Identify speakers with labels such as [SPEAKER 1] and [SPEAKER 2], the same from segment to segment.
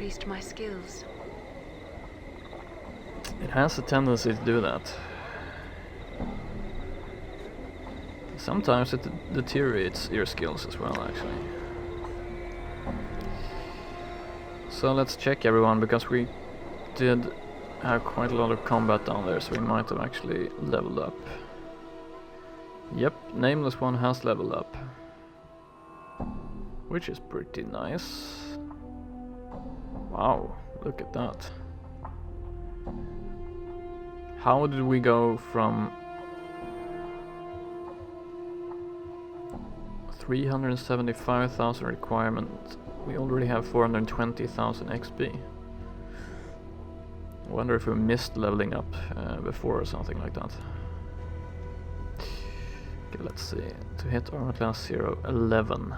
[SPEAKER 1] increased my skills.
[SPEAKER 2] It has a tendency to do that. Sometimes it deteriorates your skills as well, actually. So let's check everyone, because we did have quite a lot of combat down there, so we might have actually leveled up. Yep, Nameless One has leveled up, which is pretty nice. Wow, look at that. How did we go from 375,000 requirement? We already have 420,000 XP. I wonder if we missed leveling up before or something like that. Okay, let's see. To hit armor class 0, 11.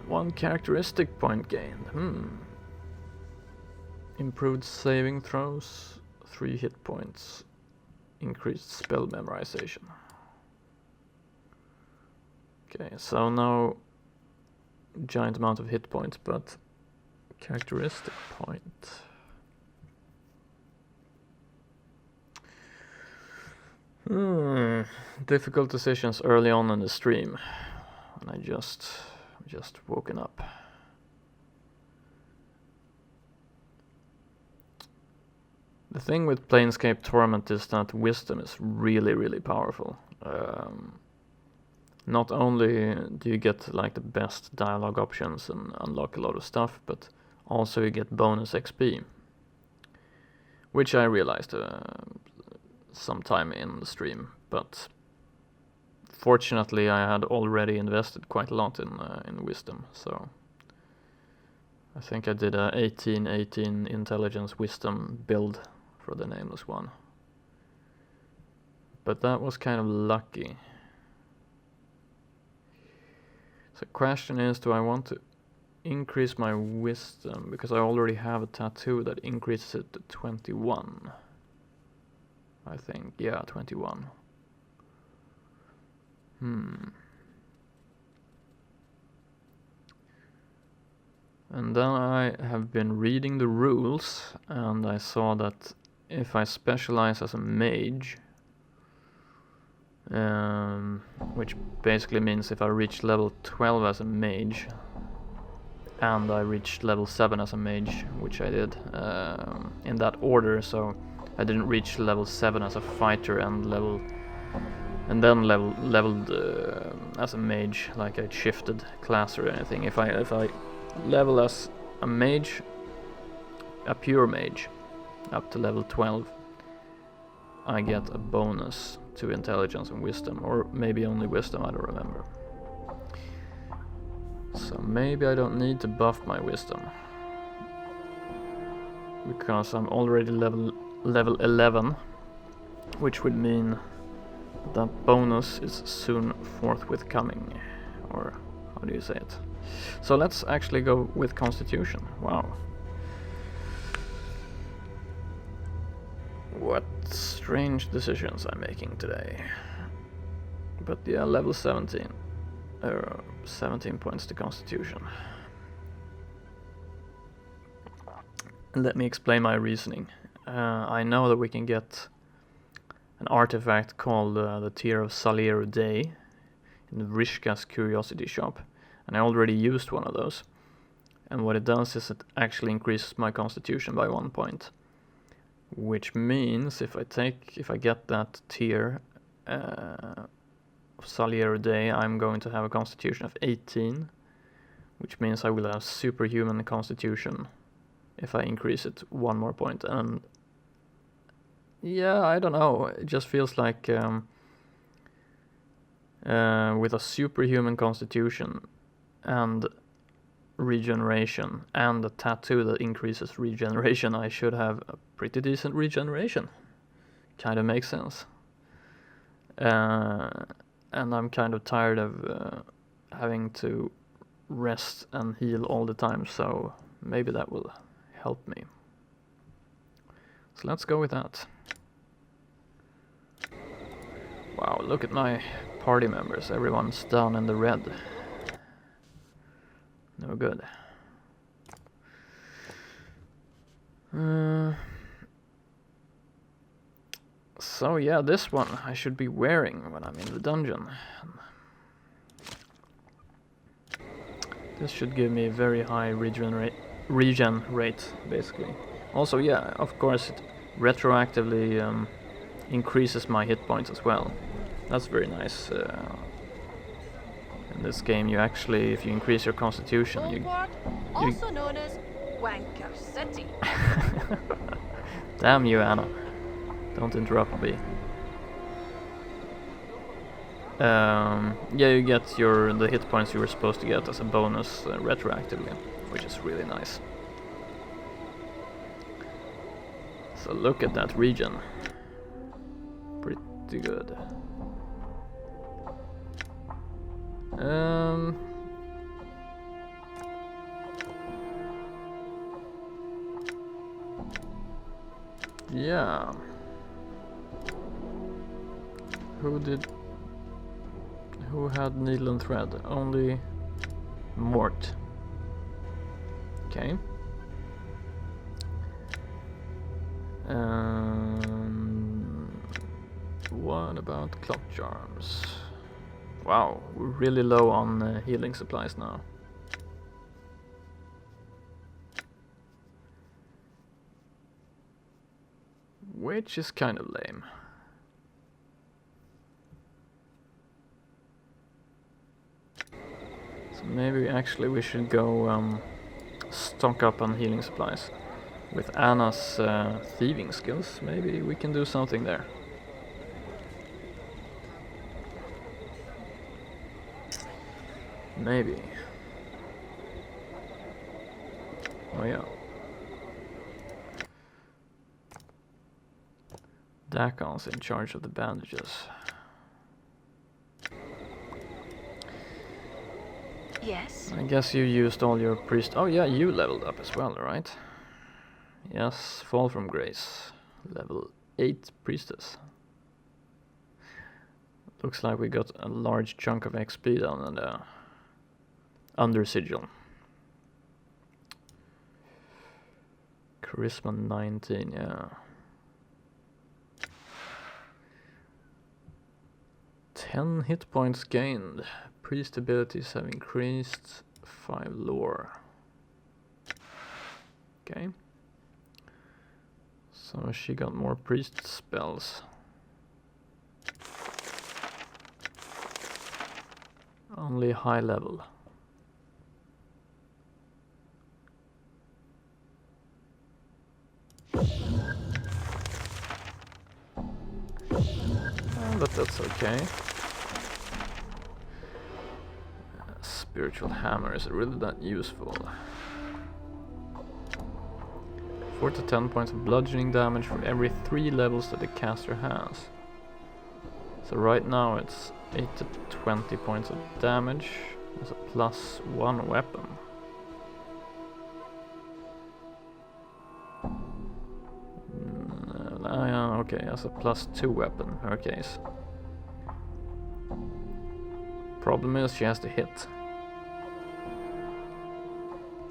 [SPEAKER 2] One characteristic point gained. Improved saving throws, 3 hit points. Increased spell memorization. Okay, so now giant amount of hit points, but characteristic point. Difficult decisions early on in the stream, and I just woken up. The thing with Planescape Torment is that wisdom is really, really powerful. Not only do you get like the best dialogue options and unlock a lot of stuff, but also you get bonus XP, which I realized sometime in the stream. But fortunately, I had already invested quite a lot in wisdom, so I think I did a 18 intelligence wisdom build for the Nameless One. But that was kind of lucky. So the question is, do I want to increase my wisdom? Because I already have a tattoo that increases it to 21. I think, yeah, 21. And then I have been reading the rules, and I saw that if I specialize as a mage, which basically means if I reach level 12 as a mage, and I reached level 7 as a mage, which I did in that order, so I didn't reach level 7 as a fighter and then leveled as a mage, like I shifted class or anything. If I level as a mage, a pure mage, up to level 12, I get a bonus to intelligence and wisdom, or maybe only wisdom, I don't remember. So maybe I don't need to buff my wisdom, because I'm already level 11, which would mean that bonus is soon forthwith coming, or how do you say it? So let's actually go with Constitution. Wow. What strange decisions I'm making today. But yeah, level 17. 17 points to Constitution. Let me explain my reasoning. I know that we can get an artifact called the Tear of Salier Day in the Vrishka's Curiosity Shop, and I already used one of those. And what it does is it actually increases my Constitution by 1 point, which means if I get that Tear of Salier Day, I'm going to have a Constitution of 18, which means I will have superhuman Constitution if I increase it 1 more point. And yeah, I don't know, it just feels like with a superhuman Constitution and regeneration and a tattoo that increases regeneration, I should have a pretty decent regeneration. Kind of makes sense. And I'm kind of tired of having to rest and heal all the time, so maybe that will help me. So let's go with that. Wow, look at my party members. Everyone's down in the red. No good. So yeah, this one I should be wearing when I'm in the dungeon. This should give me a very high regen rate, basically. Also, yeah, of course, it retroactively increases my hit points as well. That's very nice. In this game, you actually, if you increase your constitution, you
[SPEAKER 1] also known as Wanker City.
[SPEAKER 2] Damn you, Anna. Don't interrupt me. Yeah, you get the hit points you were supposed to get as a bonus retroactively, which is really nice. So look at that region. Pretty good. Yeah. Who had needle and thread? Only Mort. Okay. What about clock charms? Wow, we're really low on healing supplies now. Which is kind of lame. So maybe actually we should go stock up on healing supplies. With Anna's thieving skills, maybe we can do something there. Maybe. Oh yeah. Dakon's in charge of the bandages.
[SPEAKER 1] Yes.
[SPEAKER 2] I guess you used all your priest. Oh yeah, you leveled up as well, right? Yes, Fall from Grace. Level 8 priestess. Looks like we got a large chunk of XP down in the under sigil. Charisma 19, yeah. 10 hit points gained. Priest abilities have increased. 5 lore. Okay. So she got more priest spells. Only high level. But that's okay. Spiritual hammer is really that useful. 4 to 10 points of bludgeoning damage for every 3 levels that the caster has. So right now it's 8 to 20 points of damage. It's a +1 weapon. Okay, that's a +2 weapon in her case. Problem is she has to hit.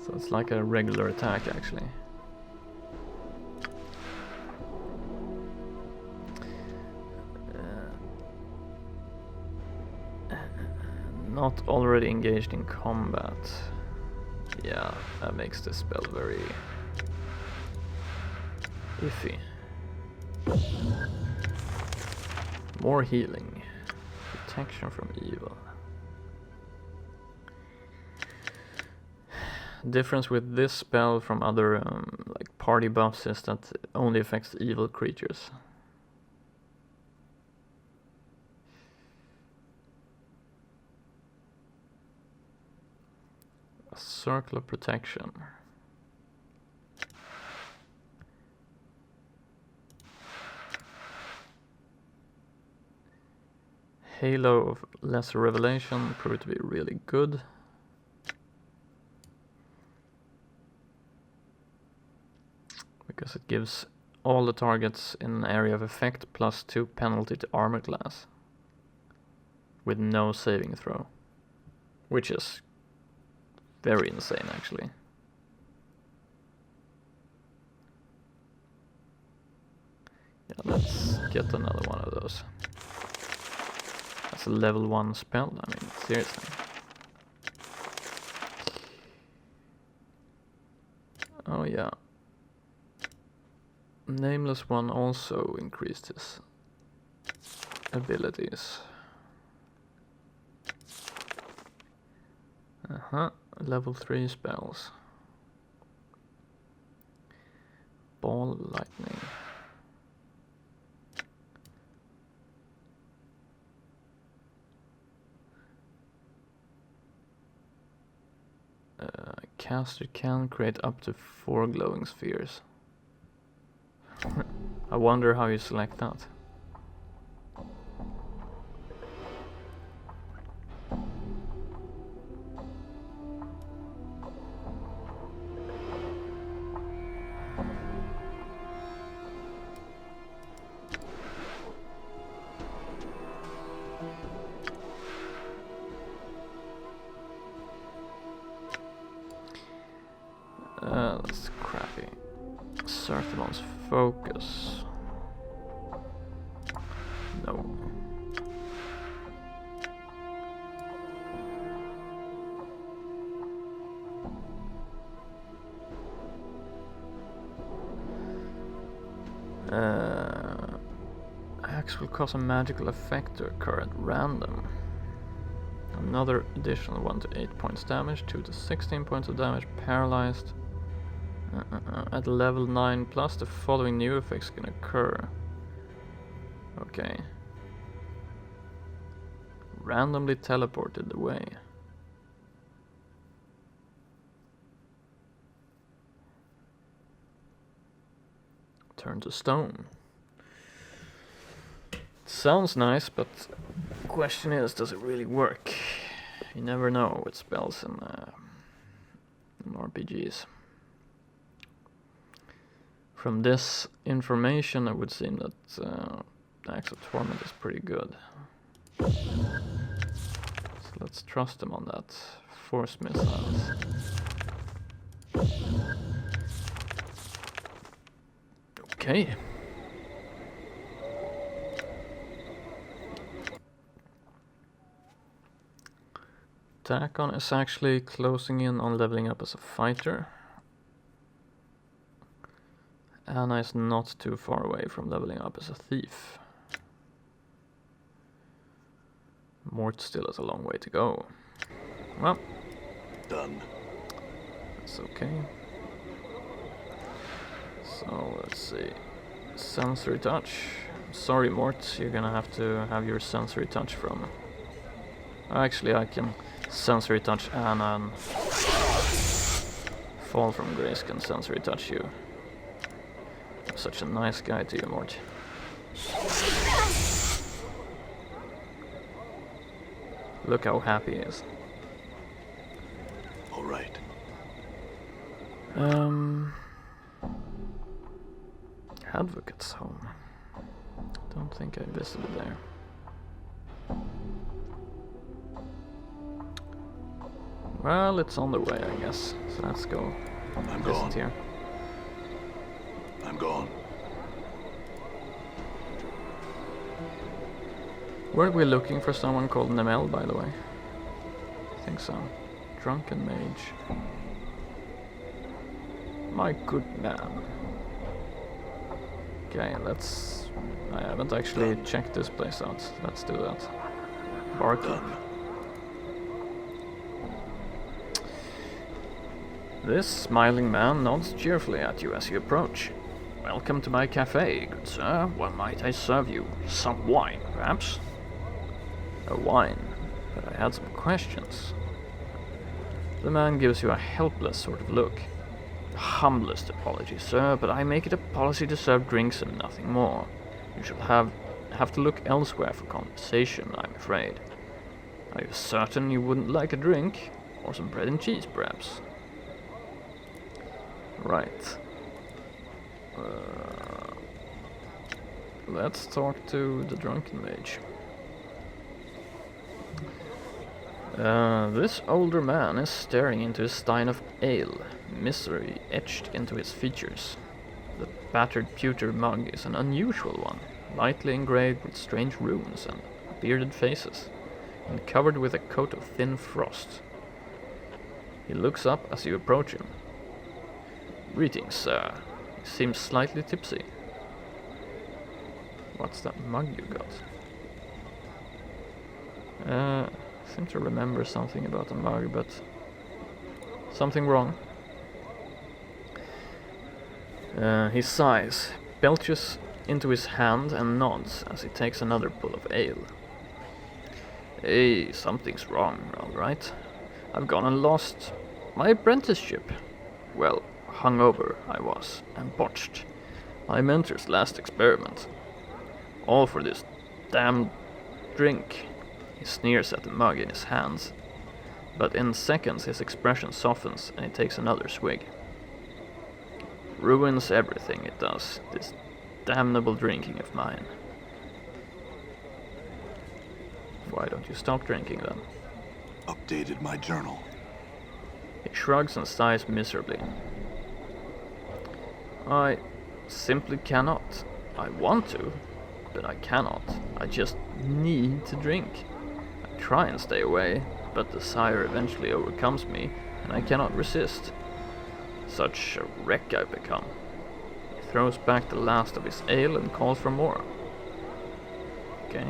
[SPEAKER 2] So it's like a regular attack actually. Not already engaged in combat. Yeah, that makes this spell very iffy. More healing. Protection from evil. Difference with this spell from other like party buffs is that it only affects evil creatures. A circle of protection. Halo of Lesser Revelation proved to be really good. Because it gives all the targets in an area of effect +2 penalty to armor class. With no saving throw. Which is Very insane, actually. Yeah, let's get another one of those. That's a level 1 spell, I mean, seriously. Oh yeah. Nameless one also increased his abilities. Level 3 spells. Ball lightning. Caster can create up to 4 glowing spheres. I wonder how you select that. That's crappy. Certimon's focus. No. Axe will cause a magical effect to occur at random. Another additional 1 to 8 points damage, 2 to 16 points of damage, paralyzed. At level 9 plus, the following new effects can occur. Okay. Randomly teleported away. Turn to stone. Sounds nice, but the question is, does it really work? You never know with spells in RPGs. From this information, it would seem that the Axe of Torment is pretty good. So let's trust him on that. Force missiles. Okay. Takon is actually closing in on leveling up as a fighter. Anna is not too far away from leveling up as a thief. Mort still has a long way to go. Well,
[SPEAKER 3] done.
[SPEAKER 2] That's okay. So let's see. Sensory touch. Sorry, Mort, you're gonna have to have your sensory touch from. Actually, I can sensory touch Anna and Fall from Grace can sensory touch you. I'm such a nice guy to you, Mort. Look how happy he is.
[SPEAKER 3] All right.
[SPEAKER 2] Advocate's home. Don't think I visited there. Well, it's on the way, I guess. So let's go
[SPEAKER 3] I'm
[SPEAKER 2] visit
[SPEAKER 3] gone.
[SPEAKER 2] here.
[SPEAKER 3] I'm gone.
[SPEAKER 2] Were we looking for someone called Nemel, by the way? I think so. Drunken mage. My good man. Okay, let's... I haven't actually checked this place out. Let's do that. Barkeep. This smiling man nods cheerfully at you as you approach. Welcome to my cafe, good sir. What might I serve you? Some wine, perhaps? A wine, but I had some questions. The man gives you a helpless sort of look. Humblest apologies, sir, but I make it a policy to serve drinks and nothing more. You shall have to look elsewhere for conversation, I'm afraid. Are you certain you wouldn't like a drink? Or some bread and cheese, perhaps? Right. Let's talk to the drunken mage. This older man is staring into his stein of ale, misery etched into his features. The battered pewter mug is an unusual one, lightly engraved with strange runes and bearded faces, and covered with a coat of thin frost. He looks up as you approach him. "Greetings, sir." He seems slightly tipsy. What's that mug you got? I seem to remember something about the mug, but something wrong. He sighs, belches into his hand and nods as he takes another pull of ale. "Hey, something's wrong, all right. I've gone and lost my apprenticeship. Well, hungover I was, and botched my mentor's last experiment. All for this damned drink." He sneers at the mug in his hands, but in seconds his expression softens and he takes another swig. "Ruins everything, it does, this damnable drinking of mine." "Why don't you stop drinking then?"
[SPEAKER 3] Updated my journal.
[SPEAKER 2] He shrugs and sighs miserably. "I simply cannot. I want to, but I cannot. I just need to drink. I try and stay away, but desire eventually overcomes me, and I cannot resist. Such a wreck I've become." He throws back the last of his ale and calls for more. Okay.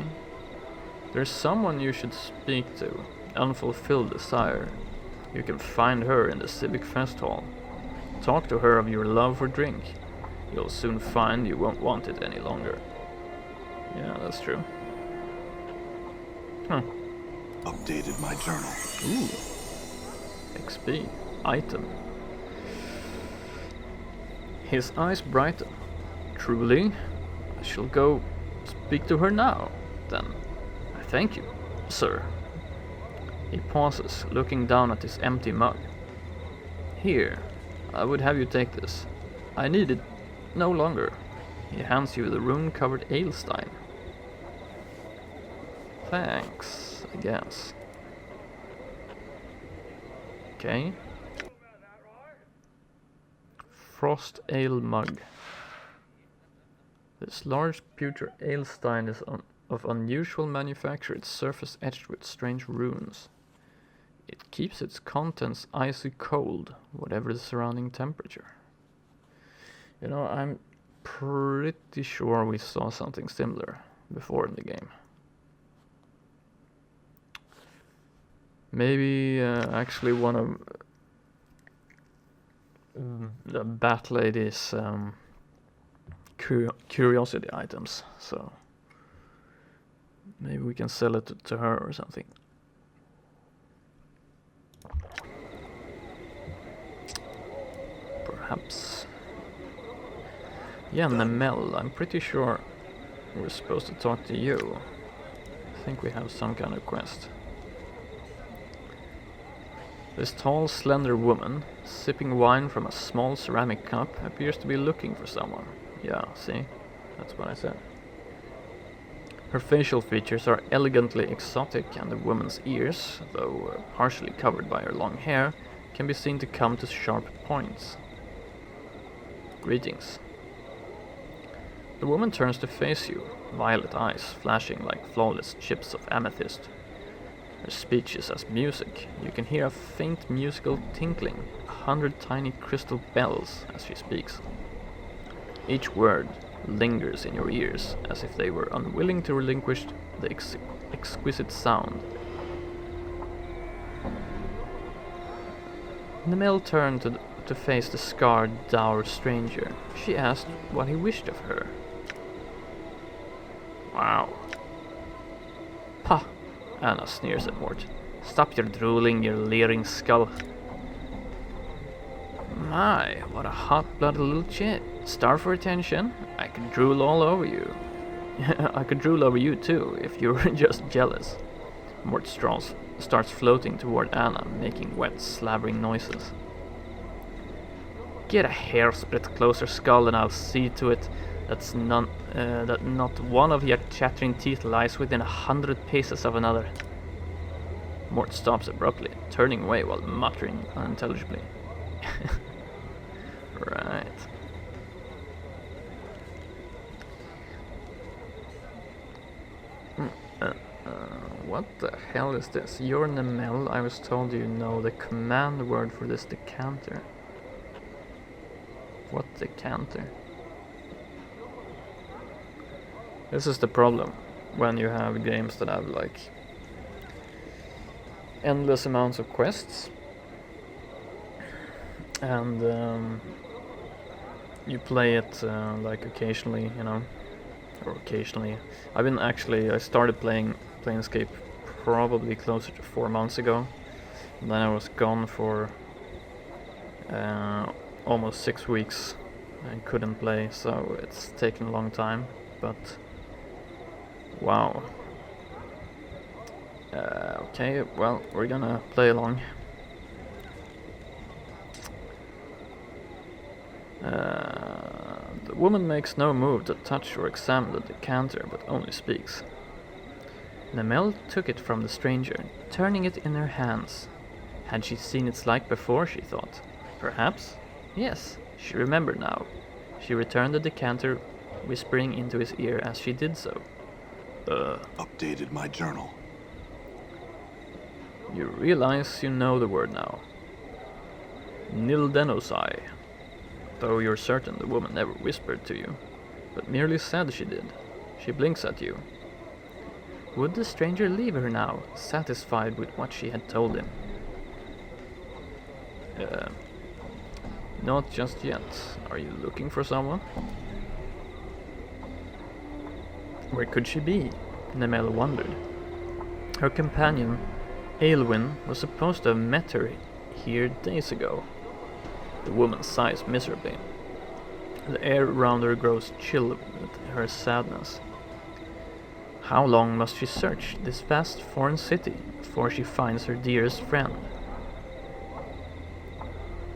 [SPEAKER 2] "There's someone you should speak to. Unfulfilled desire. You can find her in the Civic Fest Hall. Talk to her of your love for drink. You'll soon find you won't want it any longer." Yeah, that's true.
[SPEAKER 3] Updated my journal.
[SPEAKER 2] Ooh. XP. Item. His eyes brighten. "Truly? I shall go speak to her now, then. I thank you, sir." He pauses, looking down at his empty mug. "Here, I would have you take this. I need it no longer." He hands you the rune-covered ale stein. "Thanks, I guess." Okay. Frost ale mug. This large pewter ale stein is of unusual manufacture, its surface etched with strange runes. It keeps its contents icy cold, whatever the surrounding temperature. You know, I'm pretty sure we saw something similar before in the game. Maybe actually one of the Bat Lady's curiosity items, so maybe we can sell it to her or something. Perhaps. Yeah, Namel, I'm pretty sure we're supposed to talk to you. I think we have some kind of quest. This tall, slender woman, sipping wine from a small ceramic cup, appears to be looking for someone. Yeah, see? That's what I said. Her facial features are elegantly exotic, and the woman's ears, though partially covered by her long hair, can be seen to come to sharp points. Greetings. The woman turns to face you, violet eyes flashing like flawless chips of amethyst. Her speech is as music. You can hear a faint musical tinkling, 100 tiny crystal bells as she speaks. Each word lingers in your ears, as if they were unwilling to relinquish the exquisite sound. Namel turned to face the scarred, dour stranger. She asked what he wished of her. Wow. Pah! Anna sneers at Mort. Stop your drooling, your leering skull. My, what a hot-blooded little chit. Starve for attention? I could drool all over you. I could drool over you too, if you were just jealous. Mort starts floating toward Anna, making wet, slavering noises. Get a hairsplit closer, skull, and I'll see to it that not one of your chattering teeth lies within 100 paces of another. Mort stops abruptly, turning away while muttering unintelligibly. Right. What the hell is this? You're Namel. I was told you know the command word for this decanter. What decanter? This is the problem when you have games that have like endless amounts of quests, and you play it like occasionally, you know, or occasionally. I started playing Planescape probably closer to 4 months ago, and then I was gone for almost 6 weeks and couldn't play, so it's taken a long time, but wow. Okay, well, we're gonna play along. The woman makes no move to touch or examine the decanter, but only speaks. Namel took it from the stranger, turning it in her hands. Had she seen its like before, she thought. Perhaps? Yes, she remembered now. She returned the decanter, whispering into his ear as she did so.
[SPEAKER 3] Updated my journal.
[SPEAKER 2] You realize you know the word now. Nildenosai. Though you're certain the woman never whispered to you, but merely said she did. She blinks at you. Would the stranger leave her now, satisfied with what she had told him? Not just yet. Are you looking for someone? Where could she be? Namel wondered. Her companion, Aelwyn, was supposed to have met her here days ago. The woman sighs miserably. The air around her grows chill with her sadness. How long must she search this vast foreign city before she finds her dearest friend?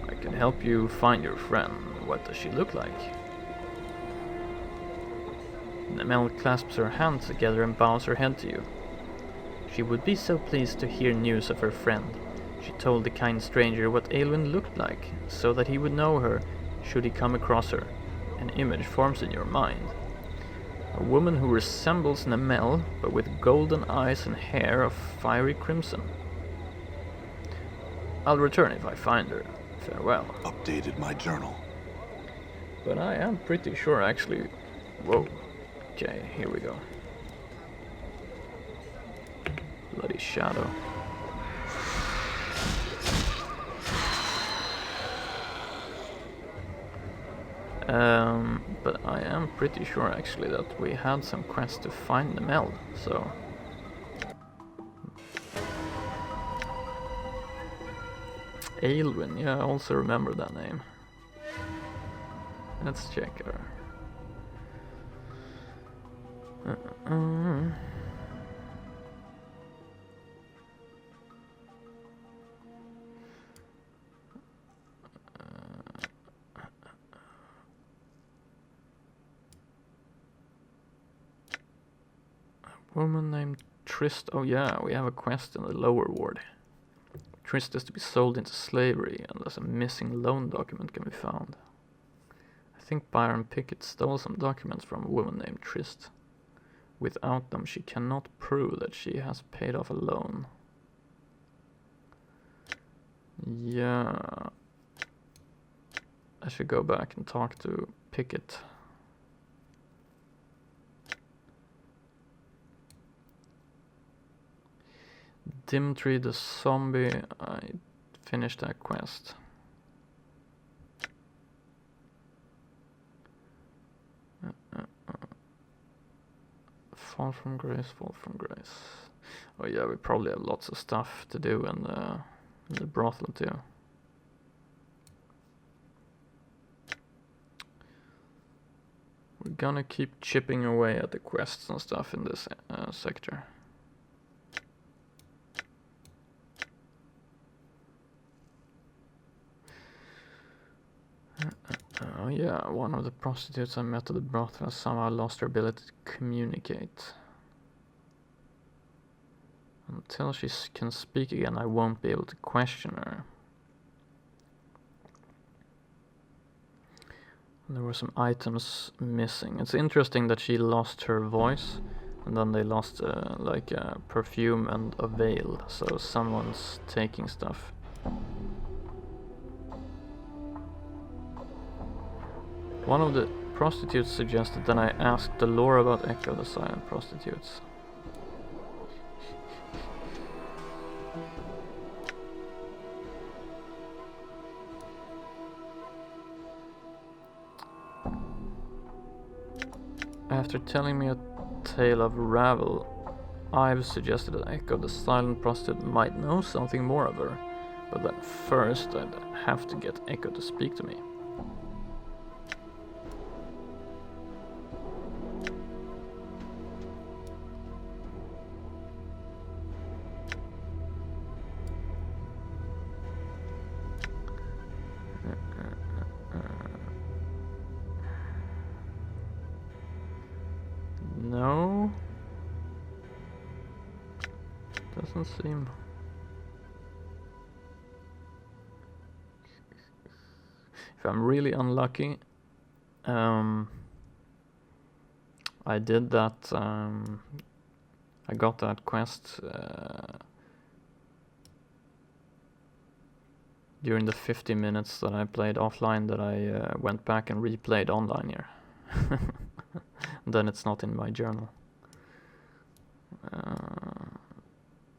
[SPEAKER 2] I can help you find your friend. What does she look like? Namel clasps her hands together and bows her head to you. She would be so pleased to hear news of her friend. She told the kind stranger what Aelwyn looked like, so that he would know her should he come across her. An image forms in your mind. A woman who resembles Namel, but with golden eyes and hair of fiery crimson. I'll return if I find her. Farewell.
[SPEAKER 3] Updated my journal.
[SPEAKER 2] But I am pretty sure actually... Whoa. Okay, here we go. Bloody shadow. But I am pretty sure actually that we had some quests to find the Mel, so... Aelwyn, yeah, I also remember that name. Let's check her. Woman named Trist. Oh yeah, we have a quest in the lower ward. Trist is to be sold into slavery unless a missing loan document can be found. I think Byron Pickett stole some documents from a woman named Trist. Without them, she cannot prove that she has paid off a loan. Yeah. I should go back and talk to Pickett. Dimtree the zombie, I finished that quest. Fall from grace, fall from grace. Oh yeah, we probably have lots of stuff to do in the brothel too. We're gonna keep chipping away at the quests and stuff in this sector. Oh yeah, one of the prostitutes I met at the brothel somehow lost her ability to communicate. Until she can speak again, I won't be able to question her. There were some items missing. It's interesting that she lost her voice, and then they lost like a perfume and a veil, so someone's taking stuff. One of the prostitutes suggested that I ask the lore about Echo the Silent Prostitutes. After telling me a tale of Ravel, I've suggested that Echo the Silent Prostitute might know something more of her, but that first I'd have to get Echo to speak to me. No, doesn't seem. If I'm really unlucky, I did that. I got that quest during the 50 minutes that I played offline. That I went back and replayed online here. Then it's not in my journal.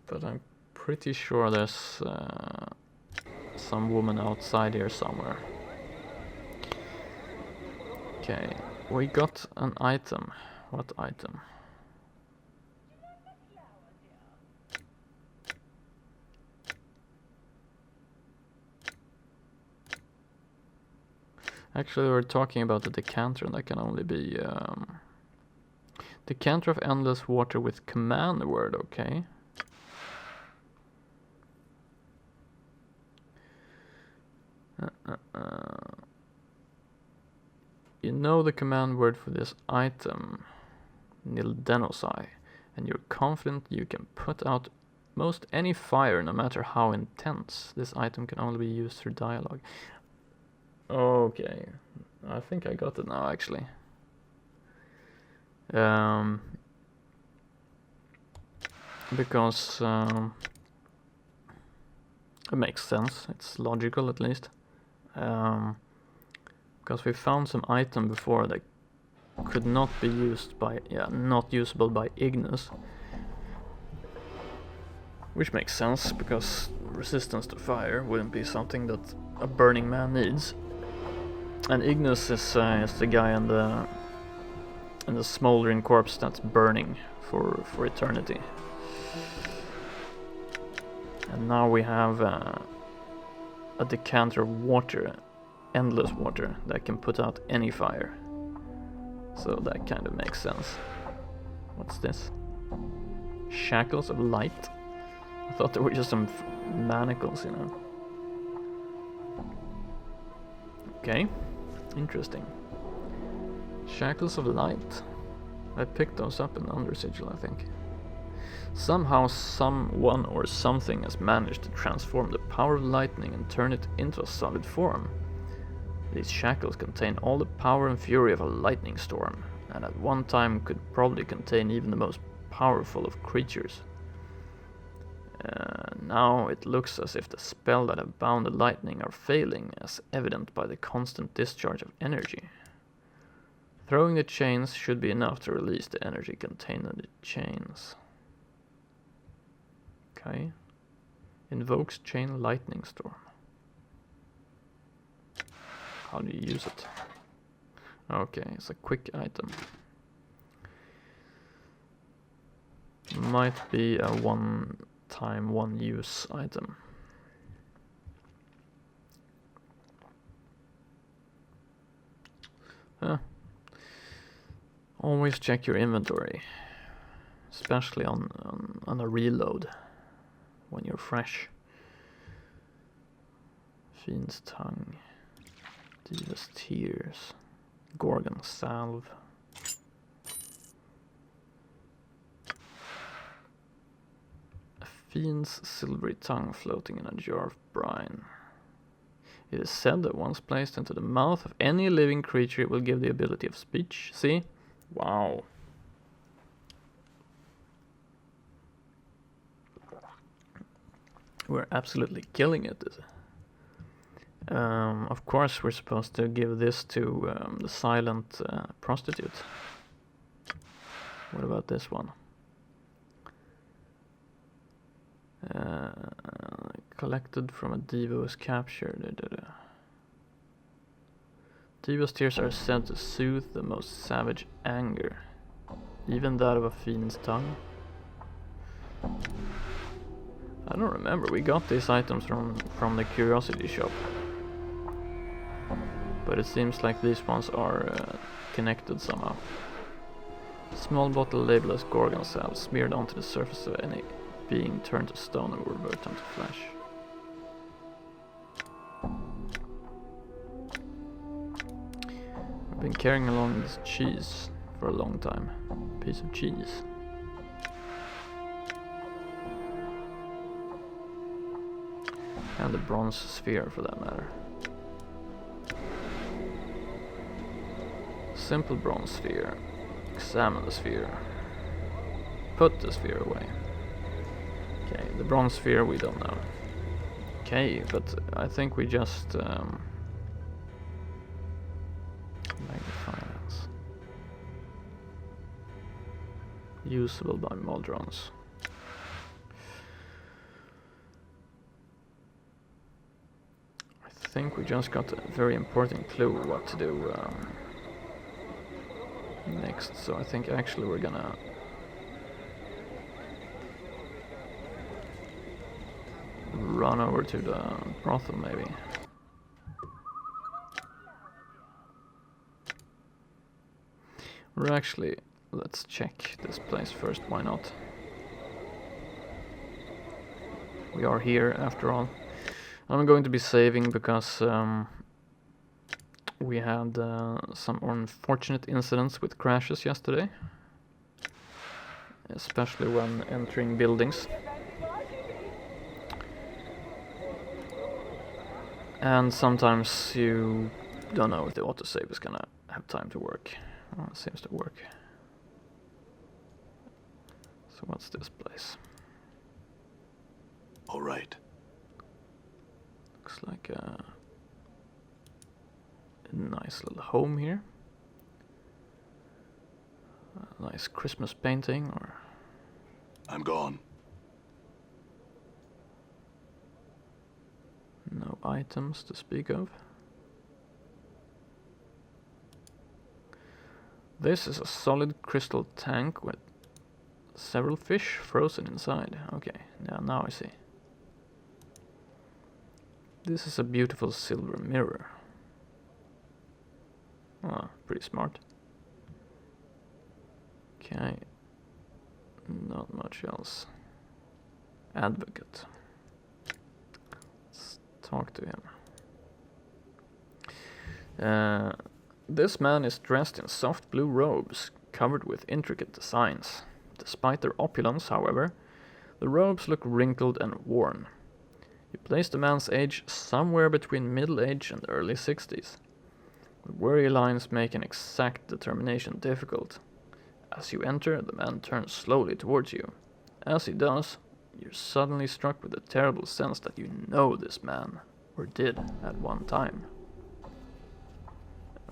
[SPEAKER 2] But I'm pretty sure there's some woman outside here somewhere. Okay, we got an item. What item? Actually, we're talking about the decanter, and that can only be decanter of endless water with command word. Okay. You know the command word for this item, Nildenosai, and you're confident you can put out most any fire, no matter how intense. This item can only be used through dialogue. Okay, I think I got it now, actually. Because it makes sense. It's logical, at least. Because we found some item before that could not be used by, not usable by Ignis. Which makes sense, because resistance to fire wouldn't be something that a burning man needs. And Ignis is the guy in the smoldering corpse that's burning for eternity. And now we have a decanter of water, endless water, that can put out any fire. So that kind of makes sense. What's this? Shackles of light? I thought there were just some manacles, you know. Okay, interesting. Shackles of light. I picked those up in the Under Sigil, I think. Somehow someone or something has managed to transform the power of lightning and turn it into a solid form. These shackles contain all the power and fury of a lightning storm, and at one time could probably contain even the most powerful of creatures. Now it looks as if the spell that have bound the lightning are failing, as evident by the constant discharge of energy. Throwing the chains should be enough to release the energy contained in the chains. Okay. Invokes chain lightning storm. How do you use it? Okay, it's a quick item. Might be a one-time, one-use item. Always check your inventory, especially on a reload when you're fresh. Fiend's Tongue, Diva's Tears, Gorgon Salve. Fiend's silvery tongue floating in a jar of brine. It is said that once placed into the mouth of any living creature, it will give the ability of speech. See? Wow. We're absolutely killing it. Of course, we're supposed to give this to the silent prostitute. What about this one? Collected from a diva who was captured. Diva's tears are said to soothe the most savage anger, even that of a fiend's tongue. I don't remember, we got these items from the curiosity shop. But it seems like these ones are connected somehow. Small bottle labeled as Gorgon salve smeared onto the surface of any being turned to stone and will revert them to flesh. I've been carrying along this cheese for a long time. Piece of cheese. And the bronze sphere for that matter. Simple bronze sphere. Examine the sphere. Put the sphere away. Okay, the bronze sphere we don't know. Okay, but I think we just magnify that. Usable by Modrons. I think we just got a very important clue what to do next, so I think actually we're gonna run over to the brothel maybe. Or actually, let's check this place first, why not? We are here after all. I'm going to be saving because we had some unfortunate incidents with crashes yesterday. Especially when entering buildings. And sometimes you don't know if the autosave is gonna have time to work. Oh, it seems to work. So what's this place?
[SPEAKER 3] All right.
[SPEAKER 2] Looks like a nice little home here. A nice Christmas painting, or...
[SPEAKER 3] I'm gone.
[SPEAKER 2] No items to speak of. This is a solid crystal tank with several fish frozen inside. Okay, yeah, now I see. This is a beautiful silver mirror. Ah, pretty smart. Okay, not much else. Advocate. Let's talk to him. This man is dressed in soft blue robes, covered with intricate designs. Despite their opulence, however, the robes look wrinkled and worn. You place the man's age somewhere between middle age and early 60s. The worry lines make an exact determination difficult. As you enter, the man turns slowly towards you. As he does, you're suddenly struck with the terrible sense that you know this man, or did at one time.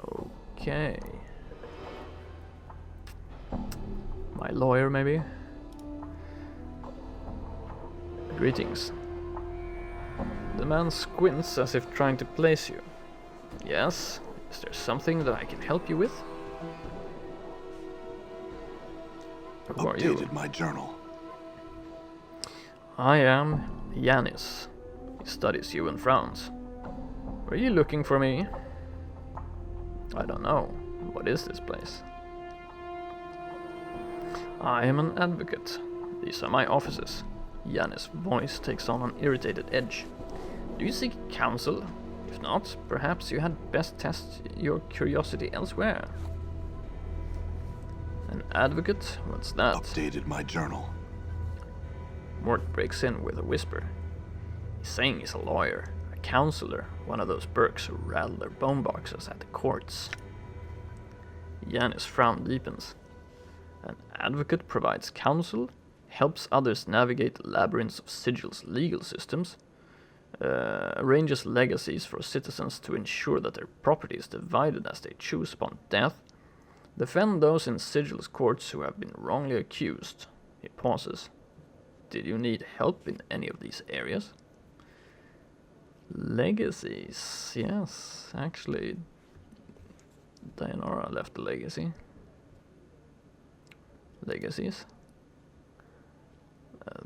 [SPEAKER 2] Okay. My lawyer, maybe? Greetings. The man squints as if trying to place you. Yes? Is there something that I can help you with? Who are you?
[SPEAKER 3] Updated my journal.
[SPEAKER 2] I am Yanis. He studies you and frowns. Were you looking for me? I don't know. What is this place? I am an advocate. These are my offices. Yanis' voice takes on an irritated edge. Do you seek counsel? If not, perhaps you had best test your curiosity elsewhere. An advocate? What's that?
[SPEAKER 3] Updated my journal.
[SPEAKER 2] Ward breaks in with a whisper. He's saying he's a lawyer, a counselor, one of those berks who rattle their bone boxes at the courts. Yanis' frown deepens. An advocate provides counsel, helps others navigate the labyrinths of Sigil's legal systems, arranges legacies for citizens to ensure that their property is divided as they choose upon death, defend those in Sigil's courts who have been wrongly accused. He pauses. Did you need help in any of these areas? Legacies, yes, actually, Dayanara left a legacy. Legacies.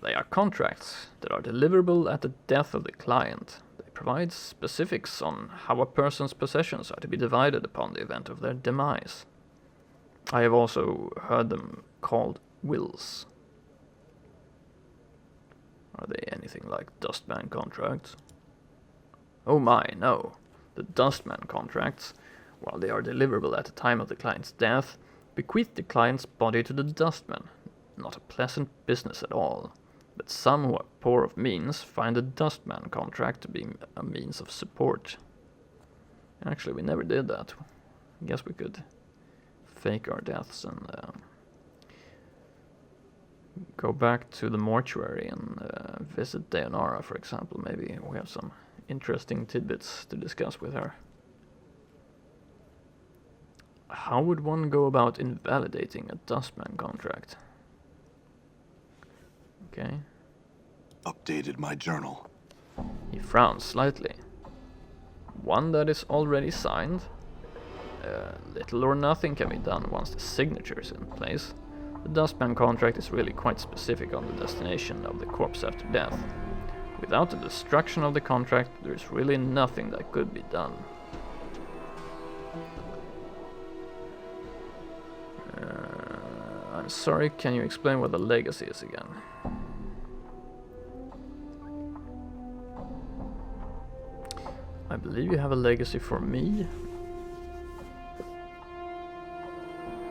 [SPEAKER 2] They are contracts that are deliverable at the death of the client. They provide specifics on how a person's possessions are to be divided upon the event of their demise. I have also heard them called wills. Are they anything like Dustman contracts? Oh my, no. The Dustman contracts, while they are deliverable at the time of the client's death, bequeath the client's body to the Dustman. Not a pleasant business at all, but some who are poor of means find the Dustman contract to be a means of support. Actually, we never did that. I guess we could fake our deaths and go back to the mortuary and visit Dayanara, for example. Maybe we have some interesting tidbits to discuss with her. How would one go about invalidating a Dustman contract? Okay.
[SPEAKER 3] Updated my journal.
[SPEAKER 2] He frowns slightly. One that is already signed. Little or nothing can be done once the signature is in place. The Dustman contract is really quite specific on the destination of the corpse after death. Without the destruction of the contract, there is really nothing that could be done. I'm sorry, can you explain what the legacy is again? I believe you have a legacy for me.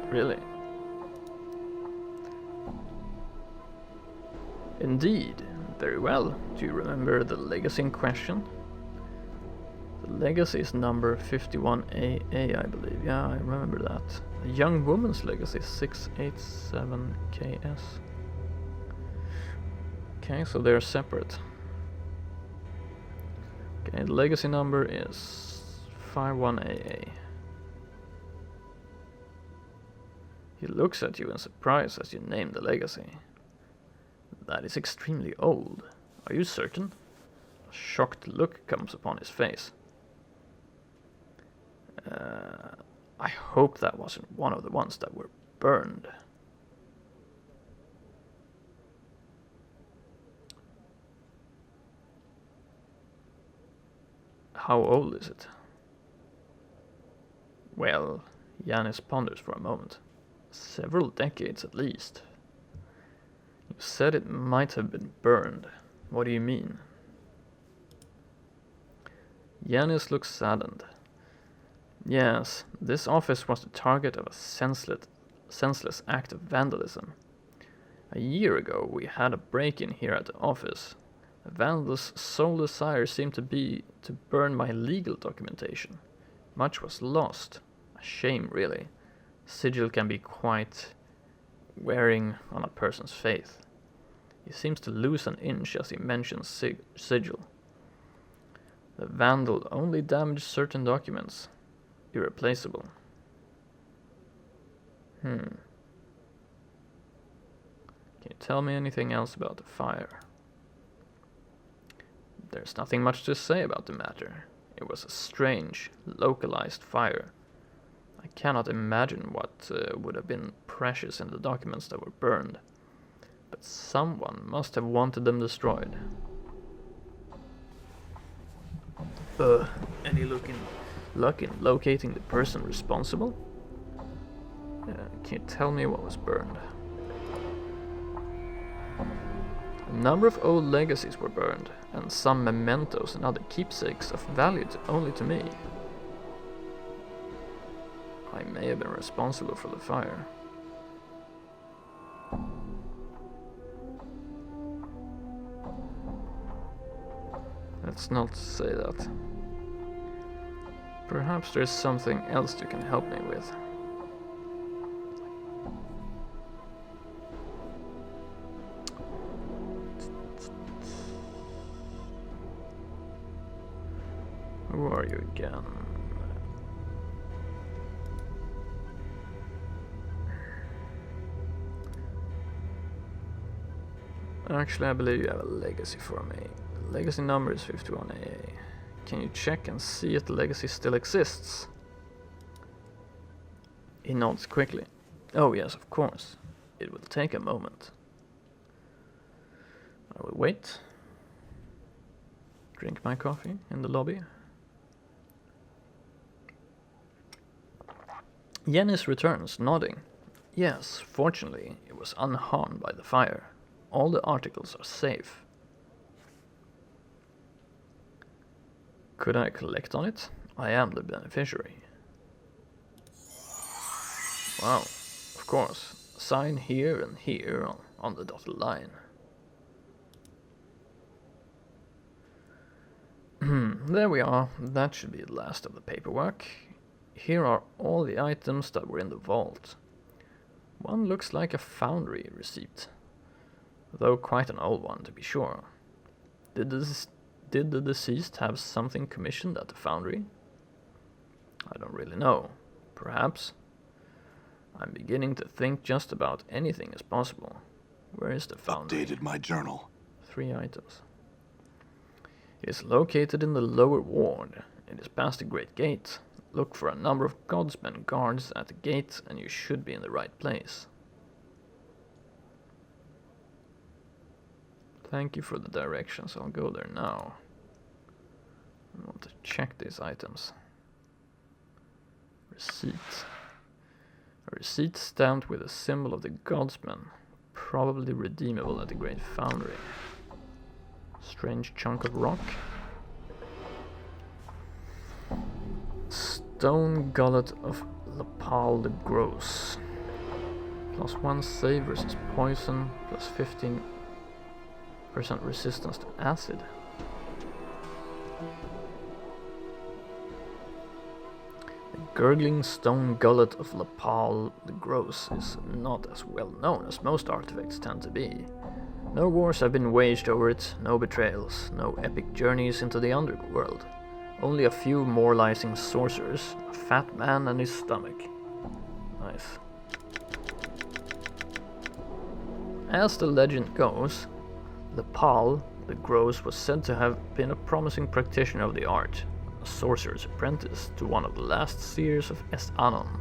[SPEAKER 2] Really? Indeed. Very well. Do you remember the legacy in question? The legacy is number 51AA, I believe. Yeah, I remember that. A young woman's legacy, 687KS. Okay, so they're separate. Okay, the legacy number is 51AA. He looks at you in surprise as you name the legacy. That is extremely old. Are you certain? A shocked look comes upon his face. I hope that wasn't one of the ones that were burned. How old is it? Well, Yanis ponders for a moment. Several decades at least. You said it might have been burned. What do you mean? Yanis looks saddened. Yes, this office was the target of a senseless act of vandalism. A year ago we had a break-in here at the office. The vandal's sole desire seemed to be to burn my legal documentation. Much was lost. A shame, really. Sigil can be quite wearing on a person's faith. He seems to lose an inch as he mentions Sigil. The vandal only damaged certain documents. Irreplaceable. Can you tell me anything else about the fire? There's nothing much to say about the matter. It was a strange, localized fire. I cannot imagine what would have been precious in the documents that were burned. But someone must have wanted them destroyed. Any luck in locating the person responsible? Can you tell me what was burned? A number of old legacies were burned, and some mementos and other keepsakes of value only to me. I may have been responsible for the fire. Let's not say that. Perhaps there's something else you can help me with. Who are you again? Actually, I believe you have a legacy for me. The legacy number is 51AA. Can you check and see if the legacy still exists? He nods quickly. Oh yes, of course. It will take a moment. I will wait. Drink my coffee in the lobby. Yennis returns, nodding. Yes, fortunately, it was unharmed by the fire. All the articles are safe. Could I collect on it? I am the beneficiary. Wow, of course. Sign here and here on the dotted line. There we are. That should be the last of the paperwork. Here are all the items that were in the vault. One looks like a foundry receipt, though quite an old one to be sure. Did the deceased have something commissioned at the foundry? I don't really know. Perhaps. I'm beginning to think just about anything is possible. Where is the foundry?
[SPEAKER 3] Updated my journal.
[SPEAKER 2] 3 items. It is located in the lower ward. It is past the great gate. Look for a number of godsmen guards at the gate and you should be in the right place. Thank you for the directions. I'll go there now. I want to check these items. Receipt. A receipt stamped with a symbol of the godsman. Probably redeemable at the Great Foundry. Strange chunk of rock. Stone Gullet of Lapal the Gross. +1 save versus poison, +15% resistance to acid. The gurgling stone gullet of Lapal the Gross is not as well known as most artifacts tend to be. No wars have been waged over it, no betrayals, no epic journeys into the underworld. Only a few moralizing sorcerers, a fat man and his stomach. Nice. As the legend goes, Lapal the Gross was said to have been a promising practitioner of the art, a sorcerer's apprentice to one of the last seers of Anon.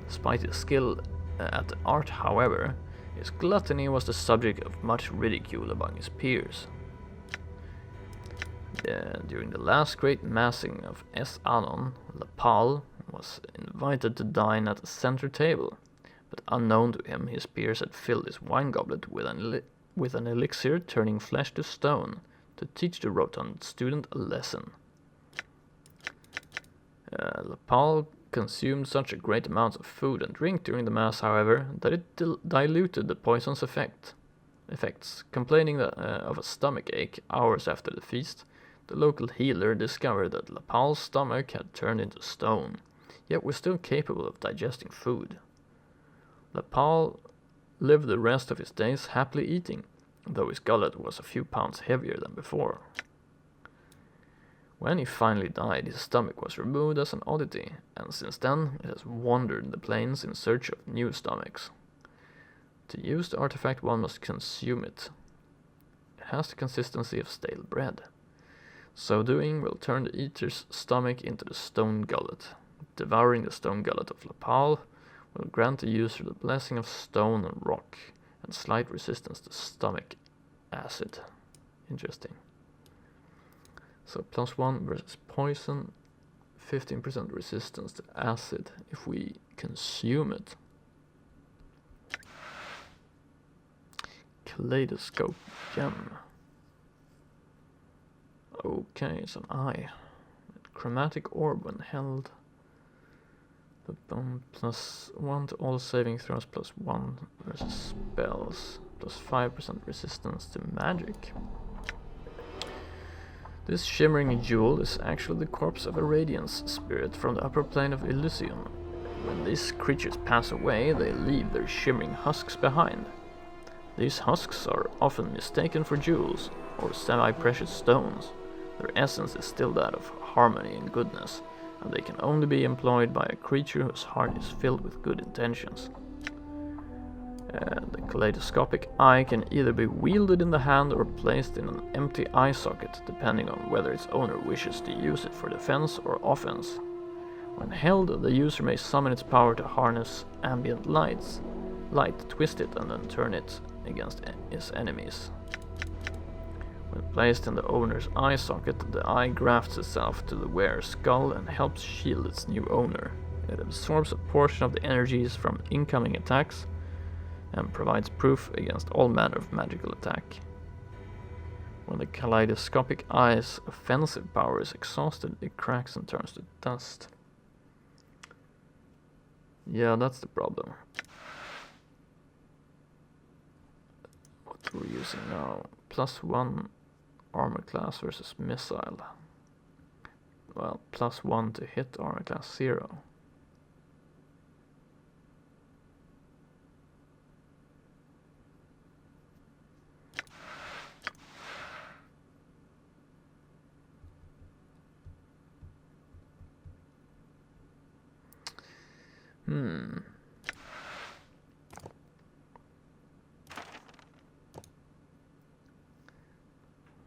[SPEAKER 2] Despite his skill at the art, however, his gluttony was the subject of much ridicule among his peers. During the last great massing of Anon, Lapal was invited to dine at the center table, but unknown to him, his peers had filled his wine goblet with an elixir turning flesh to stone to teach the rotund student a lesson. Lapal consumed such a great amount of food and drink during the mass, however, that it diluted the poison's effects. Complaining of a stomach ache hours after the feast, the local healer discovered that Lapal's stomach had turned into stone, yet was still capable of digesting food. Lapal lived the rest of his days happily eating, though his gullet was a few pounds heavier than before. When he finally died, his stomach was removed as an oddity, and since then it has wandered the plains in search of new stomachs. To use the artifact, one must consume it. It has the consistency of stale bread. So doing will turn the eater's stomach into the stone gullet. Devouring the stone gullet of Lapal will grant the user the blessing of stone and rock, and slight resistance to stomach acid. Interesting. So +1 versus poison, 15% resistance to acid if we consume it. Kaleidoscope gem. Okay, it's an eye. Chromatic orb when held. +1 to all saving throws, +1 versus spells, +5% resistance to magic. This shimmering jewel is actually the corpse of a radiance spirit from the upper plane of Elysium. When these creatures pass away, they leave their shimmering husks behind. These husks are often mistaken for jewels or semi-precious stones. Their essence is still that of harmony and goodness, and they can only be employed by a creature whose heart is filled with good intentions. The kaleidoscopic eye can either be wielded in the hand or placed in an empty eye socket, depending on whether its owner wishes to use it for defense or offense. When held, the user may summon its power to harness ambient light, twist it, and then turn it against his enemies. When placed in the owner's eye socket, the eye grafts itself to the wearer's skull and helps shield its new owner. It absorbs a portion of the energies from incoming attacks and provides proof against all manner of magical attack. When the kaleidoscopic eye's offensive power is exhausted, it cracks and turns to dust. Yeah, that's the problem. What are we using now? +1 armor class versus missile. Well, +1 to hit armor class 0.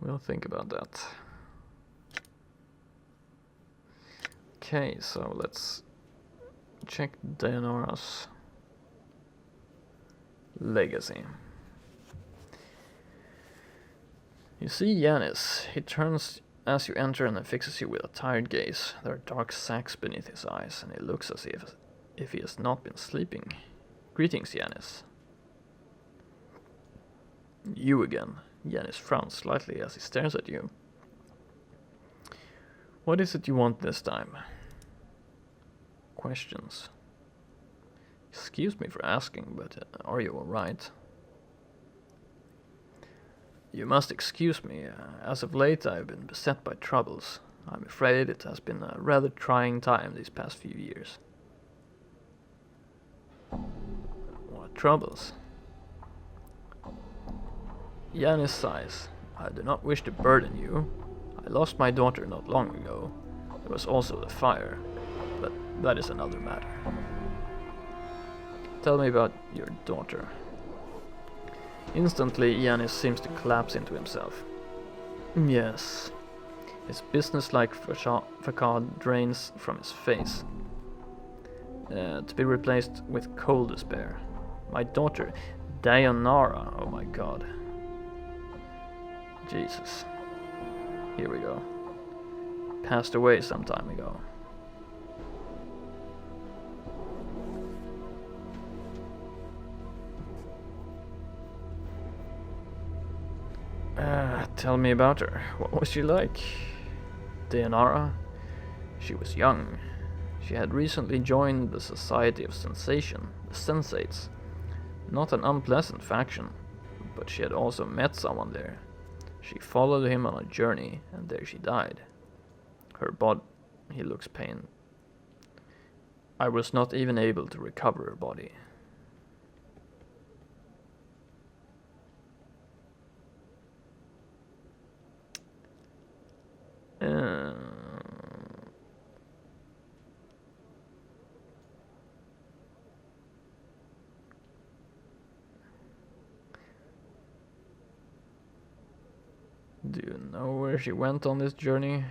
[SPEAKER 2] We'll think about that. Okay, so let's check Daenora's legacy. You see Yanis. He turns as you enter and fixes you with a tired gaze. There are dark sacs beneath his eyes, and he looks as if he has not been sleeping. Greetings, Yanis. You again. Yanis frowns slightly as he stares at you. What is it you want this time? Questions. Excuse me for asking, but are you alright? You must excuse me. As of late, I've been beset by troubles. I'm afraid it has been a rather trying time these past few years. What troubles? Yanis sighs. I do not wish to burden you. I lost my daughter not long ago. There was also the fire, but that is another matter. Tell me about your daughter. Instantly, Yanis seems to collapse into himself. Yes. His business-like facade drains from his face, to be replaced with cold despair. My daughter, Daenara, oh my god. Jesus. Here we go. Passed away some time ago. Tell me about her. What was she like? Daenara? She was young. She had recently joined the Society of Sensation, the Sensates. Not an unpleasant faction, but she had also met someone there. She followed him on a journey, and there she died. Her body... He looks pained. I was not even able to recover her body. Do you know where she went on this journey?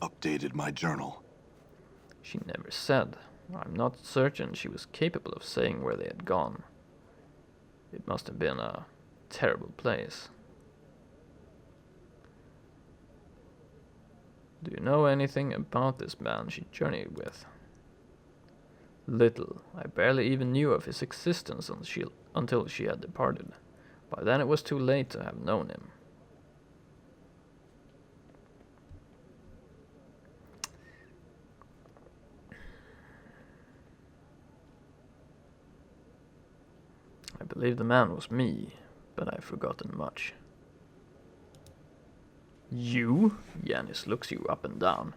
[SPEAKER 3] Updated my journal.
[SPEAKER 2] She never said. I'm not certain she was capable of saying where they had gone. It must have been a terrible place. Do you know anything about this man she journeyed with? Little. I barely even knew of his existence until she had departed. By then it was too late to have known him. I believe the man was me, but I've forgotten much. You? Yanis looks you up and down.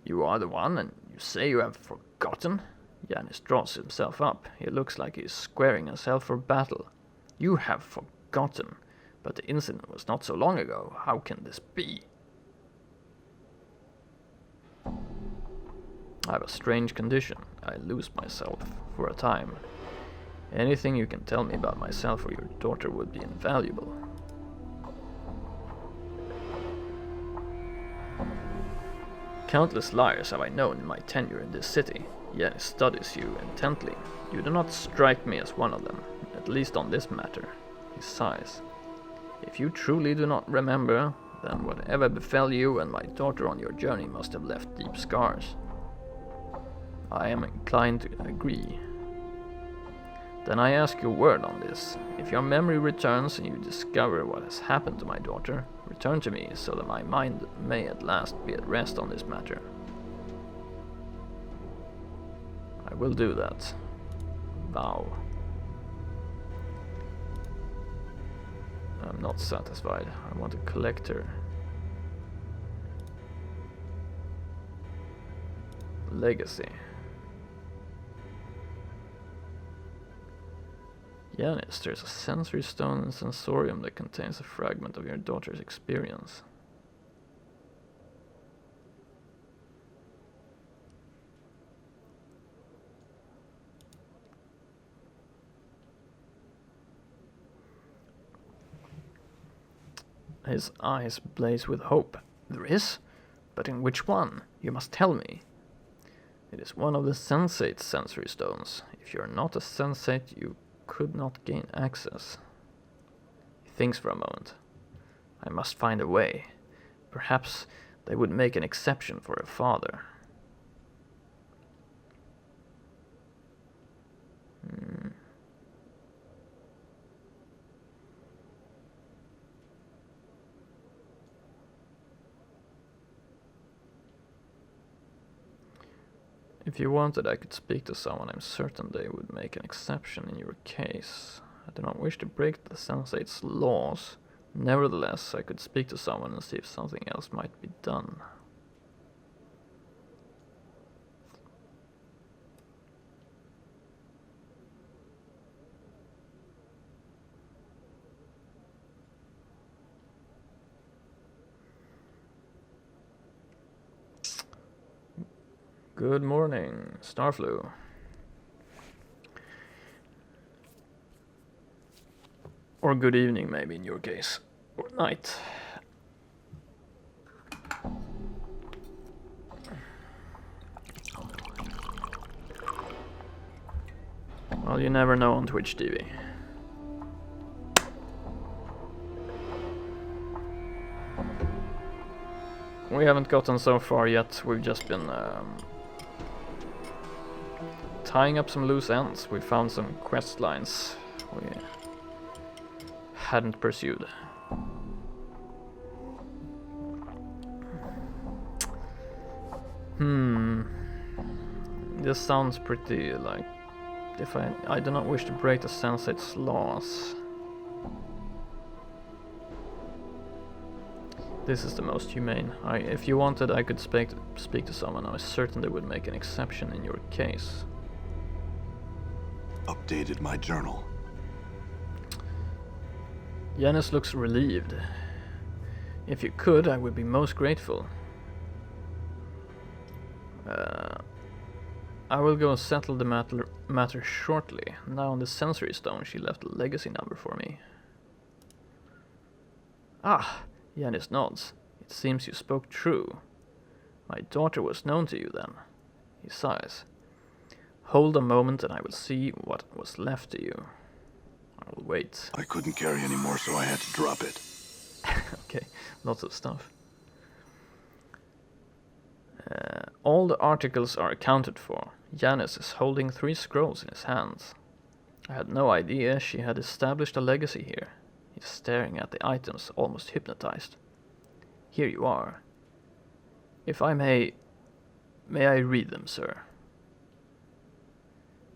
[SPEAKER 2] You are the one, and you say you have forgotten? Yanis draws himself up. He looks like he is squaring himself for battle. You have forgotten, but the incident was not so long ago. How can this be? I have a strange condition. I lose myself for a time. Anything you can tell me about myself or your daughter would be invaluable. Countless liars have I known in my tenure in this city. Yanis studies you intently. You do not strike me as one of them, at least on this matter. He sighs. If you truly do not remember, then whatever befell you and my daughter on your journey must have left deep scars. I am inclined to agree. Then I ask your word on this. If your memory returns and you discover what has happened to my daughter, return to me so that my mind may at last be at rest on this matter. I will do that. Vow. I'm not satisfied. I want to collect her. Legacy. Yanis, there's a sensory stone and sensorium that contains a fragment of your daughter's experience. His eyes blaze with hope. There is? But in which one? You must tell me. It is one of the sensate sensory stones. If you are not a sensate, you could not gain access. He thinks for a moment. I must find a way. Perhaps they would make an exception for a father. If you wanted, I could speak to someone. I'm certain they would make an exception in your case. I do not wish to break the sensate's laws. Nevertheless, I could speak to someone and see if something else might be done. Good morning, Starflu. Or good evening, maybe, in your case. Or night. Well, you never know on Twitch TV. We haven't gotten so far yet. We've just been tying up some loose ends. We found some quest lines we hadn't pursued. This sounds pretty like if I do not wish to break the sensate's laws. This is the most humane. If you wanted, I could speak to someone. I was certain they would make an exception in your case.
[SPEAKER 3] Updated my journal.
[SPEAKER 2] Yanis looks relieved. If you could, I would be most grateful. I will go settle the matter shortly. Now on the sensory stone she left a legacy number for me. Ah, Yanis nods. It seems you spoke true. My daughter was known to you then. He sighs. Hold a moment and I will see what was left to you. I will wait.
[SPEAKER 3] I couldn't carry any more, so I had to drop it.
[SPEAKER 2] Okay, lots of stuff. All the articles are accounted for. Yanis is holding 3 scrolls in his hands. I had no idea she had established a legacy here. He's staring at the items, almost hypnotized. Here you are. If I may I read them, sir?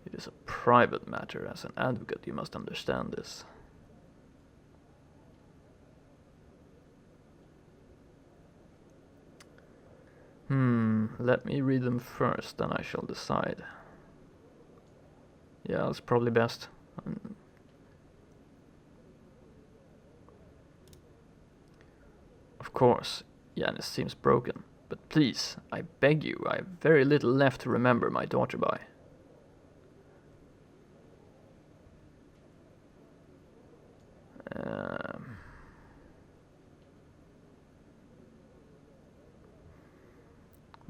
[SPEAKER 2] It is a private matter. As an advocate, you must understand this. Let me read them first, then I shall decide. Yeah, that's probably best. Of course, Yanis seems broken, but please, I beg you, I have very little left to remember my daughter by.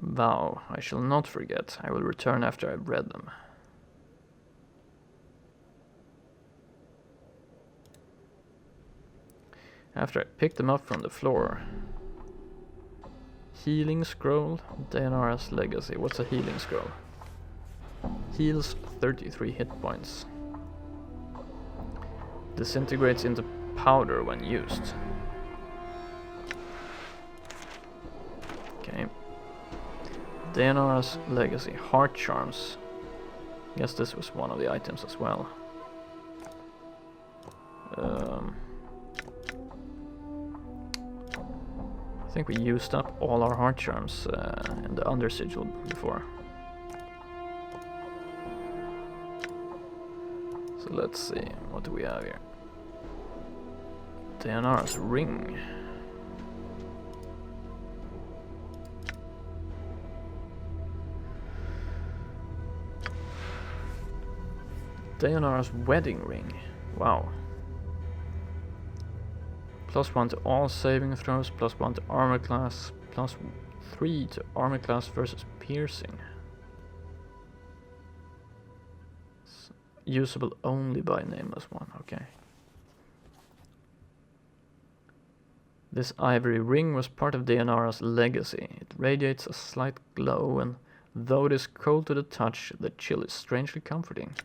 [SPEAKER 2] Vow, I shall not forget. I will return after I've read them. After I picked them up from the floor. Healing scroll, Dayanara's legacy. What's a healing scroll? Heals 33 hit points. Disintegrates into powder when used. Okay. Dayanara's legacy, heart charms. Guess this was one of the items as well. I think we used up all our heart charms in the under sigil before. So let's see, what do we have here? Dayanara's ring. Dayanara's wedding ring. Wow. +1 to all saving throws, +1 to armor class, +3 to armor class versus piercing. It's usable only by nameless one, okay. This ivory ring was part of Dayanara's legacy. It radiates a slight glow, and though it is cold to the touch, the chill is strangely comforting.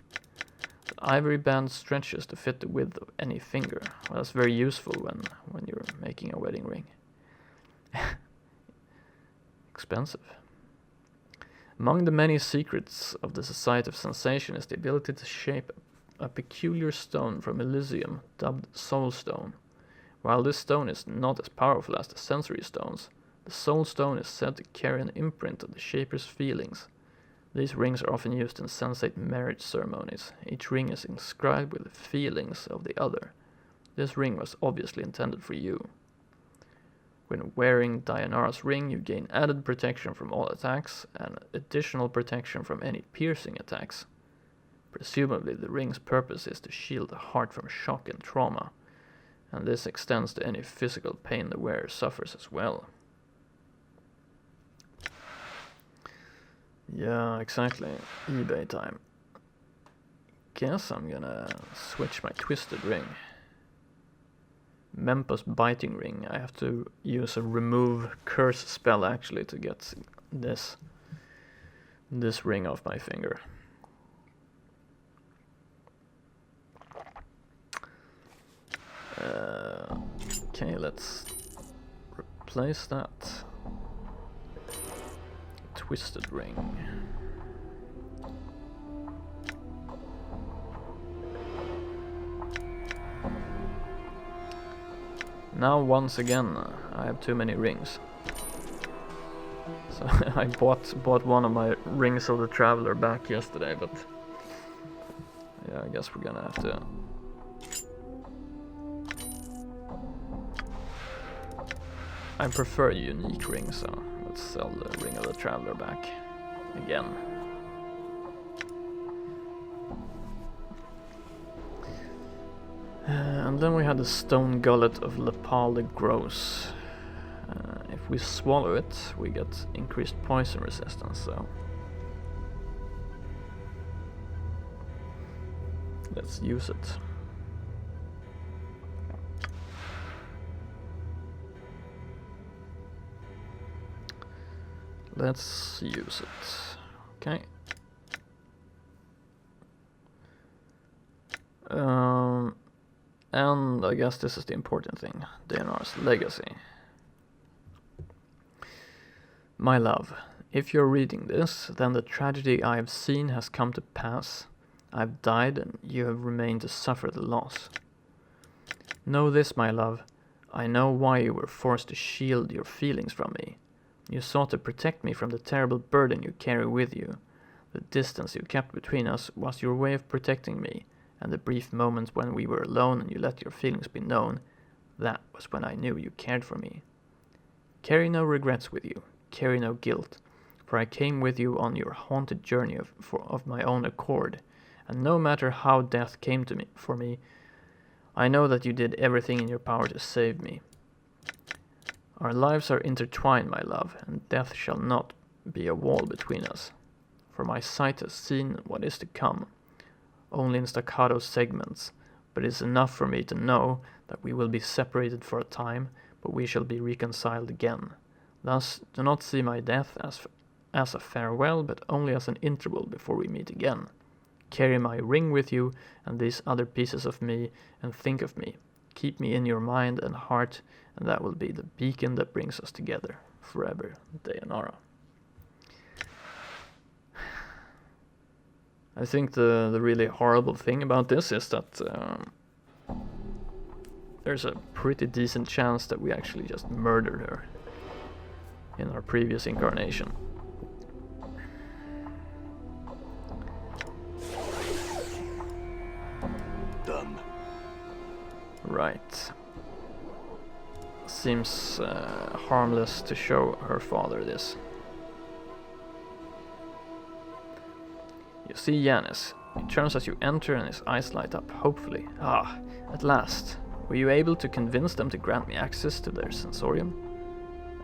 [SPEAKER 2] The ivory band stretches to fit the width of any finger. Well, that's very useful when you're making a wedding ring. Expensive. Among the many secrets of the Society of Sensation is the ability to shape a peculiar stone from Elysium, dubbed Soul Stone. While this stone is not as powerful as the sensory stones, the Soul Stone is said to carry an imprint of the shaper's feelings. These rings are often used in sensate marriage ceremonies. Each ring is inscribed with the feelings of the other. This ring was obviously intended for you. When wearing Dayanara's ring, you gain added protection from all attacks and additional protection from any piercing attacks. Presumably, the ring's purpose is to shield the heart from shock and trauma, and this extends to any physical pain the wearer suffers as well. Yeah, exactly. eBay time. Guess I'm gonna switch my twisted ring. Mempus biting ring. I have to use a remove curse spell actually to get this ring off my finger. Okay, let's replace that. Twisted ring. Now once again I have too many rings. So I bought one of my Rings of the Traveler back yesterday, but yeah, I guess we're gonna have to. I prefer unique rings, so let's sell the Ring of the Traveler back again. And then we had the Stone Gullet of Lepal the Gross. If we swallow it, we get increased poison resistance, so let's use it. Let's use it. Okay. And I guess this is the important thing, Dayanara's legacy. My love, if you're reading this, then the tragedy I have seen has come to pass. I've died and you have remained to suffer the loss. Know this, my love, I know why you were forced to shield your feelings from me. You sought to protect me from the terrible burden you carry with you. The distance you kept between us was your way of protecting me, and the brief moments when we were alone and you let your feelings be known, that was when I knew you cared for me. Carry no regrets with you, carry no guilt, for I came with you on your haunted journey of my own accord, and no matter how death came to me for me, I know that you did everything in your power to save me. Our lives are intertwined, my love, and death shall not be a wall between us. For my sight has seen what is to come, only in staccato segments, but it is enough for me to know that we will be separated for a time, but we shall be reconciled again. Thus, do not see my death as a farewell, but only as an interval before we meet again. Carry my ring with you and these other pieces of me, and think of me. Keep me in your mind and heart, and that will be the beacon that brings us together forever, Dayanara. I think the really horrible thing about this is that there's a pretty decent chance that we actually just murdered her in our previous incarnation.
[SPEAKER 3] Done.
[SPEAKER 2] Right. Seems harmless to show her father this. You see Yanis. He turns as you enter and his eyes light up hopefully. Ah, at last. Were you able to convince them to grant me access to their sensorium?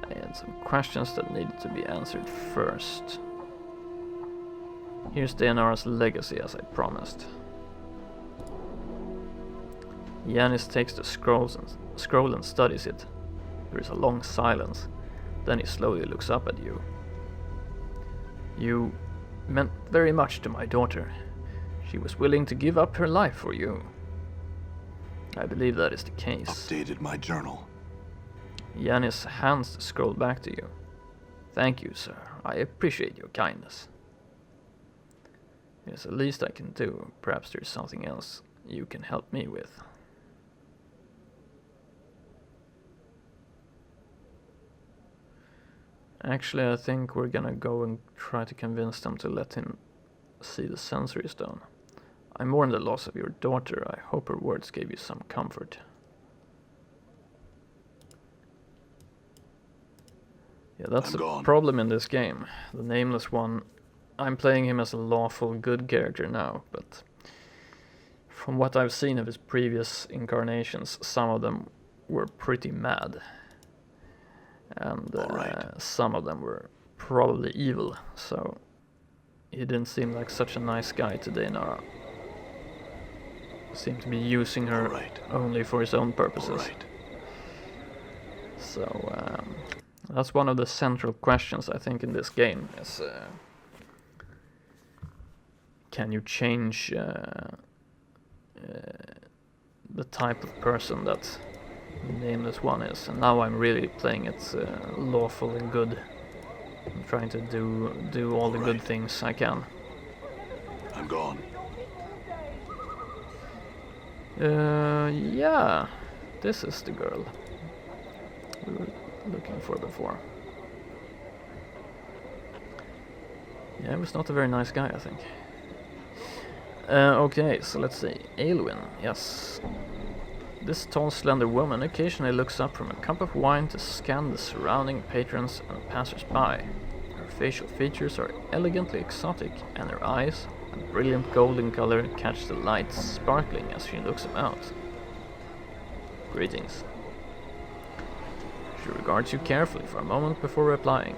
[SPEAKER 2] I had some questions that needed to be answered first. Here's Dayanara's legacy as I promised. Yanis takes the scroll and studies it. There is a long silence. Then he slowly looks up at you. You meant very much to my daughter. She was willing to give up her life for you. I believe that is the case.
[SPEAKER 3] Updated my journal.
[SPEAKER 2] Yanis hands the scroll back to you. Thank you, sir. I appreciate your kindness. It's the least I can do. Perhaps there's something else you can help me with. Actually, I think we're gonna go and try to convince them to let him see the sensory stone. I mourn the loss of your daughter. I hope her words gave you some comfort. Yeah, that's the problem in this game. The Nameless One. I'm playing him as a lawful good character now, but from what I've seen of his previous incarnations, some of them were pretty mad. And some of them were probably evil, so he didn't seem like such a nice guy to Dayanara. Seemed to be using her only for his own purposes. So that's one of the central questions I think in this game is can you change the type of person that the Nameless One is, and now I'm really playing it lawful and good. I'm trying to do all the good things I can.
[SPEAKER 3] I'm gone.
[SPEAKER 2] Yeah, this is the girl we were looking for before. Yeah, he was not a very nice guy, I think. Okay, so let's see. Aelwyn, yes. This tall, slender woman occasionally looks up from a cup of wine to scan the surrounding patrons and passers-by. Her facial features are elegantly exotic, and her eyes, a brilliant golden color, catch the light sparkling as she looks about. Greetings. She regards you carefully for a moment before replying.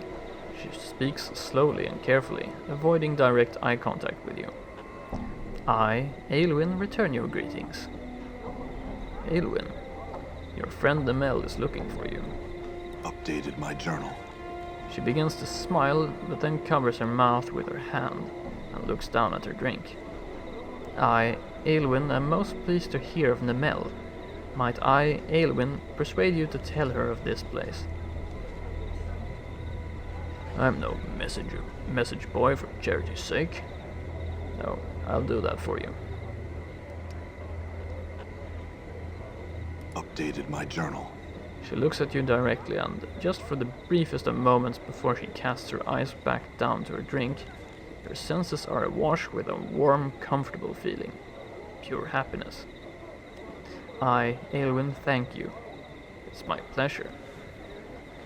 [SPEAKER 2] She speaks slowly and carefully, avoiding direct eye contact with you. I, Aelwyn, return your greetings. Aelwyn, your friend Demel is looking for you.
[SPEAKER 3] Updated my journal.
[SPEAKER 2] She begins to smile, but then covers her mouth with her hand and looks down at her drink. I, Aelwyn, am most pleased to hear of Nemel. Might I, Aelwyn, persuade you to tell her of this place? I'm no message boy for charity's sake. No, I'll do that for you.
[SPEAKER 3] Updated my journal.
[SPEAKER 2] She looks at you directly, and just for the briefest of moments before she casts her eyes back down to her drink, your senses are awash with a warm, comfortable feeling. Pure happiness. I, Aelwyn, thank you. It's my pleasure.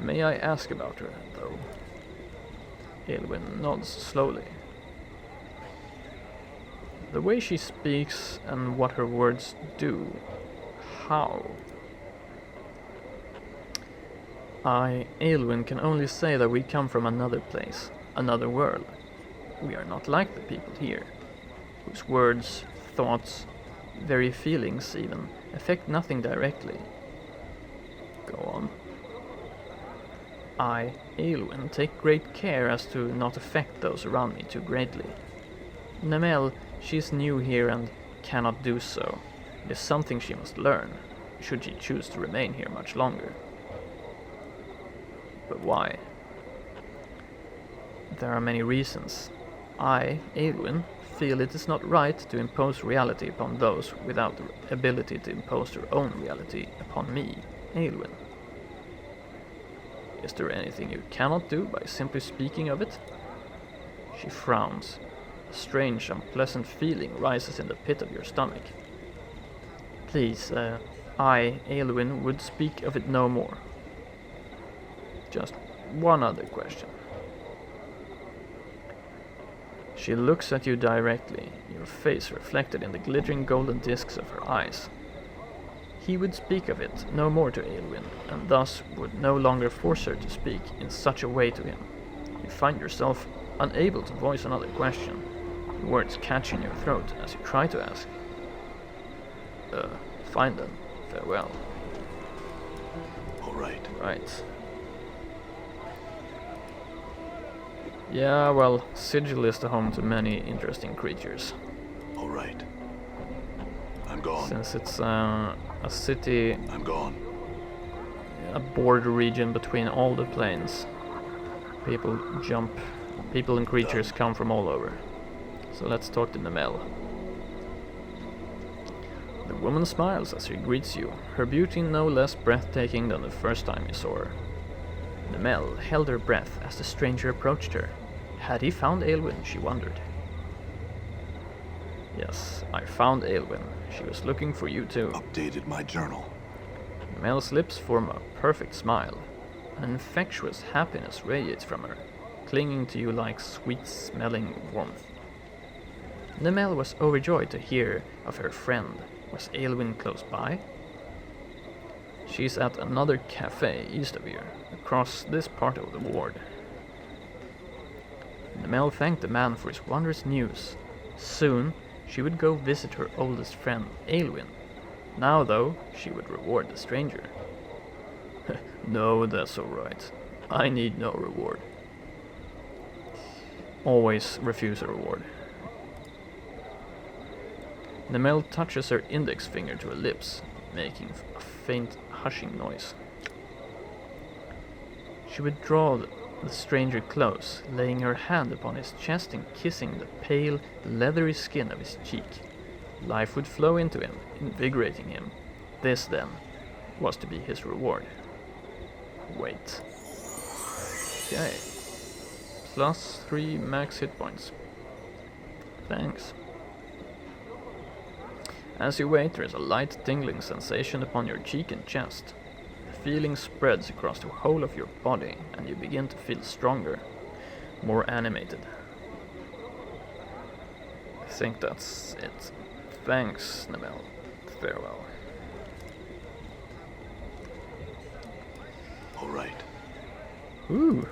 [SPEAKER 2] May I ask about her, though? Aelwyn nods slowly. The way she speaks and what her words do. How? I, Aelwyn, can only say that we come from another place, another world. We are not like the people here, whose words, thoughts, very feelings even, affect nothing directly. Go on. I, Aelwyn, take great care as to not affect those around me too greatly. Namel, she is new here and cannot do so. It is something she must learn, should she choose to remain here much longer. But why? There are many reasons. I, Aelwyn, feel it is not right to impose reality upon those without the ability to impose their own reality upon me, Aelwyn. Is there anything you cannot do by simply speaking of it? She frowns. A strange, unpleasant feeling rises in the pit of your stomach. Please, I, Aelwyn, would speak of it no more. Just one other question. She looks at you directly, your face reflected in the glittering golden discs of her eyes. He would speak of it no more to Aelwyn, and thus would no longer force her to speak in such a way to him. You find yourself unable to voice another question, words catch in your throat as you try to ask. Fine then. Farewell.
[SPEAKER 3] All right.
[SPEAKER 2] Right. Yeah, well, Sigil is the home to many interesting creatures.
[SPEAKER 3] All right. I'm gone.
[SPEAKER 2] Since it's a city,
[SPEAKER 3] I'm gone.
[SPEAKER 2] a border region between all the planes, people and creatures come from all over. So let's talk to Namel. The woman smiles as she greets you, her beauty no less breathtaking than the first time you saw her. Namel held her breath as the stranger approached her. Had he found Aelwyn, she wondered. Yes, I found Aelwyn. She was looking for you too.
[SPEAKER 3] Updated my journal.
[SPEAKER 2] Namel's lips form a perfect smile. An infectious happiness radiates from her, clinging to you like sweet-smelling warmth. Namel was overjoyed to hear of her friend. Was Aelwyn close by? She's at another cafe east of here, across this part of the ward. Namel thanked the man for his wondrous news. Soon, she would go visit her oldest friend, Aelwyn. Now, though, she would reward the stranger. No, that's alright. I need no reward. Always refuse a reward. Namel touches her index finger to her lips, making a faint hushing noise. She would draw the stranger close, laying her hand upon his chest and kissing the pale, leathery skin of his cheek. Life would flow into him, invigorating him. This, then, was to be his reward. Wait. Okay. +3 max hit points. Thanks. As you wait, there is a light tingling sensation upon your cheek and chest. The feeling spreads across the whole of your body, and you begin to feel stronger, more animated. I think that's it. Thanks, Namel. Farewell.
[SPEAKER 3] All right.
[SPEAKER 2] Ooh,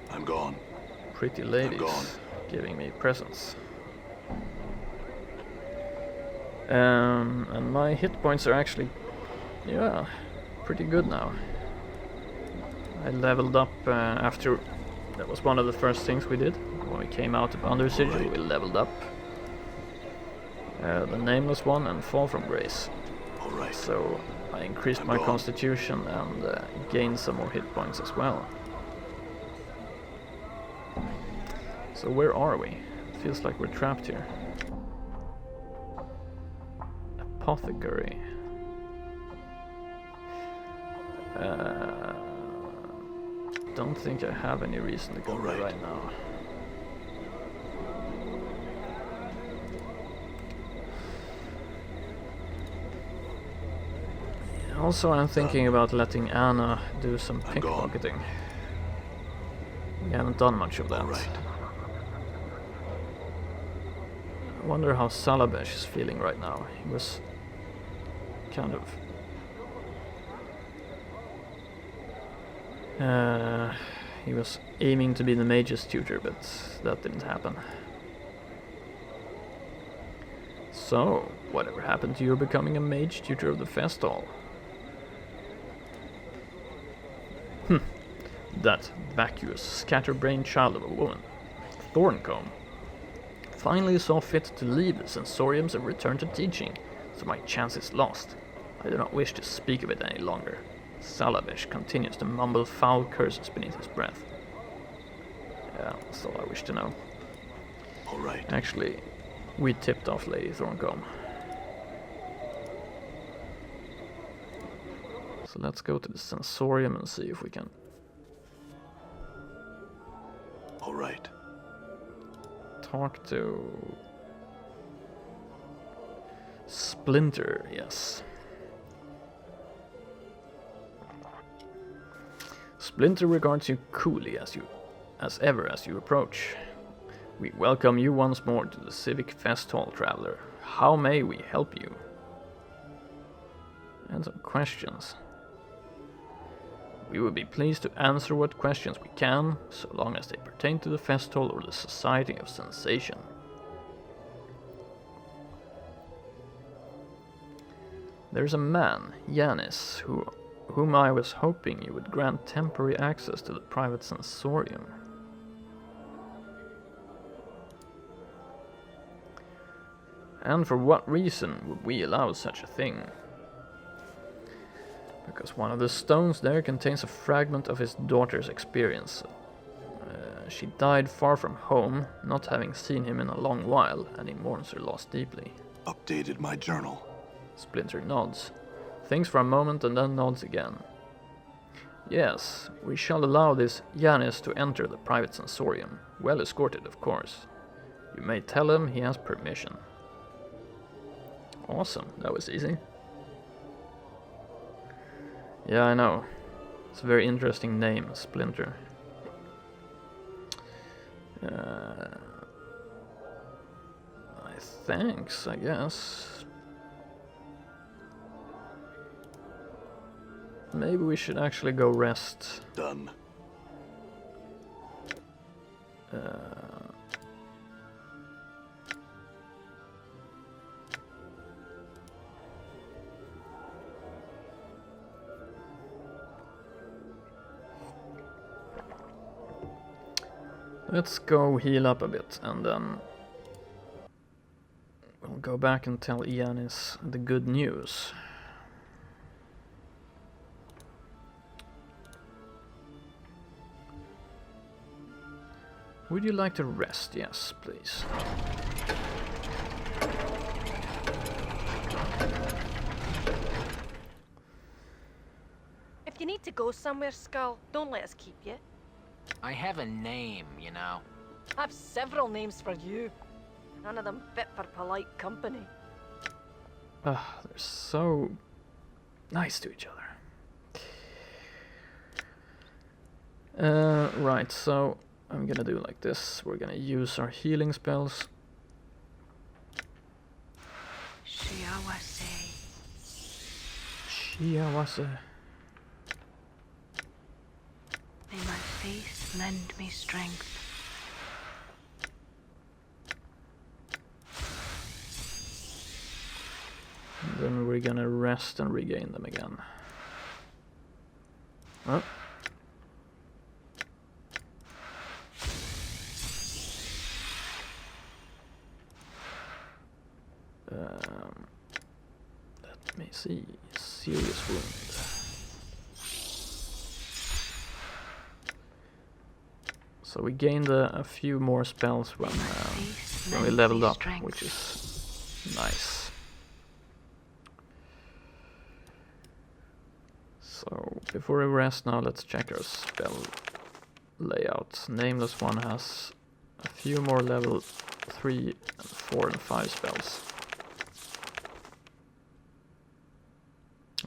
[SPEAKER 3] I'm gone.
[SPEAKER 2] pretty ladies
[SPEAKER 3] gone.
[SPEAKER 2] giving me presents. And my hit points are actually, yeah, pretty good now. I leveled up after, that was one of the first things we did. When we came out of Under Sigil, we leveled up. The Nameless One and Fall from Grace.
[SPEAKER 3] All right.
[SPEAKER 2] So I increased my constitution and gained some more hit points as well. So where are we? It feels like we're trapped here. Apothecary. Don't think I have any reason to go there
[SPEAKER 3] Alright.
[SPEAKER 2] right now. Also, I'm thinking about letting Anna do some
[SPEAKER 3] I'm gone.
[SPEAKER 2] pickpocketing. We haven't done much of that.
[SPEAKER 3] Alright.
[SPEAKER 2] I wonder how Salabesh is feeling right now. He was kind of... he was aiming to be the mage's tutor, but that didn't happen. So, whatever happened to your becoming a mage tutor of the fest hall? That vacuous, scatterbrained child of a woman, Thorncombe, finally saw fit to leave the sensoriums and return to teaching, so my chance is lost. I do not wish to speak of it any longer. Salabesh continues to mumble foul curses beneath his breath. Yeah, that's all I wish to know.
[SPEAKER 3] Alright.
[SPEAKER 2] Actually, we tipped off Lady Thorncombe. So let's go to the sensorium and see if we can...
[SPEAKER 3] Alright.
[SPEAKER 2] talk to... Splinter, yes. Splinter regards you coolly as ever as you approach. We welcome you once more to the Civic Fest Hall, traveler. How may we help you? And some questions. We would be pleased to answer what questions we can, so long as they pertain to the Fest Hall or the Society of Sensation. There's a man, Yanis, whom I was hoping you would grant temporary access to the private sensorium. And for what reason would we allow such a thing? Because one of the stones there contains a fragment of his daughter's experience. She died far from home, not having seen him in a long while, and he mourns her loss deeply.
[SPEAKER 3] Updated my journal.
[SPEAKER 2] Splinter nods, thinks for a moment and then nods again. Yes, we shall allow this Yanis to enter the private sensorium, well escorted of course. You may tell him he has permission. Awesome, that was easy. Yeah, I know. It's a very interesting name, Splinter. Thanks, I guess. Maybe we should actually go rest.
[SPEAKER 3] Done.
[SPEAKER 2] Let's go heal up a bit, and then we'll go back and tell Yanis the good news. Would you like to rest? Yes, please.
[SPEAKER 1] If you need to go somewhere, Skull, don't let us keep you.
[SPEAKER 4] I have a name, you know.
[SPEAKER 1] I've several names for you. None of them fit for polite company.
[SPEAKER 2] They're so nice to each other. Right, so I'm gonna do like this. We're gonna use our healing spells.
[SPEAKER 1] Shiawase.
[SPEAKER 2] Shiawase.
[SPEAKER 5] May my faith lend me strength.
[SPEAKER 2] And then we're gonna rest and regain them again. Oh. Let me see. Serious wound. So we gained a few more spells when we leveled up, which is nice. So before we rest now, let's check our spell layout. Nameless one has a few more level 3, 4 and 5 spells.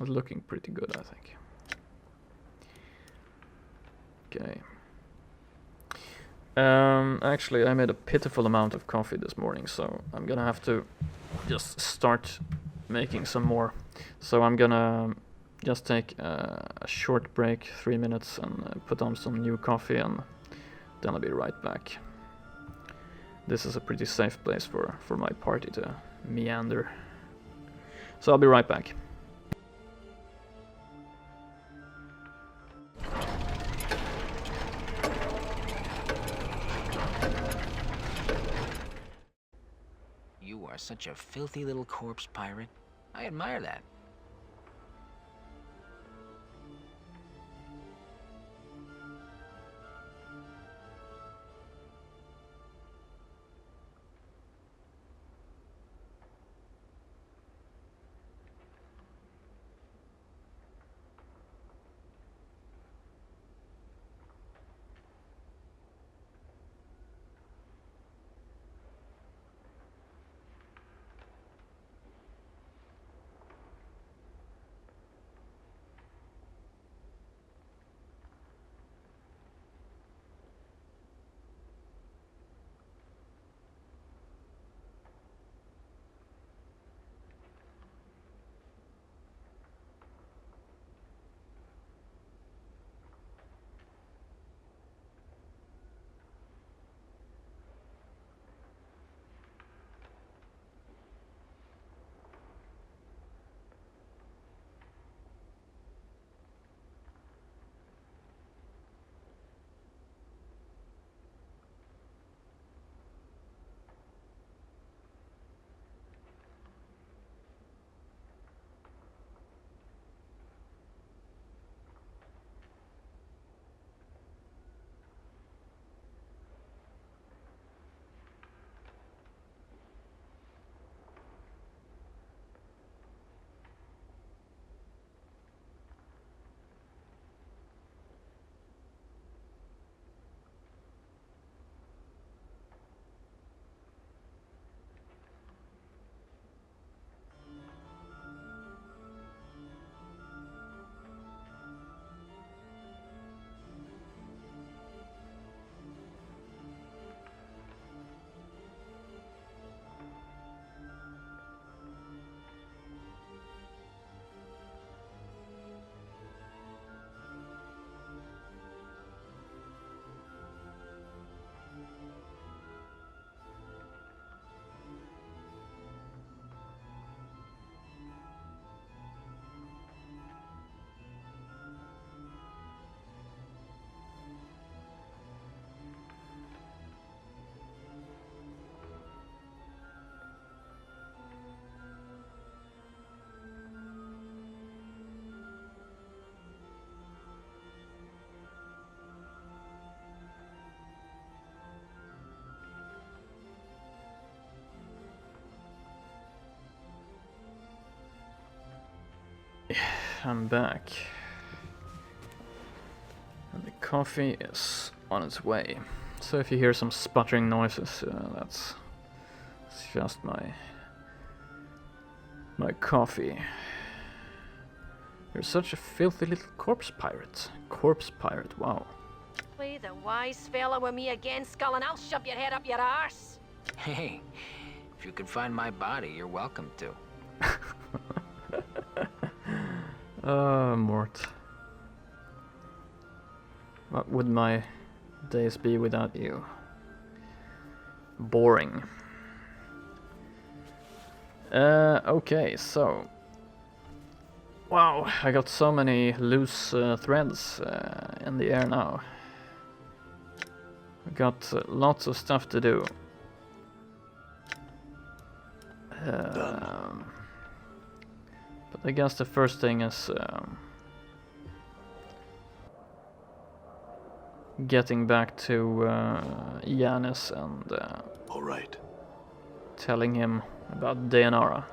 [SPEAKER 2] It's looking pretty good, I think. Okay. Actually, I made a pitiful amount of coffee this morning, so I'm gonna have to just start making some more. So I'm gonna just take a short break, 3 minutes, and put on some new coffee, and then I'll be right back. This is a pretty safe place for my party to meander. So I'll be right back.
[SPEAKER 4] You are such a filthy little corpse pirate. I admire that.
[SPEAKER 2] I'm back. And the coffee is on its way. So if you hear some sputtering noises, that's just my coffee. You're such a filthy little corpse pirate. Corpse pirate, wow.
[SPEAKER 1] Play the wise fella with me again, Skull, and I'll shove your head up your arse.
[SPEAKER 4] Hey, if you can find my body, you're welcome to.
[SPEAKER 2] Mort. What would my days be without you? Boring. Okay, so... Wow, I got so many loose threads in the air now. I got lots of stuff to do. But I guess the first thing is getting back to Yanis and
[SPEAKER 3] All right.
[SPEAKER 2] telling him about Dayanara.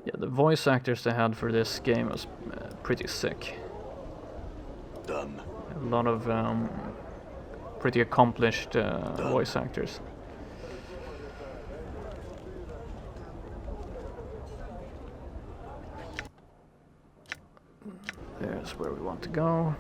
[SPEAKER 2] Yeah, the voice actors they had for this game was pretty sick.
[SPEAKER 3] Done.
[SPEAKER 2] A lot of pretty accomplished voice actors. There's where we want to go.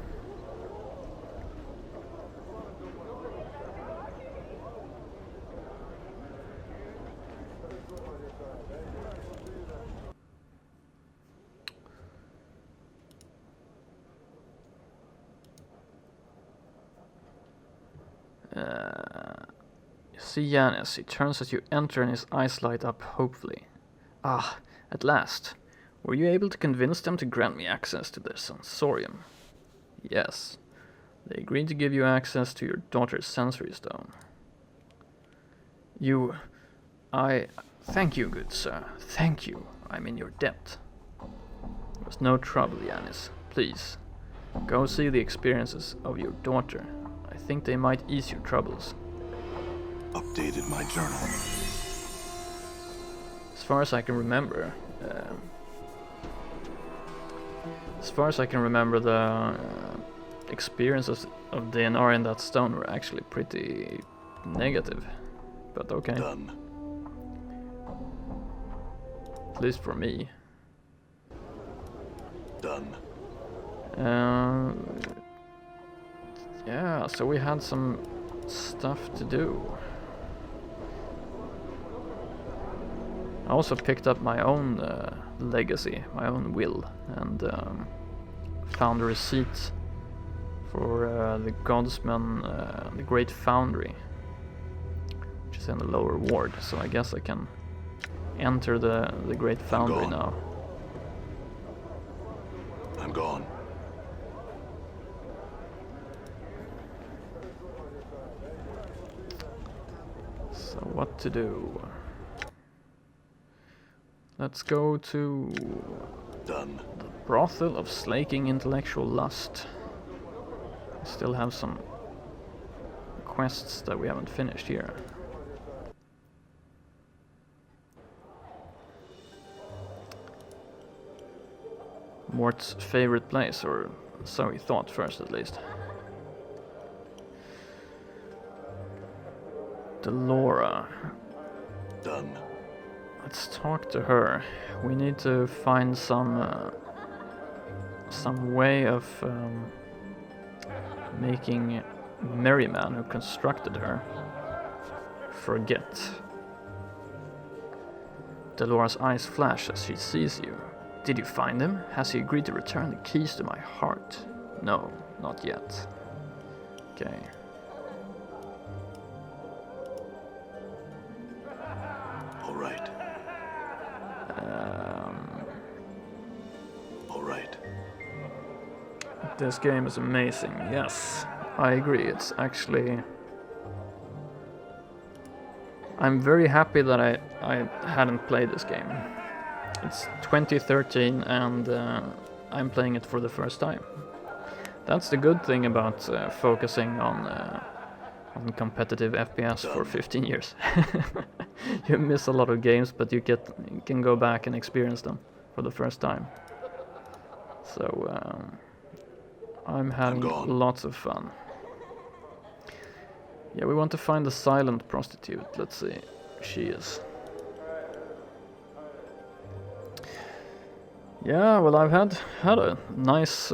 [SPEAKER 2] You see Yanis, he turns as you enter and his eyes light up hopefully. Ah, at last. Were you able to convince them to grant me access to their sensorium? Yes. They agreed to give you access to your daughter's sensory stone. Thank you, good sir. Thank you. I'm in your debt. There was no trouble, Yanis. Please, go see the experiences of your daughter. I think they might ease your troubles.
[SPEAKER 3] Updated my journal.
[SPEAKER 2] As far as I can remember, the experiences of DNR in that stone were actually pretty negative. But okay.
[SPEAKER 3] Done.
[SPEAKER 2] At least for me.
[SPEAKER 3] Done.
[SPEAKER 2] Yeah, so we had some stuff to do. I also picked up my own legacy, my own will, and found a receipt for the Godsman, the Great Foundry, which is in the lower ward. So I guess I can enter the Great Foundry now.
[SPEAKER 3] I'm gone.
[SPEAKER 2] So what to do? Let's go to
[SPEAKER 3] Done.
[SPEAKER 2] the brothel of slaking intellectual lust. We still have some quests that we haven't finished here. Mort's favorite place, or so he thought first at least. Delora.
[SPEAKER 3] Done.
[SPEAKER 2] Let's talk to her. We need to find some way of making Merryman, who constructed her, forget. Delora's eyes flash as she sees you. Did you find him? Has he agreed to return the keys to my heart? No, not yet. Okay.
[SPEAKER 3] All right. All right.
[SPEAKER 2] This game is amazing. Yes, I agree. It's actually... I'm very happy that I hadn't played this game. It's 2013 and I'm playing it for the first time. That's the good thing about focusing on competitive FPS for 15 years. You miss a lot of games, but you can go back and experience them for the first time. So I'm having lots of fun. Yeah, we want to find the silent prostitute. Let's see. She is. Yeah, well, I've had a nice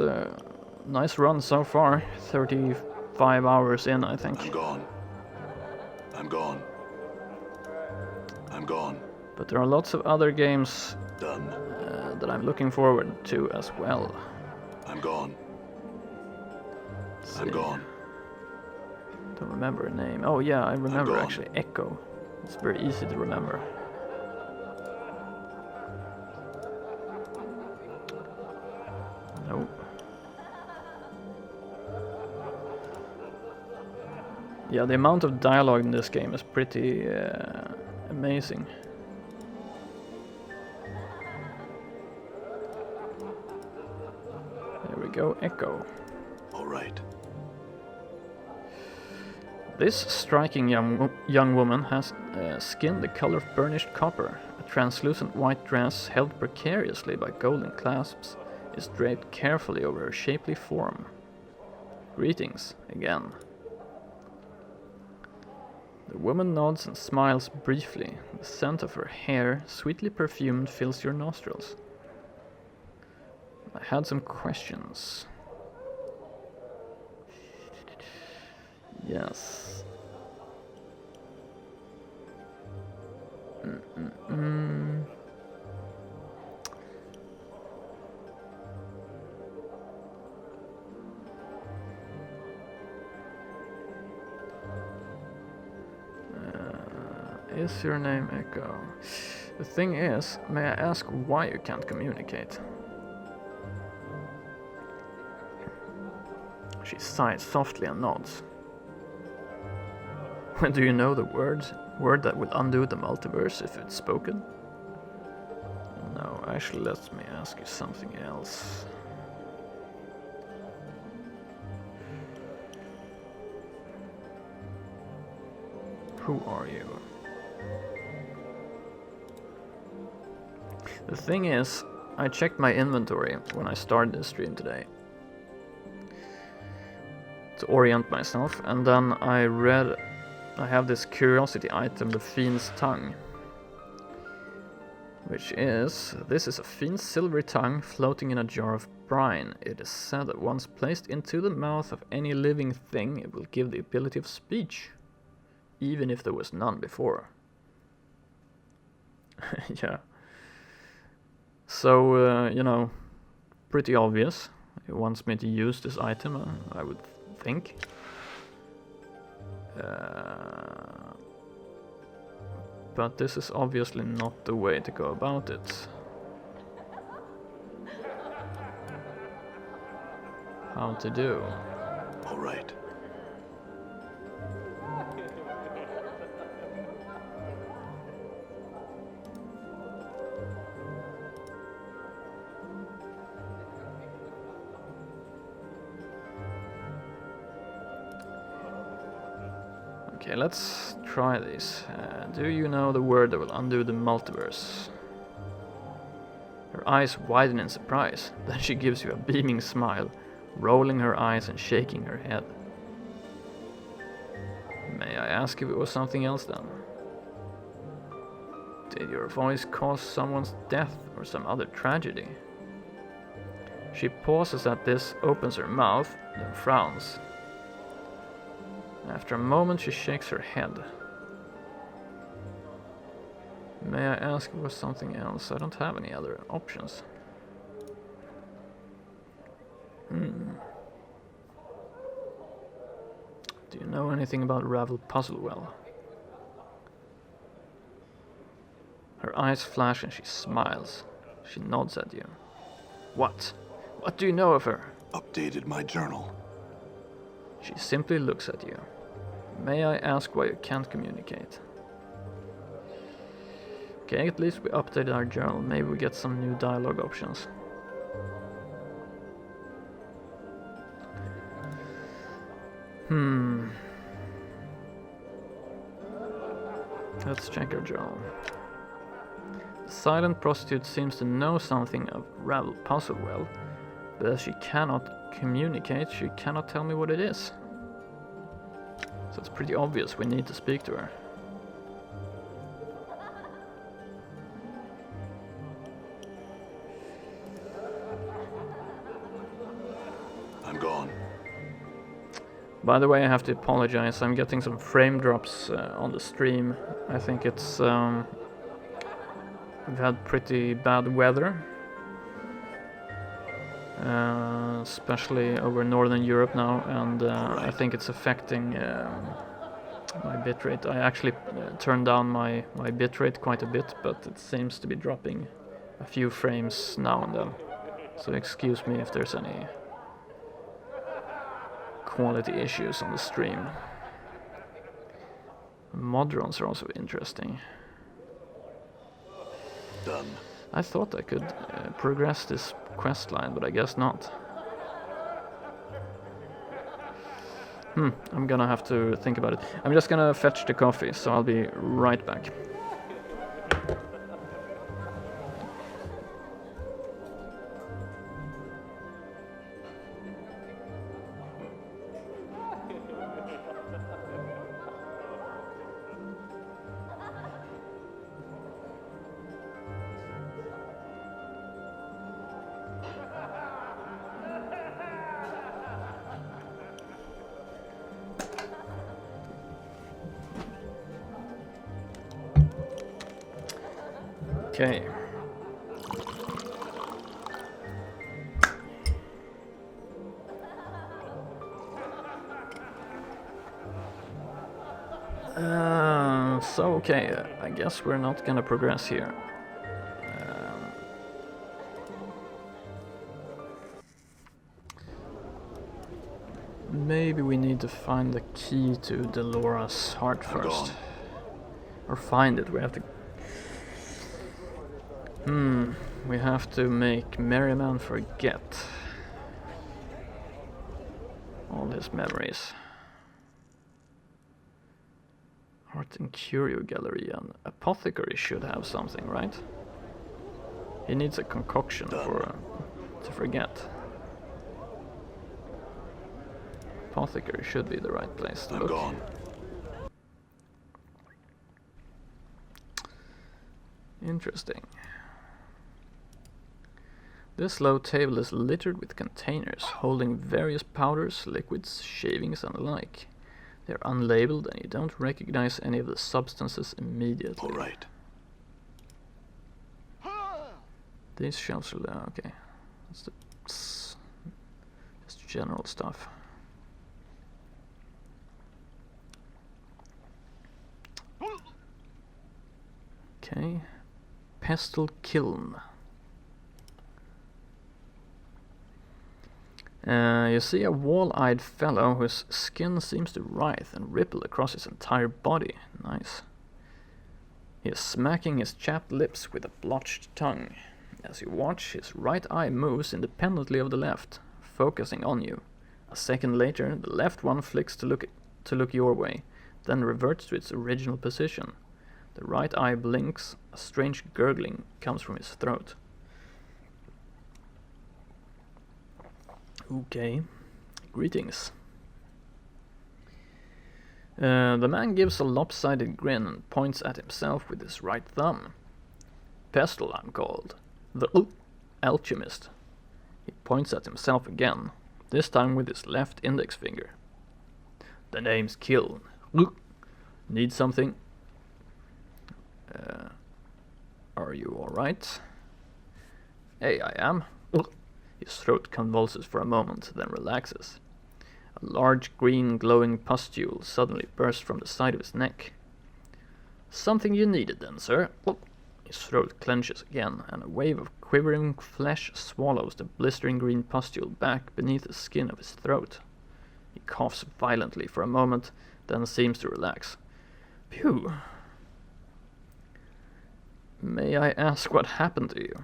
[SPEAKER 2] run so far. 35 hours in, I think.
[SPEAKER 3] I'm gone. I'm gone. I'm gone.
[SPEAKER 2] But there are lots of other games
[SPEAKER 3] Done.
[SPEAKER 2] that I'm looking forward to as well.
[SPEAKER 3] I'm gone. I'm gone.
[SPEAKER 2] Don't remember her name. Oh yeah, I remember actually. Echo. It's very easy to remember. Nope. Yeah, the amount of dialogue in this game is pretty amazing. There we go, Echo.
[SPEAKER 3] All right.
[SPEAKER 2] This striking young woman has skin the color of burnished copper. A translucent white dress held precariously by golden clasps is draped carefully over her shapely form. Greetings, again. The woman nods and smiles briefly. The scent of her hair, sweetly perfumed, fills your nostrils. I had some questions. Yes. Is your name Echo? The thing is, may I ask why you can't communicate? She sighs softly and nods. Do you know the word that will undo the multiverse if it's spoken? No, actually let me ask you something else. Who are you? The thing is, I checked my inventory when I started this stream today to orient myself, and then I have this curiosity item, the Fiend's Tongue, which is, this is a fiend's silvery tongue floating in a jar of brine. It is said that once placed into the mouth of any living thing, it will give the ability of speech, even if there was none before. Yeah. So, you know, pretty obvious. It wants me to use this item, I would think. But this is obviously not the way to go about it. How to do?
[SPEAKER 3] All right.
[SPEAKER 2] Okay, let's try this. Do you know the word that will undo the multiverse? Her eyes widen in surprise. Then she gives you a beaming smile, rolling her eyes and shaking her head. May I ask if it was something else then? Did your voice cause someone's death or some other tragedy? She pauses at this, opens her mouth, then frowns. After a moment she shakes her head. May I ask if it was something else? I don't have any other options. Do you know anything about Ravel Puzzlewell? Her eyes flash and she smiles. She nods at you. What? What do you know of her?
[SPEAKER 3] Updated my journal.
[SPEAKER 2] She simply looks at you. May I ask why you can't communicate? Okay, at least we updated our journal. Maybe we get some new dialogue options. Let's check our journal. The silent prostitute seems to know something of Ravel Puzzlewell, but as she cannot communicate, she cannot tell me what it is. So it's pretty obvious we need to speak to her.
[SPEAKER 3] I'm gone.
[SPEAKER 2] By the way, I have to apologize. I'm getting some frame drops on the stream. I think it's... we've had pretty bad weather. Especially over Northern Europe now, and I think it's affecting my bitrate. I actually turned down my bitrate quite a bit, but it seems to be dropping a few frames now and then. So excuse me if there's any quality issues on the stream. Modrons are also interesting.
[SPEAKER 3] Done.
[SPEAKER 2] I thought I could progress this quest line, but I guess not. I'm gonna have to think about it. I'm just gonna fetch the coffee, so I'll be right back. Okay. I guess we're not gonna progress here. Maybe we need to find the key to Delora's heart
[SPEAKER 3] I'm
[SPEAKER 2] first.
[SPEAKER 3] gone.
[SPEAKER 2] Or find it, we have to... we have to make Merryman forget all his memories. Art and Curio Gallery, and Apothecary should have something, right? He needs a concoction to forget. Apothecary should be the right place to
[SPEAKER 3] I'm
[SPEAKER 2] look.
[SPEAKER 3] gone.
[SPEAKER 2] Interesting. This low table is littered with containers holding various powders, liquids, shavings and the like. They're unlabeled and you don't recognize any of the substances immediately.
[SPEAKER 3] All right.
[SPEAKER 2] These shelves are okay. That's just general stuff. Okay. Pestle Kiln. You see a wall-eyed fellow whose skin seems to writhe and ripple across his entire body. Nice. He is smacking his chapped lips with a blotched tongue. As you watch, his right eye moves independently of the left, focusing on you. A second later, the left one flicks to look your way, then reverts to its original position. The right eye blinks, a strange gurgling comes from his throat. Okay, greetings. The man gives a lopsided grin and points at himself with his right thumb. Pestle, I'm called. The alchemist. He points at himself again, this time with his left index finger. The name's Kiln. Need something? Are you alright? Hey, I am. His throat convulses for a moment, then relaxes. A large green glowing pustule suddenly bursts from the side of his neck. Something you needed then, sir. His throat clenches again, and a wave of quivering flesh swallows the blistering green pustule back beneath the skin of his throat. He coughs violently for a moment, then seems to relax. Phew. May I ask what happened to you?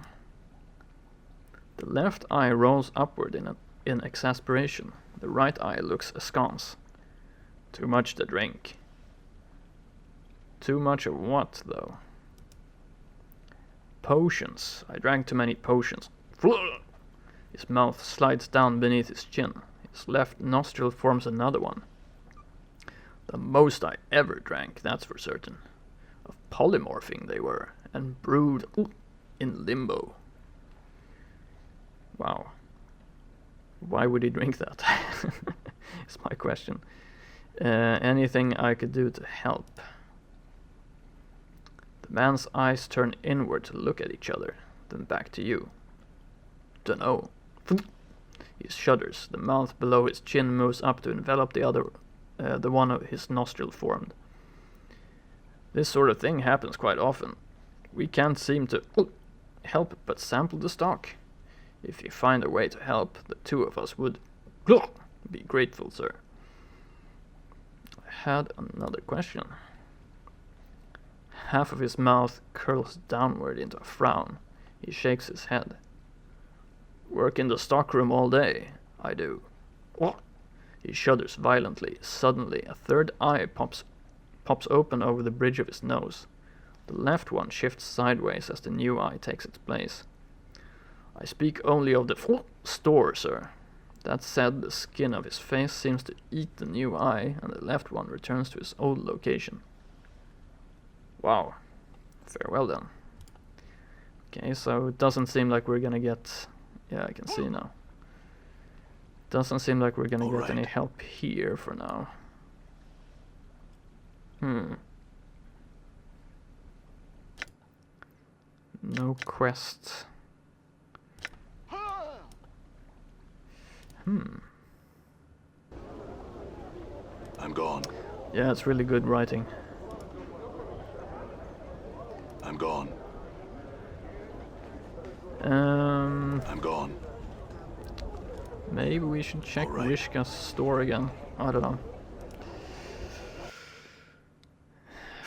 [SPEAKER 2] The left eye rolls upward in exasperation. The right eye looks askance. Too much to drink. Too much of what, though? Potions. I drank too many potions. His mouth slides down beneath his chin. His left nostril forms another one. The most I ever drank, that's for certain. Of polymorphing they were, and brewed in limbo. Wow. Why would he drink that? Is my question. Anything I could do to help? The man's eyes turn inward to look at each other, then back to you. Dunno. He shudders. The mouth below his chin moves up to envelop the one of his nostril formed. This sort of thing happens quite often. We can't seem to help but sample the stock. If you find a way to help, the two of us would be grateful, sir. I had another question. Half of his mouth curls downward into a frown. He shakes his head. Work in the stockroom all day, I do. He shudders violently. Suddenly, a third eye pops open over the bridge of his nose. The left one shifts sideways as the new eye takes its place. I speak only of the store, sir. That said, the skin of his face seems to eat the new eye, and the left one returns to its old location. Wow. Farewell then. Okay, so it doesn't seem like we're gonna get... Yeah, I can see now. Doesn't seem like we're gonna get any help here for now. No quest.
[SPEAKER 3] I'm gone.
[SPEAKER 2] Yeah, it's really good writing.
[SPEAKER 3] I'm gone. I'm gone.
[SPEAKER 2] Maybe we should check
[SPEAKER 3] All right.
[SPEAKER 2] Rishka's store again. I don't know.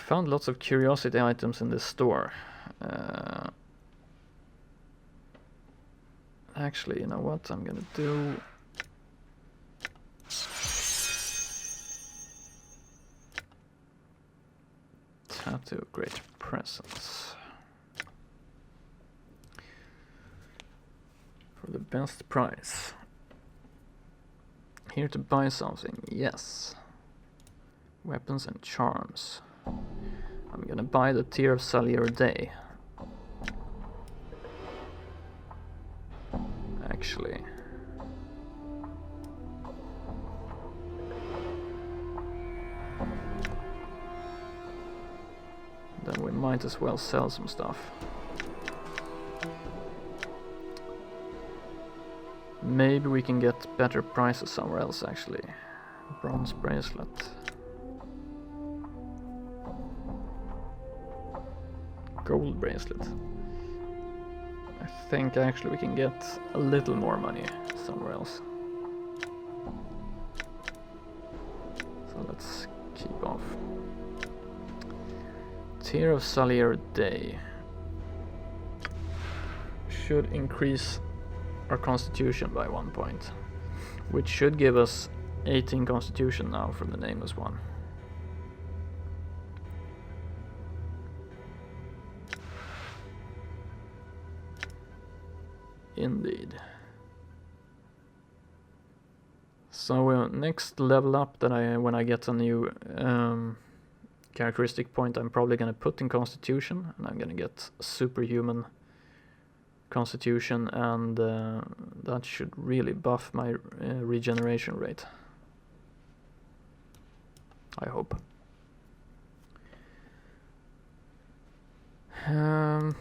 [SPEAKER 2] Found lots of curiosity items in this store. Actually, you know what I'm gonna do? Tattoo, great presents. For the best price. Here to buy something, yes. Weapons and charms. I'm gonna buy the Tear of Salier Day. Actually. Then we might as well sell some stuff. Maybe we can get better prices somewhere else actually. Bronze bracelet. Gold bracelet. I think actually we can get a little more money somewhere else. So let's keep off. Tear of Salier Day. Should increase our constitution by 1 point. Which should give us 18 constitution now for the nameless one. Indeed. So next level up that when I get a new characteristic point, I'm probably gonna put in Constitution, and I'm gonna get superhuman Constitution, and that should really buff my regeneration rate. I hope.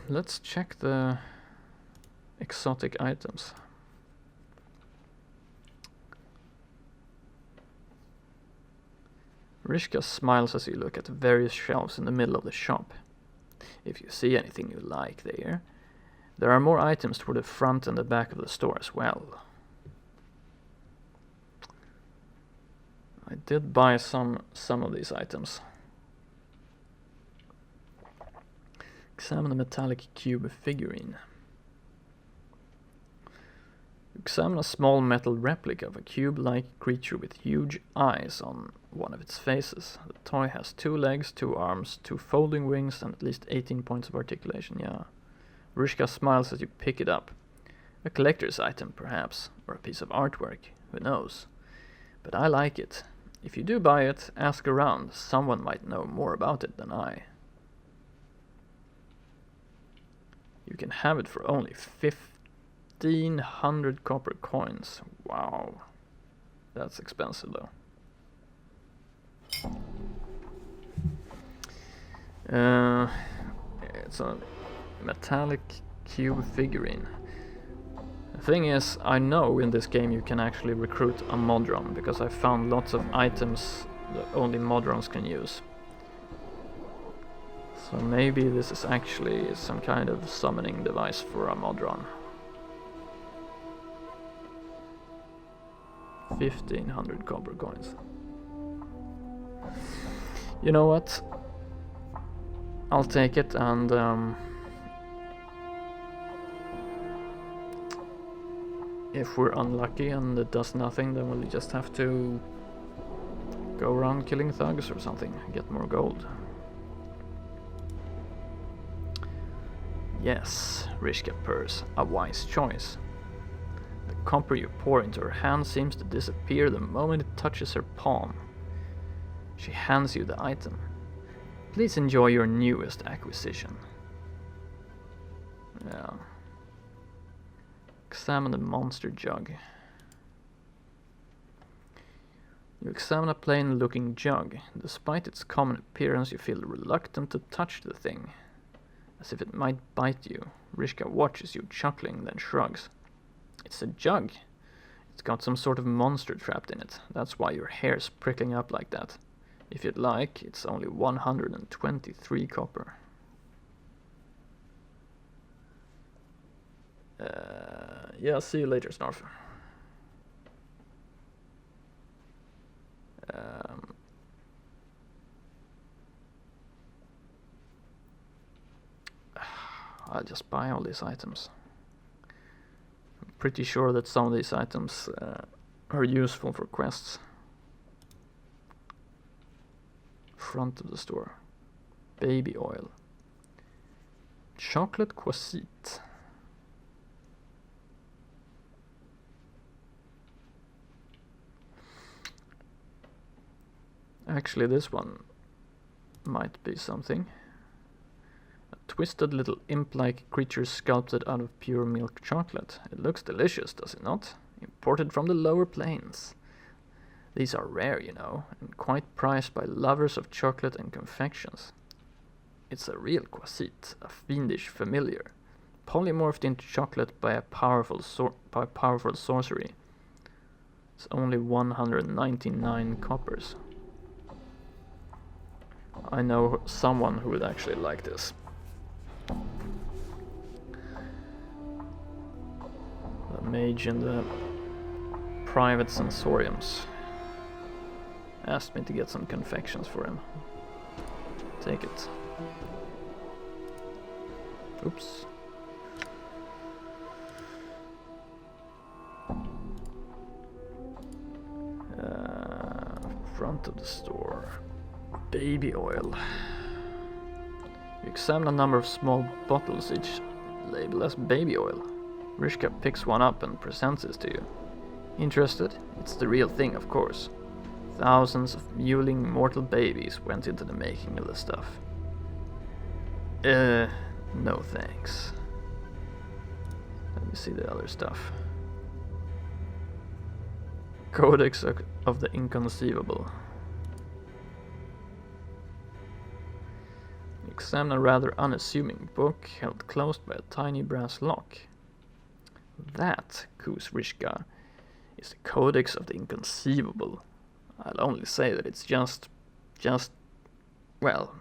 [SPEAKER 2] Let's check the exotic items. Rishka smiles as you look at the various shelves in the middle of the shop. If you see anything you like there are more items toward the front and the back of the store as well. I did buy some of these items. Examine the metallic cube figurine. Examine a small metal replica of a cube-like creature with huge eyes on one of its faces. The toy has 2 legs, 2 arms, 2 folding wings, and at least 18 points of articulation, yeah. Rishka smiles as you pick it up. A collector's item, perhaps, or a piece of artwork, who knows. But I like it. If you do buy it, ask around. Someone might know more about it than I. You can have it for only 1,500 copper coins. Wow. That's expensive though. It's a metallic cube figurine. The thing is, I know in this game you can actually recruit a Modron, because I found lots of items that only Modrons can use. So maybe this is actually some kind of summoning device for a Modron. 1,500 copper coins. You know what? I'll take it, and if we're unlucky and it does nothing, then we'll just have to go around killing thugs or something, get more gold. Yes, Rishka purrs, a wise choice. The copper you pour into her hand seems to disappear the moment it touches her palm. She hands you the item. Please enjoy your newest acquisition. Yeah. Examine the monster jug. You examine a plain-looking jug. Despite its common appearance, you feel reluctant to touch the thing, as if it might bite you. Rishka watches you, chuckling, then shrugs. It's a jug. It's got some sort of monster trapped in it. That's why your hair's prickling up like that. If you'd like, it's only 123 copper. Yeah, see you later, Snarf. I'll just buy all these items. I'm pretty sure that some of these items are useful for quests. Front of the store. Baby oil. Chocolate quasite. Actually, this one might be something. A twisted little imp-like creature sculpted out of pure milk chocolate. It looks delicious, does it not? Imported from the lower plains. These are rare, you know, and quite prized by lovers of chocolate and confections. It's a real quasite, a fiendish familiar, polymorphed into chocolate by a powerful sorcery. It's only 199 coppers. I know someone who would actually like this. The mage in the private sensoriums asked me to get some confections for him. Take it. Oops. Front of the store. Baby oil. You examine a number of small bottles, each labeled as baby oil. Rishka picks one up and presents it to you. Interested? It's the real thing, of course. Thousands of mewling mortal babies went into the making of the stuff. No thanks. Let me see the other stuff. Codex of the Inconceivable. You examine a rather unassuming book held closed by a tiny brass lock. That, coos Rishka, is the Codex of the Inconceivable. I'll only say that it's just, well,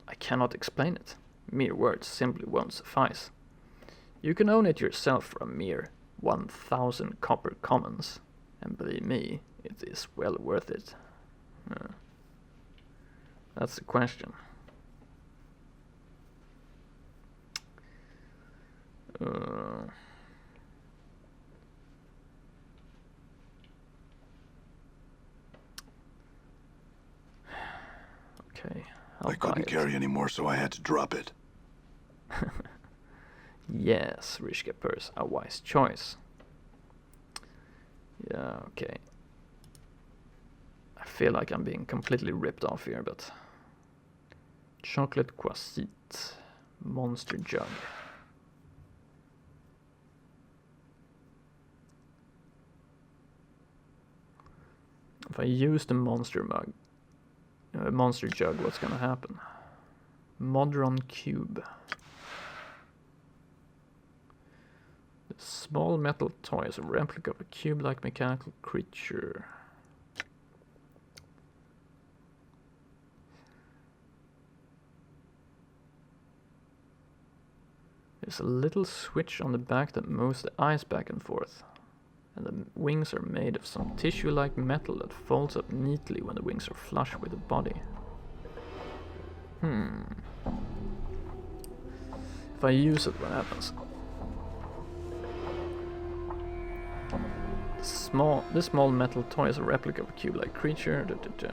[SPEAKER 2] I cannot explain it. Mere words simply won't suffice. You can own it yourself for a mere 1,000 copper commons, and believe me, it is well worth it. That's the question. Okay,
[SPEAKER 3] I couldn't carry any more, so I had to drop it.
[SPEAKER 2] Yes, Rishka purrs, a wise choice. Yeah, okay. I feel like I'm being completely ripped off here, but... Chocolate quasite. Monster jug. If I use the monster jug, what's gonna happen? Modron cube. The small metal toy is a replica of a cube-like mechanical creature. There's a little switch on the back that moves the eyes back and forth. And the wings are made of some tissue-like metal that folds up neatly when the wings are flush with the body. If I use it, what happens? This small metal toy is a replica of a cube-like creature.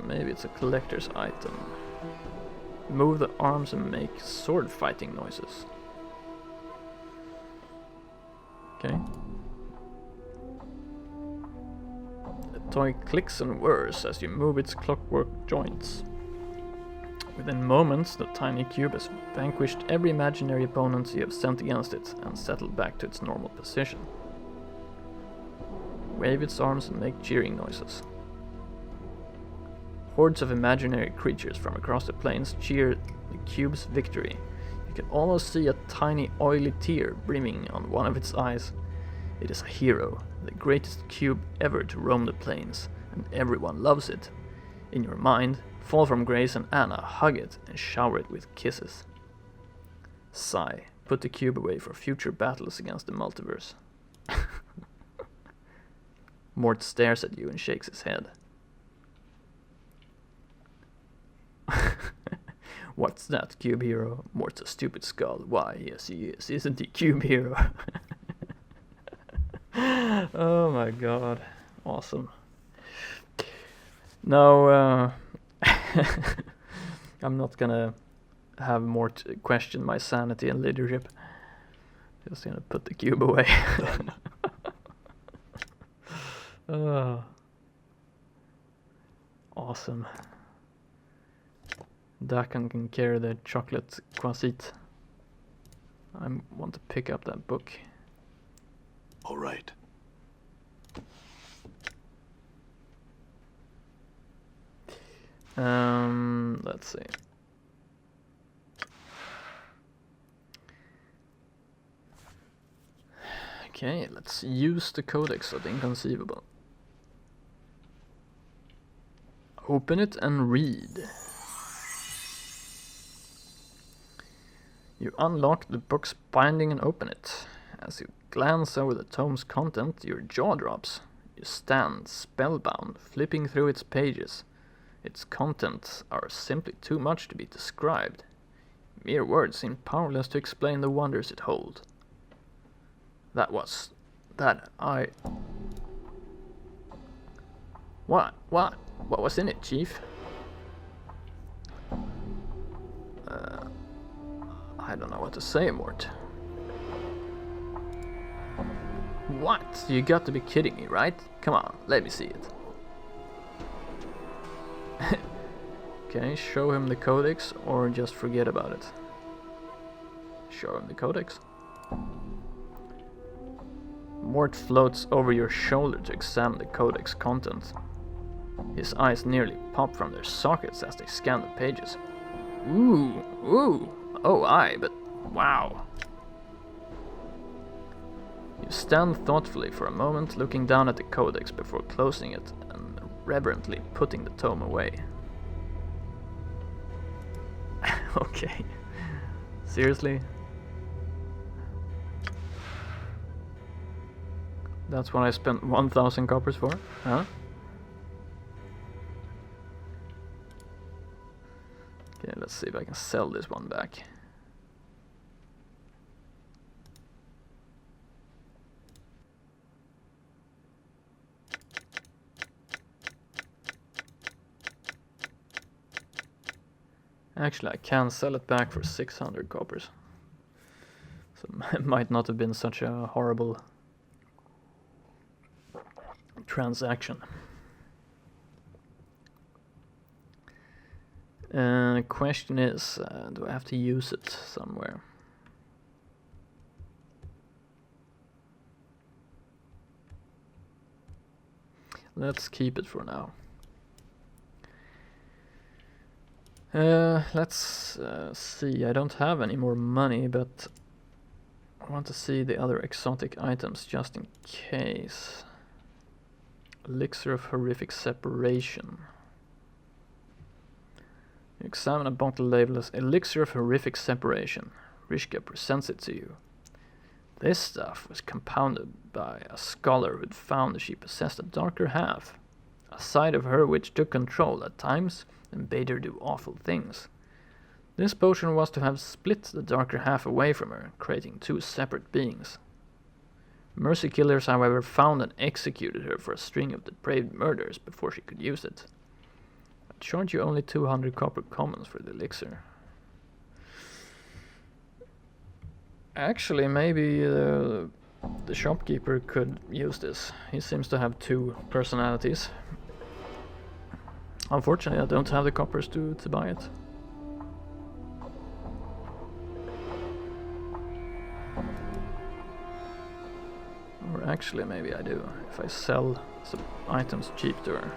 [SPEAKER 2] Maybe it's a collector's item. Move the arms and make sword fighting noises. Okay. The toy clicks and whirs as you move its clockwork joints. Within moments, the tiny cube has vanquished every imaginary opponent you have sent against it and settled back to its normal position. Wave its arms and make cheering noises. Hordes of imaginary creatures from across the plains cheer the cube's victory. You can almost see a tiny oily tear brimming on one of its eyes. It is a hero, the greatest cube ever to roam the plains, and everyone loves it. In your mind, fall from Grace and Anna, hug it, and shower it with kisses. Sigh, put the cube away for future battles against the multiverse. Mort stares at you and shakes his head. What's that, Cube Hero? Mort's a stupid skull. Why, yes he is. Isn't he, Cube Hero? Oh my god. Awesome. No, I'm not gonna have Mort question my sanity and leadership. Just gonna put the cube away. Awesome. Dakan can carry the chocolate croissant. I want to pick up that book.
[SPEAKER 3] All right.
[SPEAKER 2] Let's see. Okay, let's use the Codex of the Inconceivable. Open it and read. You unlock the book's binding and open it. As you glance over the tome's content, your jaw drops. You stand spellbound, flipping through its pages. Its contents are simply too much to be described. Mere words seem powerless to explain the wonders it holds. What was in it, Chief? I don't know what to say, Mort. What? You got to be kidding me, right? Come on, let me see it. Okay, show him the Codex or just forget about it. Show him the Codex. Mort floats over your shoulder to examine the Codex content. His eyes nearly pop from their sockets as they scan the pages. Ooh, oh aye, but wow. You stand thoughtfully for a moment, looking down at the Codex before closing it and reverently putting the tome away. Okay. Seriously? That's what I spent 1,000 coppers for? Huh? Okay, let's see if I can sell this one back. Actually, I can sell it back for 600 coppers. So it might not have been such a horrible transaction. The question is, do I have to use it somewhere? Let's keep it for now. Let's see, I don't have any more money, but I want to see the other exotic items just in case. Elixir of Horrific Separation. You examine a bottle labeled as Elixir of Horrific Separation. Rishka presents it to you. This stuff was compounded by a scholar who'd found that she possessed a darker half, a side of her which took control at times and bade her do awful things. This potion was to have split the darker half away from her, creating two separate beings. Mercy killers, however, found and executed her for a string of depraved murders before she could use it. I charge you only 200 copper commons for the elixir. Actually, maybe the shopkeeper could use this. He seems to have 2 personalities. Unfortunately, I don't have the coppers to buy it. Or actually, maybe I do, if I sell some items cheap to her.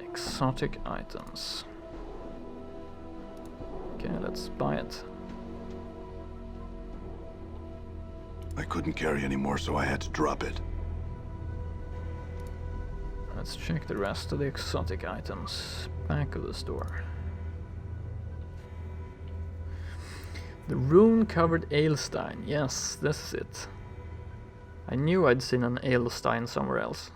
[SPEAKER 2] Exotic items. Okay, let's buy it.
[SPEAKER 3] I couldn't carry any more, so I had to drop it.
[SPEAKER 2] Let's check the rest of the exotic items. Back of the store. The rune-covered Alestein. Yes, this is it. I knew I'd seen an Alestein somewhere else.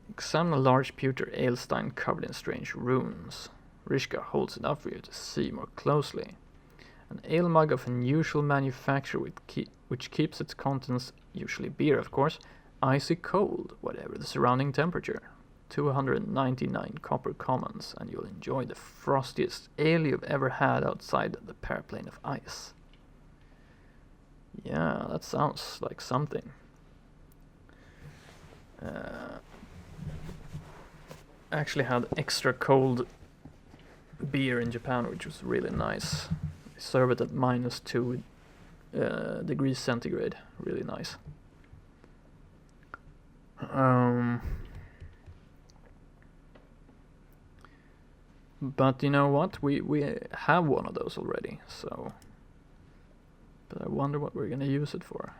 [SPEAKER 2] Examine a large pewter Alestein covered in strange runes. Rishka holds it up for you to see more closely. An ale mug of unusual manufacture which keeps its contents, usually beer of course, icy cold, whatever the surrounding temperature. 299 copper commons, and you'll enjoy the frostiest ale you've ever had outside the paraplane of ice. Yeah, that sounds like something. I actually had extra cold beer in Japan, which was really nice. They serve it at -2 degrees centigrade. Really nice. But you know what? We have one of those already, so. But I wonder what we're gonna use it for.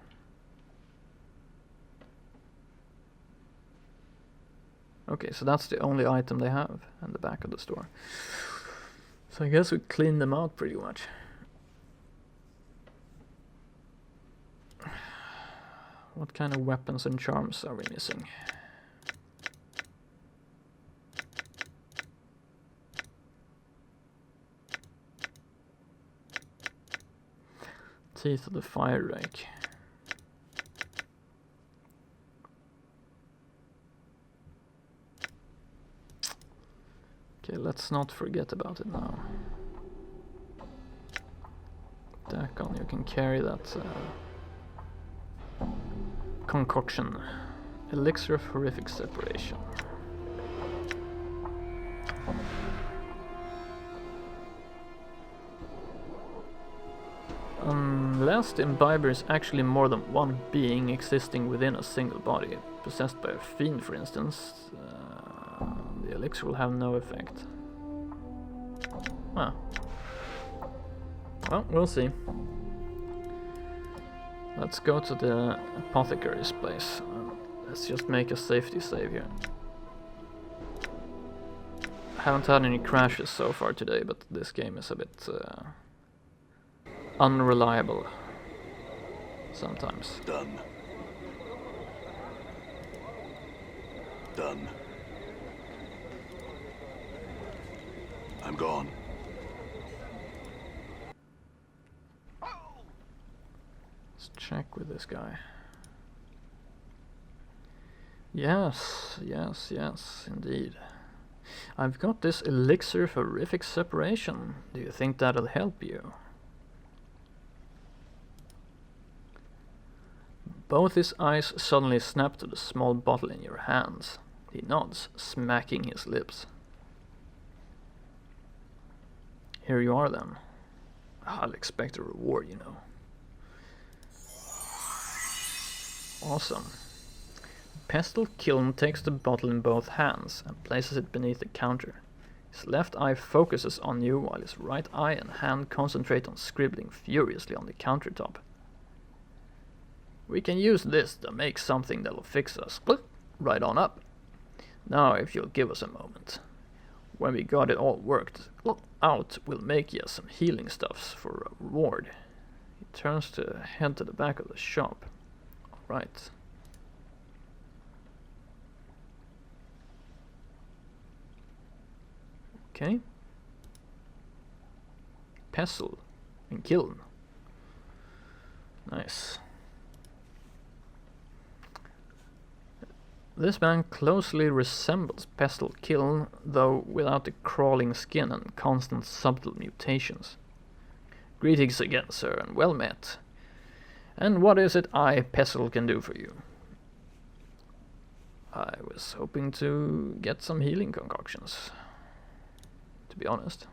[SPEAKER 2] Okay, so that's the only item they have in the back of the store. So I guess we cleaned them out pretty much. What kind of weapons and charms are we missing? Teeth of the Fire Rake. Okay, let's not forget about it now. Dakon, you can carry that concoction. Elixir of Horrific Separation. Unless the imbiber is actually more than one being existing within a single body, possessed by a fiend for instance, the elixir will have no effect. Well, we'll see. Let's go to the apothecary's place. Let's just make a safety save here. I haven't had any crashes so far today, but this game is a bit unreliable sometimes.
[SPEAKER 3] Done. Done. I'm gone.
[SPEAKER 2] Let's check with this guy. Yes, indeed. I've got this elixir of horrific separation. Do you think that'll help you? Both his eyes suddenly snap to the small bottle in your hands. He nods, smacking his lips. Here you are then. I'll expect a reward, you know. Awesome. Pestle Kiln takes the bottle in both hands and places it beneath the counter. His left eye focuses on you while his right eye and hand concentrate on scribbling furiously on the countertop. We can use this to make something that'll fix us. Right on up. Now if you'll give us a moment. When we got it all worked, out, we'll make you some healing stuffs for a reward. He turns to head to the back of the shop. Alright. Okay. Pestle and kiln. Nice. This man closely resembles Pestle Kiln, though without the crawling skin and constant subtle mutations. Greetings again, sir, and well met. And what is it I, Pestle, can do for you? I was hoping to get some healing concoctions, to be honest.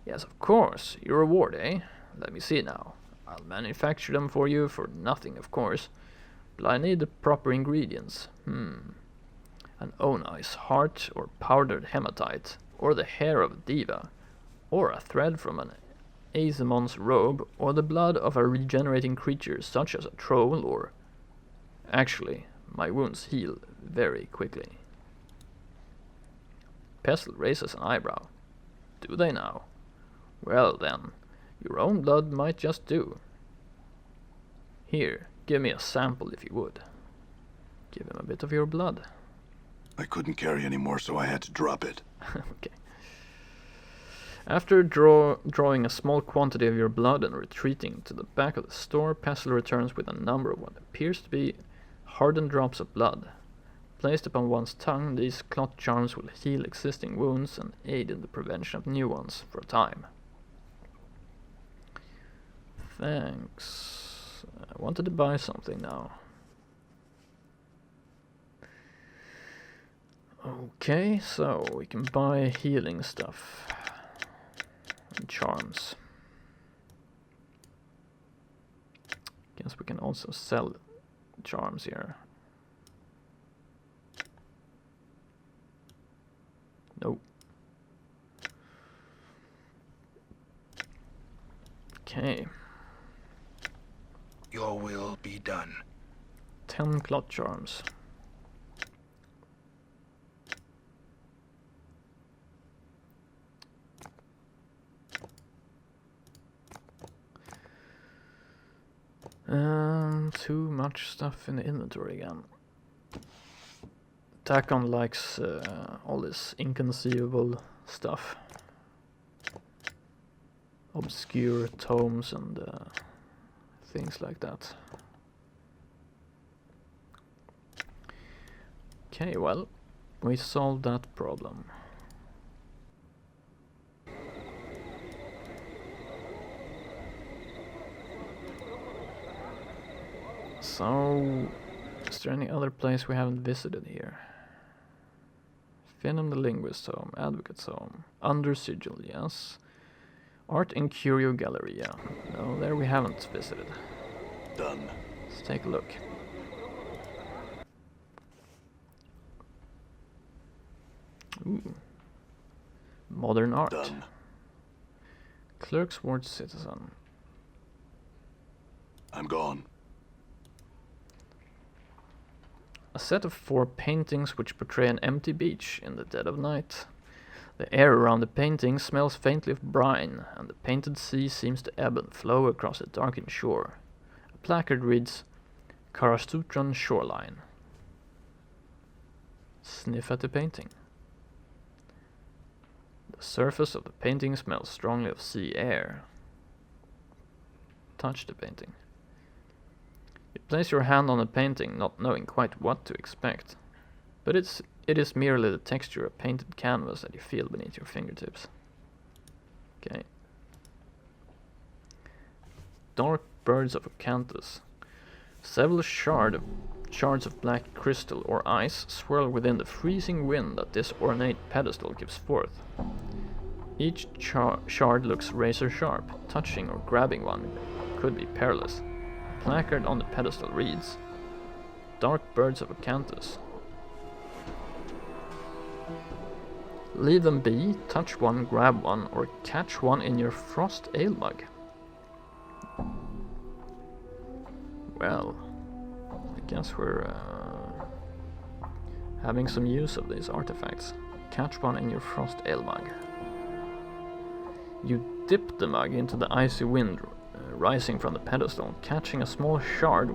[SPEAKER 2] Yes, of course, your reward, eh? Let me see now. I'll manufacture them for you for nothing, of course. But I need the proper ingredients. An Onai's heart, or powdered hematite, or the hair of a diva, or a thread from an Azamon's robe, or the blood of a regenerating creature such as a troll, or... Actually, my wounds heal very quickly. Pestle raises an eyebrow. Do they now? Well then, your own blood might just do. Here, give me a sample if you would. Give him a bit of your blood.
[SPEAKER 3] I couldn't carry any more, so I had to drop it.
[SPEAKER 2] Okay. After drawing a small quantity of your blood and retreating to the back of the store, Pestle returns with a number of what appears to be hardened drops of blood. Placed upon one's tongue, these clot charms will heal existing wounds and aid in the prevention of new ones for a time. Thanks. I wanted to buy something now. Okay, so we can buy healing stuff and charms. Guess we can also sell charms here. Nope. Okay.
[SPEAKER 6] Your will be done.
[SPEAKER 2] 10 clot charms. Too much stuff in the inventory again. Takon likes all this inconceivable stuff. Obscure tomes and things like that. Okay, well, we solved that problem. So, is there any other place we haven't visited here? Finnum the Linguist's home, Advocate's home, Under Sigil, yes. Art and Curio Gallery, yeah. No, there we haven't visited.
[SPEAKER 3] Done.
[SPEAKER 2] Let's take a look. Ooh. Modern art.
[SPEAKER 3] Done.
[SPEAKER 2] Clerks Ward Citizen.
[SPEAKER 3] I'm gone.
[SPEAKER 2] A set of 4 paintings which portray an empty beach in the dead of night. The air around the painting smells faintly of brine, and the painted sea seems to ebb and flow across a darkened shore. A placard reads, Karasutran Shoreline. Sniff at the painting. The surface of the painting smells strongly of sea air. Touch the painting. You place your hand on the painting, not knowing quite what to expect. But it is merely the texture of painted canvas that you feel beneath your fingertips. Okay. Dark birds of acanthus. Several shards of black crystal or ice swirl within the freezing wind that this ornate pedestal gives forth. Each shard looks razor sharp. Touching or grabbing one could be perilous. A placard on the pedestal reads, Dark birds of acanthus. Leave them be, touch one, grab one, or catch one in your frost ale mug. Well, I guess we're having some use of these artifacts. catch one in your frost ale mug. You dip the mug into the icy wind rising from the pedestal, catching a small shard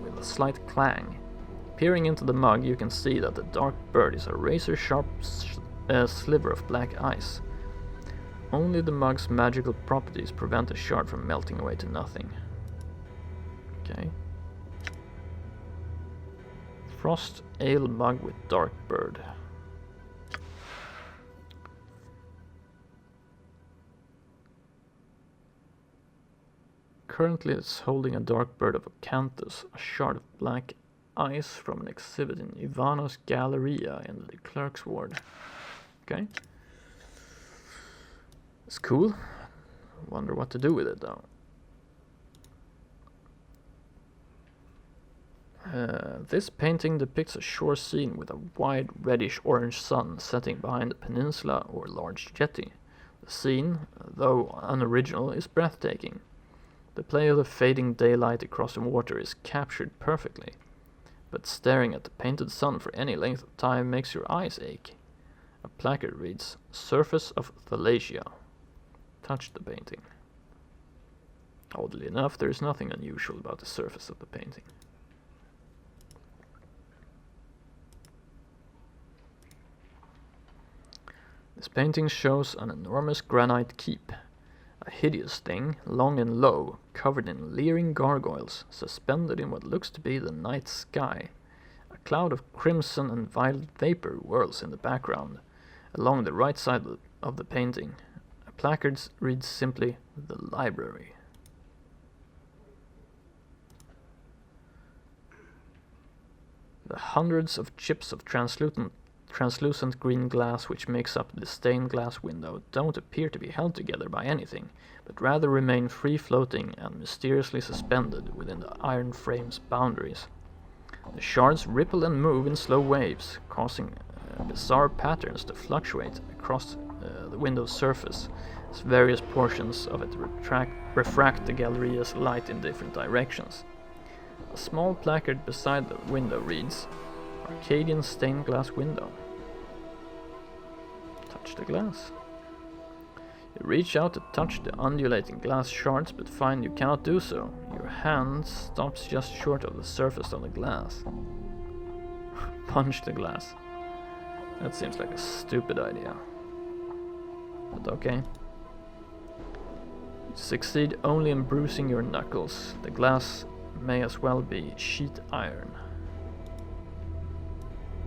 [SPEAKER 2] with a slight clang. Peering into the mug, you can see that the dark bird is a razor-sharp sliver of black ice. Only the mug's magical properties prevent the shard from melting away to nothing. Okay. Frost ale mug with dark bird. Currently it's holding a dark bird of acanthus, a shard of black ice from an exhibit in Ivano's Galleria in the Clerks Ward. Okay. It's cool. Wonder what to do with it though. This painting depicts a shore scene with a wide reddish-orange sun setting behind a peninsula or large jetty. The scene, though unoriginal, is breathtaking. The play of the fading daylight across the water is captured perfectly, but staring at the painted sun for any length of time makes your eyes ache. A placard reads, "Surface of Thalasia. Touch the painting." Oddly enough, there is nothing unusual about the surface of the painting. This painting shows an enormous granite keep. A hideous thing, long and low, covered in leering gargoyles, suspended in what looks to be the night sky. A cloud of crimson and violet vapor whirls in the background. Along the right side of the painting, a placard reads simply, "The Library." The hundreds of chips of translucent green glass which makes up the stained glass window don't appear to be held together by anything, but rather remain free-floating and mysteriously suspended within the iron frame's boundaries. The shards ripple and move in slow waves, causing bizarre patterns to fluctuate across the window's surface, as various portions of it refract the Galleria's light in different directions. A small placard beside the window reads, "Arcadian stained glass window." Touch the glass. You reach out to touch the undulating glass shards, but find you cannot do so. Your hand stops just short of the surface of the glass. Punch the glass. That seems like a stupid idea. But okay. You succeed only in bruising your knuckles. The glass may as well be sheet iron.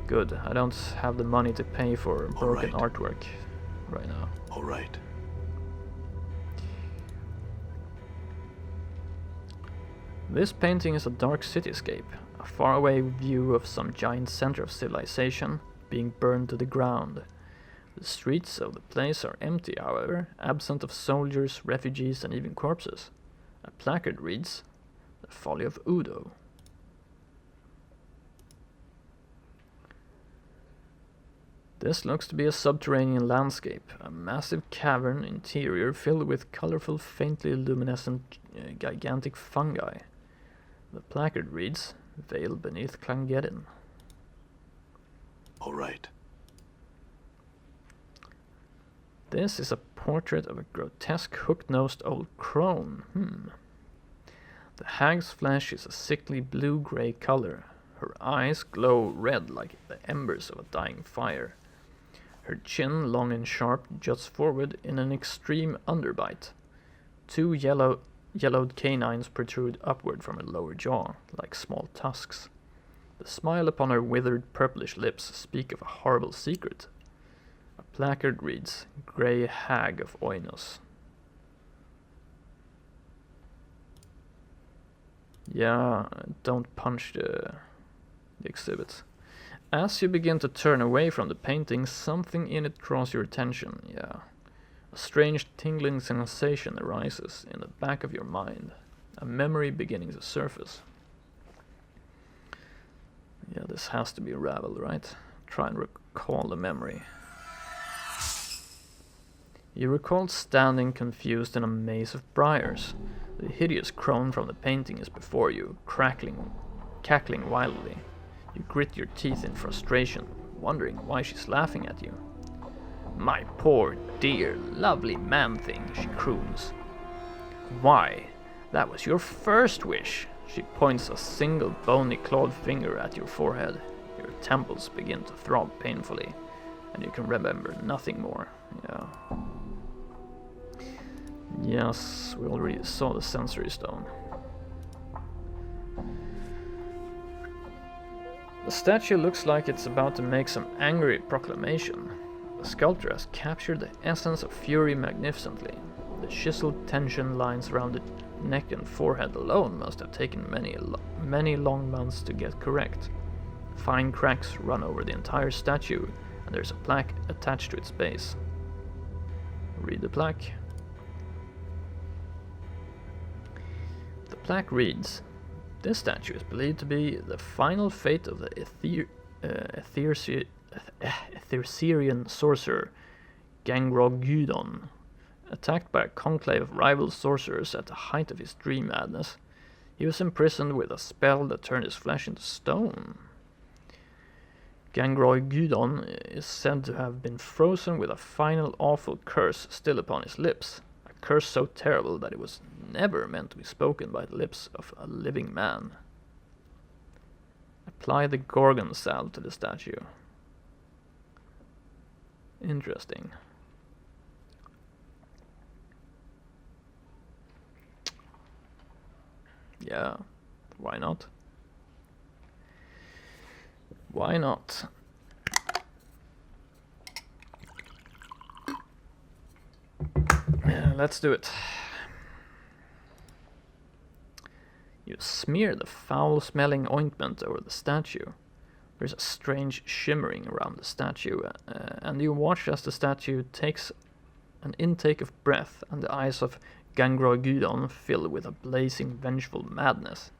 [SPEAKER 2] Good, I don't have the money to pay for broken artwork right now.
[SPEAKER 3] All right.
[SPEAKER 2] This painting is a dark cityscape, a faraway view of some giant center of civilization being burned to the ground. The streets of the place are empty, however, absent of soldiers, refugees, and even corpses. A placard reads, "The Folly of Udo." This looks to be a subterranean landscape, a massive cavern interior filled with colorful, faintly luminescent, gigantic fungi. The placard reads, "Veil beneath Clangeddon."
[SPEAKER 3] All right.
[SPEAKER 2] This is a portrait of a grotesque, hook-nosed old crone. The hag's flesh is a sickly blue-gray color. Her eyes glow red like the embers of a dying fire. Her chin, long and sharp, juts forward in an extreme underbite. Two yellowed canines protrude upward from her lower jaw, like small tusks. The smile upon her withered purplish lips speak of a horrible secret. A placard reads, "Grey Hag of Oinos." Yeah, don't punch the exhibit. As you begin to turn away from the painting, something in it draws your attention, yeah. A strange tingling sensation arises in the back of your mind, a memory beginning to surface. Yeah, this has to be Ravel, right? Try and recall the memory. You recall standing confused in a maze of briars. The hideous crone from the painting is before you, cackling wildly. You grit your teeth in frustration, wondering why she's laughing at you. "My poor, dear, lovely man-thing," she croons. "Why, that was your first wish." She points a single bony clawed finger at your forehead. Your temples begin to throb painfully, and you can remember nothing more. Yeah. Yes, we already saw the sensory stone. The statue looks like it's about to make some angry proclamation. The sculptor has captured the essence of fury magnificently. The chiseled tension lines around the neck and forehead alone must have taken many long months to get correct. Fine cracks run over the entire statue, and there's a plaque attached to its base. Read the plaque. The plaque reads, "This statue is believed to be the final fate of the Ethersirian sorcerer Gangrogudon. Attacked by a conclave of rival sorcerers at the height of his dream madness, he was imprisoned with a spell that turned his flesh into stone. Gangrogudon is said to have been frozen with a final awful curse still upon his lips, a curse so terrible that it was never meant to be spoken by the lips of a living man. Apply the Gorgon salve to the statue." Interesting. Yeah, why not? Why not? Let's do it. You smear the foul-smelling ointment over the statue. There's a strange shimmering around the statue, and you watch as the statue takes an intake of breath, and the eyes of Gangrogudon fill with a blazing, vengeful madness.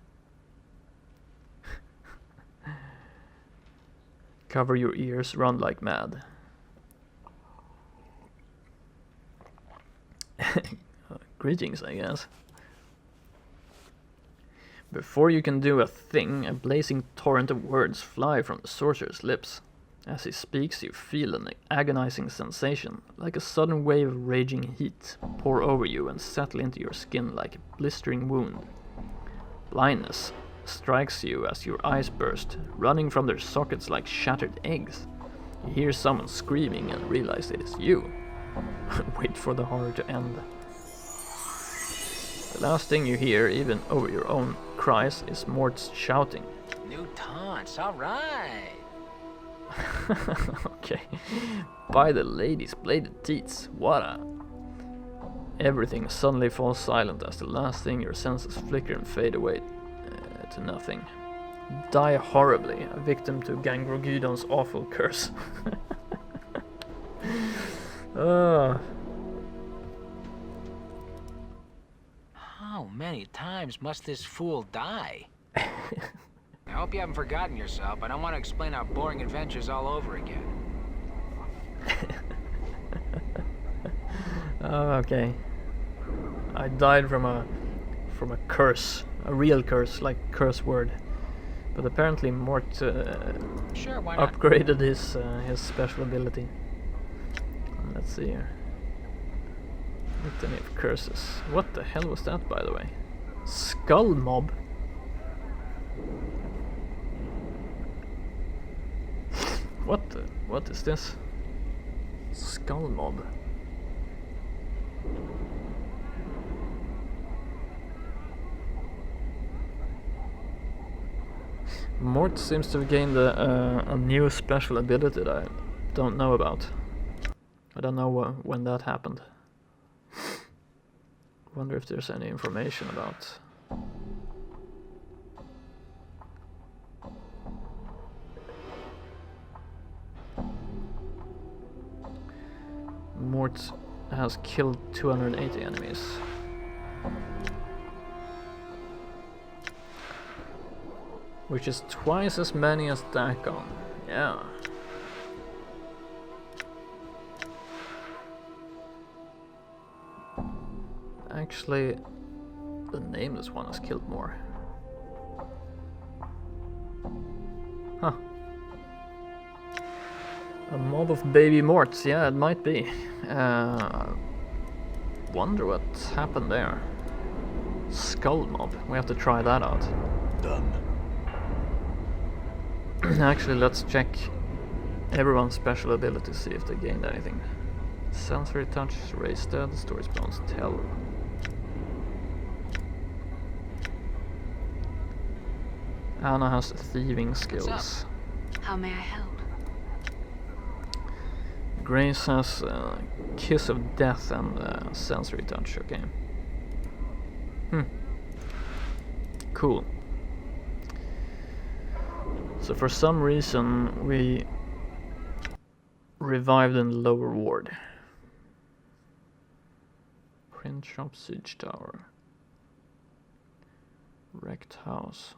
[SPEAKER 2] Cover your ears, run like mad. Greetings, I guess. Before you can do a thing, a blazing torrent of words fly from the sorcerer's lips. As he speaks, you feel an agonizing sensation, like a sudden wave of raging heat, pour over you and settle into your skin like a blistering wound. Blindness strikes you as your eyes burst, running from their sockets like shattered eggs. You hear someone screaming and realize it is you. Wait for the horror to end. The last thing you hear, even over your own cries, is Mort's shouting.
[SPEAKER 4] New taunts, alright.
[SPEAKER 2] Okay. By the lady's bladed teats, what a... Everything suddenly falls silent as the last thing your senses flicker and fade away to nothing. Die horribly, a victim to Gangrogudon's awful curse.
[SPEAKER 4] How many times must this fool die? I hope you haven't forgotten yourself. I don't want to explain our boring adventures all over again.
[SPEAKER 2] Oh, okay. I died from a curse, a real curse, like Clerks Ward. But apparently Mort
[SPEAKER 4] Sure, why not?
[SPEAKER 2] upgraded his special ability. Let's see here. Litany of curses. What the hell was that, by the way? Skull mob. What is this? Skull mob. Mort seems to have gained a new special ability that I don't know about. I don't know when that happened. Wonder if there's any information about. Mort has killed 280 enemies. Which is twice as many as Dakon. Yeah. Actually, the nameless one has killed more. Huh. A mob of baby morts, yeah, it might be. Wonder what happened there. Skull mob, we have to try that out.
[SPEAKER 3] Done.
[SPEAKER 2] Actually, let's check everyone's special ability, see if they gained anything. Sensory touch, raise dead, stories bones, tell. Anna has thieving skills.
[SPEAKER 5] How may I help?
[SPEAKER 2] Grace has kiss of death and sensory touch, okay. Cool. So for some reason we revived in the lower ward. Print shop, siege tower. Wrecked house.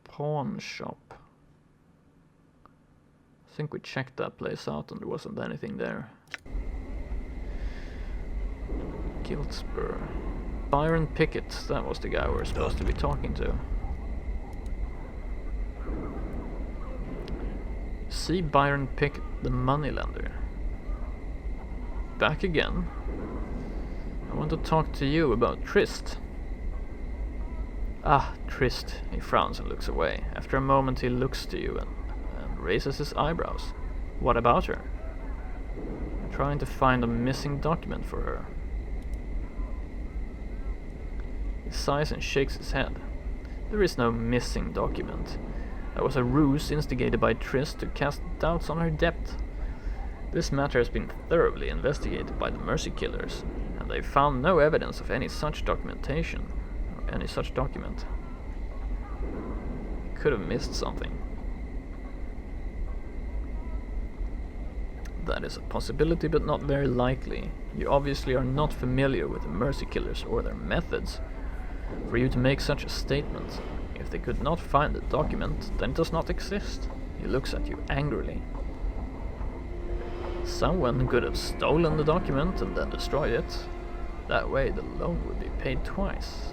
[SPEAKER 2] Pawn shop. I think we checked that place out and there wasn't anything there. Guildspur. Byron Pickett, that was the guy we were supposed to be talking to. See Byron Pickett, the moneylender. Back again. I want to talk to you about Trist. Ah, Trist. He frowns and looks away. After a moment he looks to you and raises his eyebrows. What about her? I'm trying to find a missing document for her. He sighs and shakes his head. There is no missing document. That was a ruse instigated by Trist to cast doubts on her depth. This matter has been thoroughly investigated by the Mercy Killers, and they found no evidence of any such documentation, or any such document. He could have missed something. That is a possibility, but not very likely. You obviously are not familiar with the Mercy Killers or their methods for you to make such a statement. If they could not find the document, then it does not exist. He looks at you angrily. Someone could have stolen the document and then destroyed it. That way the loan would be paid twice.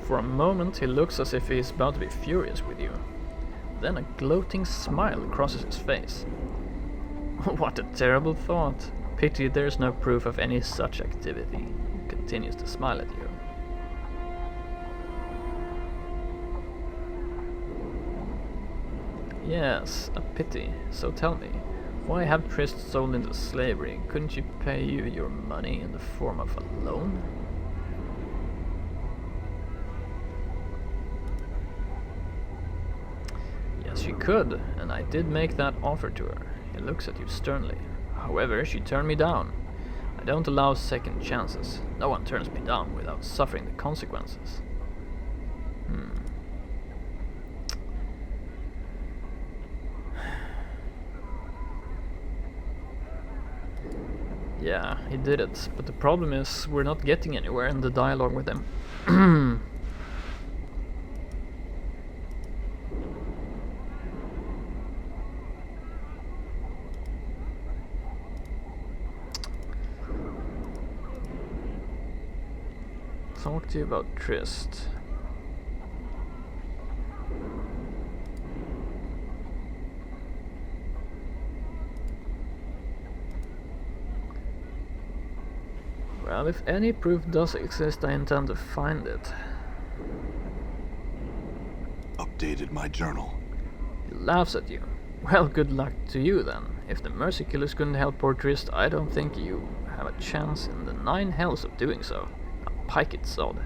[SPEAKER 2] For a moment he looks as if he is about to be furious with you. Then a gloating smile crosses his face. What a terrible thought. Pity there is no proof of any such activity. He continues to smile at you. Yes, a pity. So tell me, why have Trist sold into slavery? Couldn't she pay you your money in the form of a loan? Yes, she could, and I did make that offer to her. He looks at you sternly. However, she turned me down. I don't allow second chances. No one turns me down without suffering the consequences. Yeah, he did it, but the problem is we're not getting anywhere in the dialogue with him. Talk to you about Trist. Well, if any proof does exist, I intend to find it.
[SPEAKER 3] Updated my journal.
[SPEAKER 2] He laughs at you. Well, good luck to you then. If the Mercy Killers couldn't help poor Trist, I don't think you have a chance in the 9 hells of doing so. I'll pike it, sod.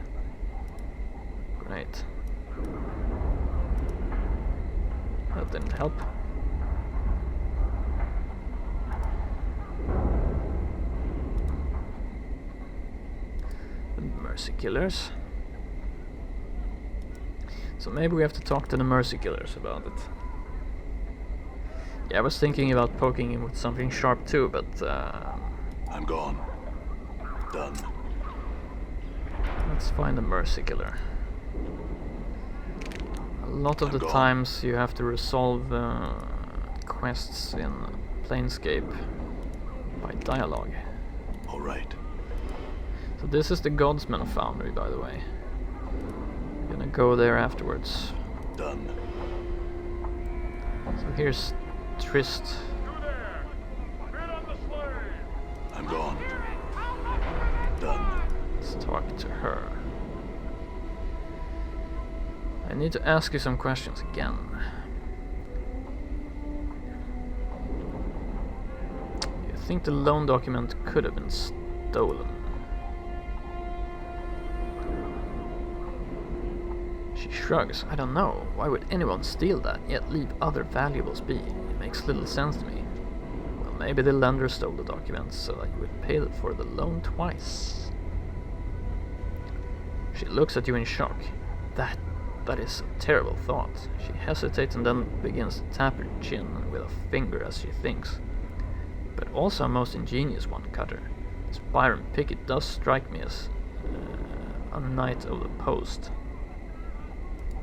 [SPEAKER 2] Great. That didn't help. The Mercy Killers. So maybe we have to talk to the Mercy Killers about it. Yeah, I was thinking about poking him with something sharp too, but
[SPEAKER 3] I'm gone. Done.
[SPEAKER 2] Let's find a Mercy Killer. A lot of the times you have to resolve quests in Planescape by dialogue.
[SPEAKER 3] All right.
[SPEAKER 2] So this is the Godsman Foundry, by the way. I'm gonna go there afterwards.
[SPEAKER 3] Done.
[SPEAKER 2] So here's Trist.
[SPEAKER 3] I'm gone. Done.
[SPEAKER 2] Let's talk to her. I need to ask you some questions again. You think the loan document could have been stolen? She shrugs. I don't know. Why would anyone steal that, yet leave other valuables be? It makes little sense to me. Well, maybe the lender stole the documents so that you would pay for the loan twice. She looks at you in shock. That is a terrible thought. She hesitates and then begins to tap her chin with a finger as she thinks. But also a most ingenious one, Cutter. This Byron Pickett does strike me as a knight of the post.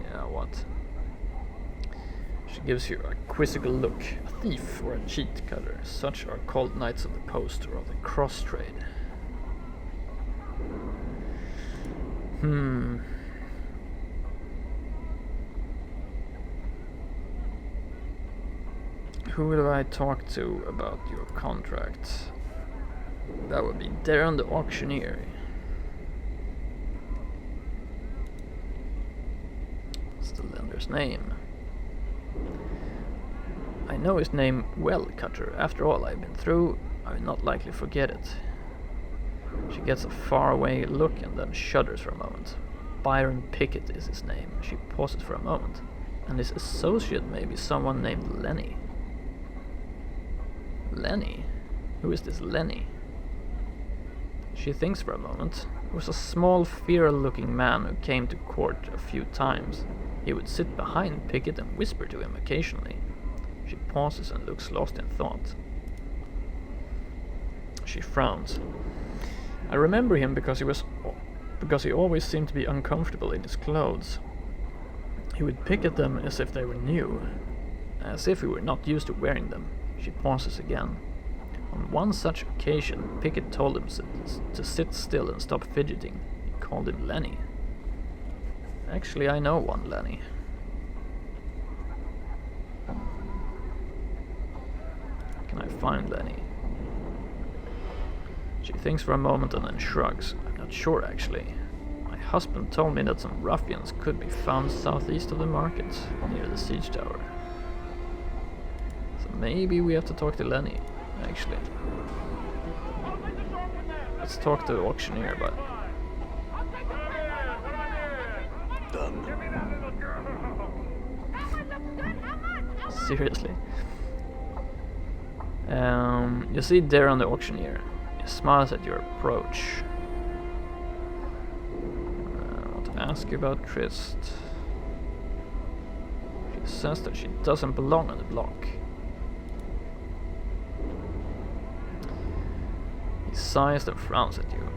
[SPEAKER 2] Yeah, what? She gives you a quizzical look. A thief or a cheat, Cutter. Such are called knights of the post or of the cross trade. Who will I talk to about your contract? That would be Darren the auctioneer. What's the lender's name? I know his name well, Cutter. After all I've been through, I will not likely forget it. She gets a faraway look and then shudders for a moment. Byron Pickett is his name. She pauses for a moment. And his associate may be someone named Lenny. Lenny? Who is this Lenny? She thinks for a moment. He was a small, feral-looking man who came to court a few times. He would sit behind Pickett and whisper to him occasionally. She pauses and looks lost in thought. She frowns. I remember him because he always seemed to be uncomfortable in his clothes. He would pick at them as if they were new, as if he were not used to wearing them. She pauses again. On one such occasion, Pickett told him to sit still and stop fidgeting. He called him Lenny. Actually, I know one Lenny. Can I find Lenny? She thinks for a moment and then shrugs. I'm not sure, actually. My husband told me that some ruffians could be found southeast of the market, near the siege tower. So maybe we have to talk to Lenny, actually. Let's talk to the auctioneer, but...
[SPEAKER 3] Done.
[SPEAKER 2] Seriously. You see Darren the auctioneer. He smiles at your approach. I want to ask you about Trist. She says that she doesn't belong on the block. He sighs and frowns at you.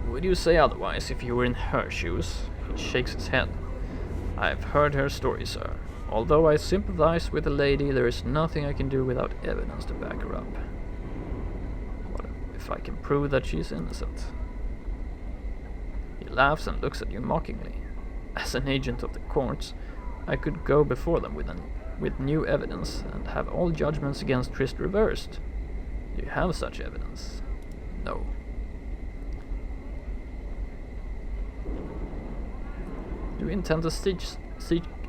[SPEAKER 2] Would you say otherwise if you were in her shoes? He shakes his head. I've heard her story, sir. Although I sympathize with the lady, there is nothing I can do without evidence to back her up. What if I can prove that she is innocent? He laughs and looks at you mockingly. As an agent of the courts, I could go before them with new evidence and have all judgments against Trist reversed. Do you have such evidence? No. Do you intend to seek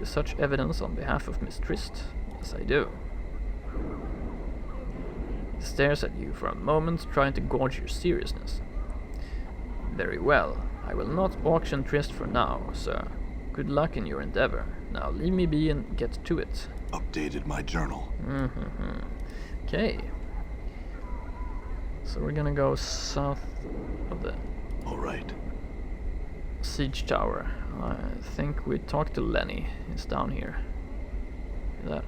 [SPEAKER 2] such evidence on behalf of Miss Trist? Yes, I do. He stares at you for a moment, trying to gauge your seriousness. Very well. I will not auction Trist for now, sir. Good luck in your endeavor. Now leave me be and get to it.
[SPEAKER 3] Updated my journal.
[SPEAKER 2] Okay. So we're gonna go south of the
[SPEAKER 3] All right.
[SPEAKER 2] siege tower. I think we talked to Lenny. He's down here. That's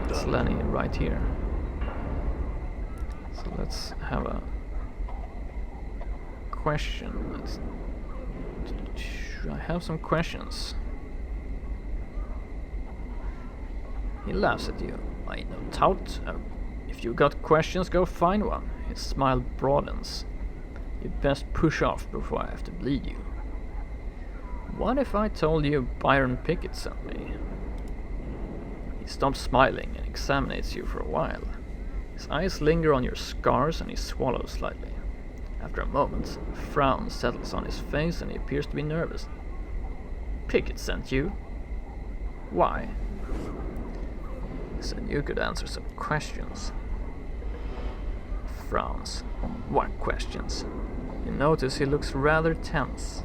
[SPEAKER 3] Done.
[SPEAKER 2] Lenny right here. So let's have a question. I have some questions. He laughs at you. I know, tout. If you got questions, go find one. His smile broadens. You'd best push off before I have to bleed you. What if I told you Byron Pickett sent me? stops smiling and examines you for a while. His eyes linger on your scars and he swallows slightly. After a moment, a frown settles on his face and he appears to be nervous. Pickett sent you? Why? He said you could answer some questions. Frowns. What questions? You notice he looks rather tense.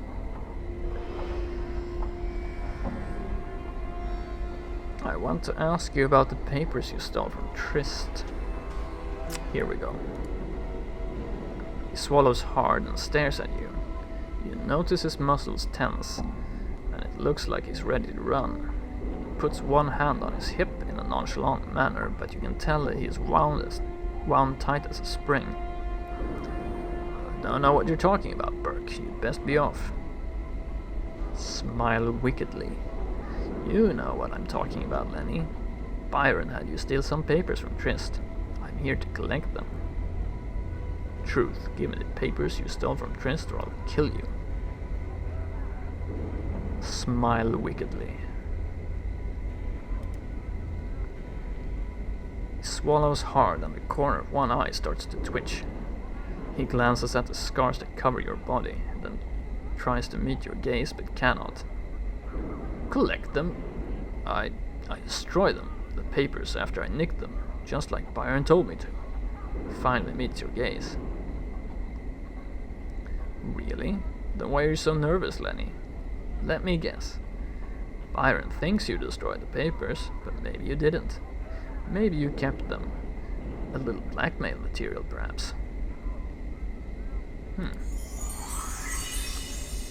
[SPEAKER 2] I want to ask you about the papers you stole from Trist. Here we go. He swallows hard and stares at you. You notice his muscles tense, and it looks like he's ready to run. He puts one hand on his hip in a nonchalant manner, but you can tell that he is wound tight as a spring. I don't know what you're talking about, Burke. You'd best be off. Smile wickedly. You know what I'm talking about, Lenny. Byron had you steal some papers from Trist. I'm here to collect them. Truth, give me the papers you stole from Trist or I'll kill you. Smile wickedly. He swallows hard and the corner of one eye starts to twitch. He glances at the scars that cover your body, then tries to meet your gaze but cannot. Collect them? I destroy them, the papers, after I nicked them, just like Byron told me to. Finally meets your gaze. Really? Then why are you so nervous, Lenny? Let me guess. Byron thinks you destroyed the papers, but maybe you didn't. Maybe you kept them. A little blackmail material, perhaps.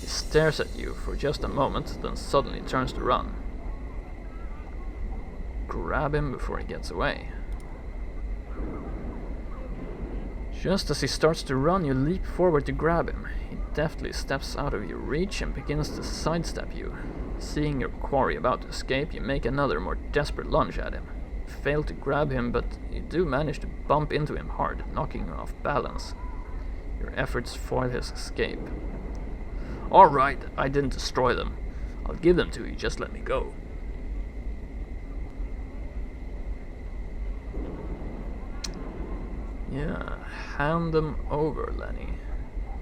[SPEAKER 2] He stares at you for just a moment, then suddenly turns to run. Grab him before he gets away. Just as he starts to run, you leap forward to grab him. He deftly steps out of your reach and begins to sidestep you. Seeing your quarry about to escape, you make another, more desperate lunge at him. You fail to grab him, but you do manage to bump into him hard, knocking him off balance. Your efforts foil his escape. Alright, I didn't destroy them. I'll give them to you, just let me go. Yeah, hand them over, Lenny.